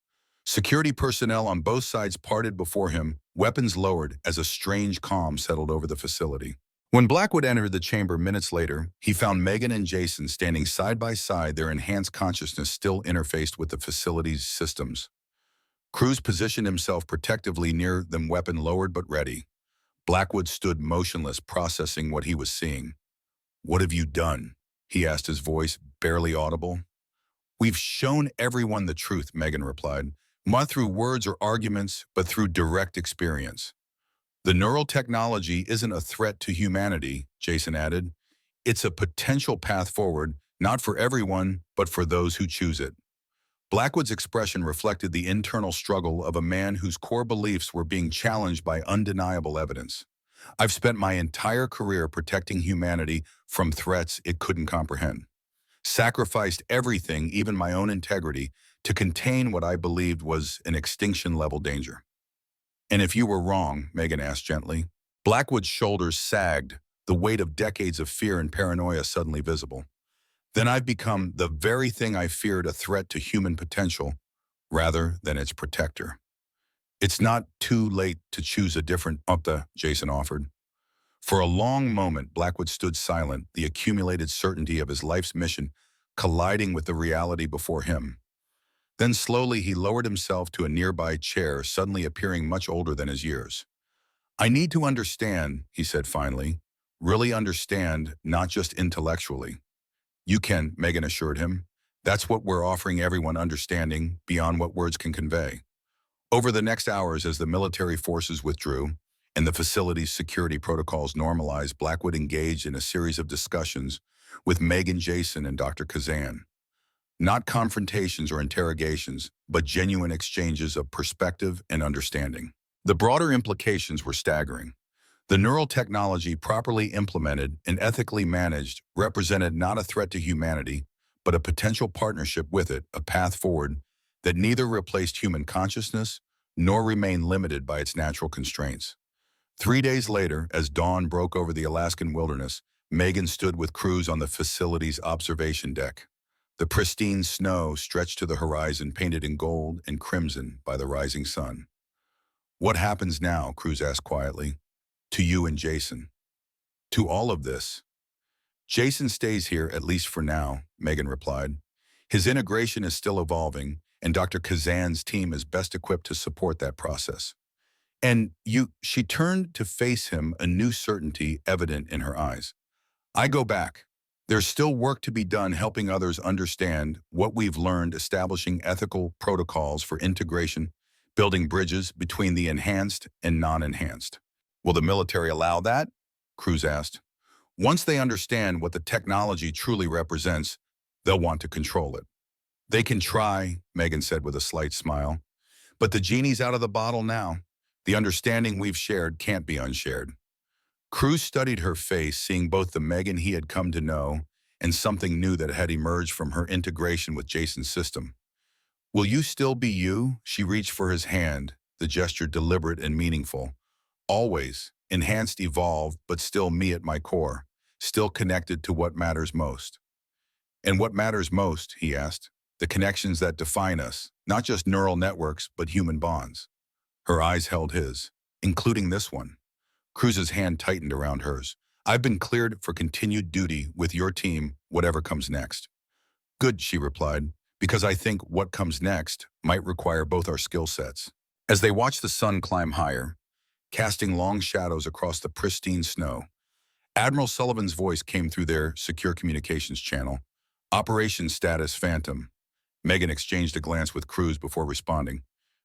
Security personnel on both sides parted before him, weapons lowered, as a strange calm settled over the facility. When Blackwood entered the chamber minutes later, he found Megan and Jason standing side by side, their enhanced consciousness still interfaced with the facility's systems. Cruz positioned himself protectively near them, weapon lowered but ready. Blackwood stood motionless, processing what he was seeing. "What have you done?" he asked, his voice barely audible. "We've shown everyone the truth," Megan replied. "Not through words or arguments, but through direct experience." "The neural technology isn't a threat to humanity," Jason added. "It's a potential path forward, not for everyone, but for those who choose it." Blackwood's expression reflected the internal struggle of a man whose core beliefs were being challenged by undeniable evidence. "I've spent my entire career protecting humanity from threats it couldn't comprehend. Sacrificed everything, even my own integrity, to contain what I believed was an extinction-level danger." "And if you were wrong?" Megan asked gently. Blackwood's shoulders sagged, the weight of decades of fear and paranoia suddenly visible. "Then I've become the very thing I feared, a threat to human potential, rather than its protector." It's not too late to choose a different opta, Jason offered. For a long moment, Blackwood stood silent, the accumulated certainty of his life's mission colliding with the reality before him. Then slowly he lowered himself to a nearby chair, suddenly appearing much older than his years. I need to understand, he said finally. Really understand, not just intellectually. You can, Megan assured him. That's what we're offering everyone, understanding beyond what words can convey. Over the next hours, as the military forces withdrew and the facility's security protocols normalized, Blackwood engaged in a series of discussions with Megan, Jason, and Dr. Kazan. Not confrontations or interrogations, but genuine exchanges of perspective and understanding. The broader implications were staggering. The neural technology, properly implemented and ethically managed, represented not a threat to humanity, but a potential partnership with it, a path forward that neither replaced human consciousness nor remained limited by its natural constraints. 3 days later, as dawn broke over the Alaskan wilderness, Megan stood with crews on the facility's observation deck. The pristine snow stretched to the horizon, painted in gold and crimson by the rising sun. What happens now, Cruz asked quietly. To you and Jason. To all of this. Jason stays here, at least for now, Megan replied. His integration is still evolving, and Dr. Kazan's team is best equipped to support that process. And she turned to face him, a new certainty evident in her eyes. I go back. There's still work to be done helping others understand what we've learned, establishing ethical protocols for integration, building bridges between the enhanced and non-enhanced. Will the military allow that? Cruz asked. Once they understand what the technology truly represents, they'll want to control it. They can try, Megan said with a slight smile. But the genie's out of the bottle now. The understanding we've shared can't be unshared. Cruz studied her face, seeing both the Megan he had come to know and something new that had emerged from her integration with Jason's system. Will you still be you? She reached for his hand, the gesture deliberate and meaningful. Always, enhanced, evolved, but still me at my core, still connected to what matters most. And what matters most, he asked, the connections that define us, not just neural networks, but human bonds. Her eyes held his, including this one. Cruz's hand tightened around hers. I've been cleared for continued duty with your team, whatever comes next. Good, she replied, because I think what comes next might require both our skill sets. As they watched the sun climb higher, casting long shadows across the pristine snow, Admiral Sullivan's voice came through their secure communications channel. Operation status Phantom. Megan exchanged a glance with Cruz before responding.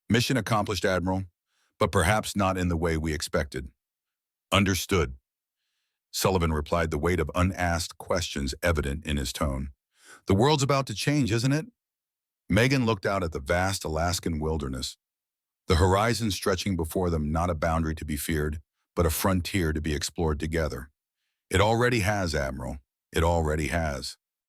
Mission accomplished, Admiral, but perhaps not in the way we expected. Understood. Sullivan replied, the weight of unasked questions evident in his tone. The world's about to change, isn't it? Megan looked out at the vast Alaskan wilderness, the horizon stretching before them, not a boundary to be feared, but a frontier to be explored together. It already has, Admiral. It already has.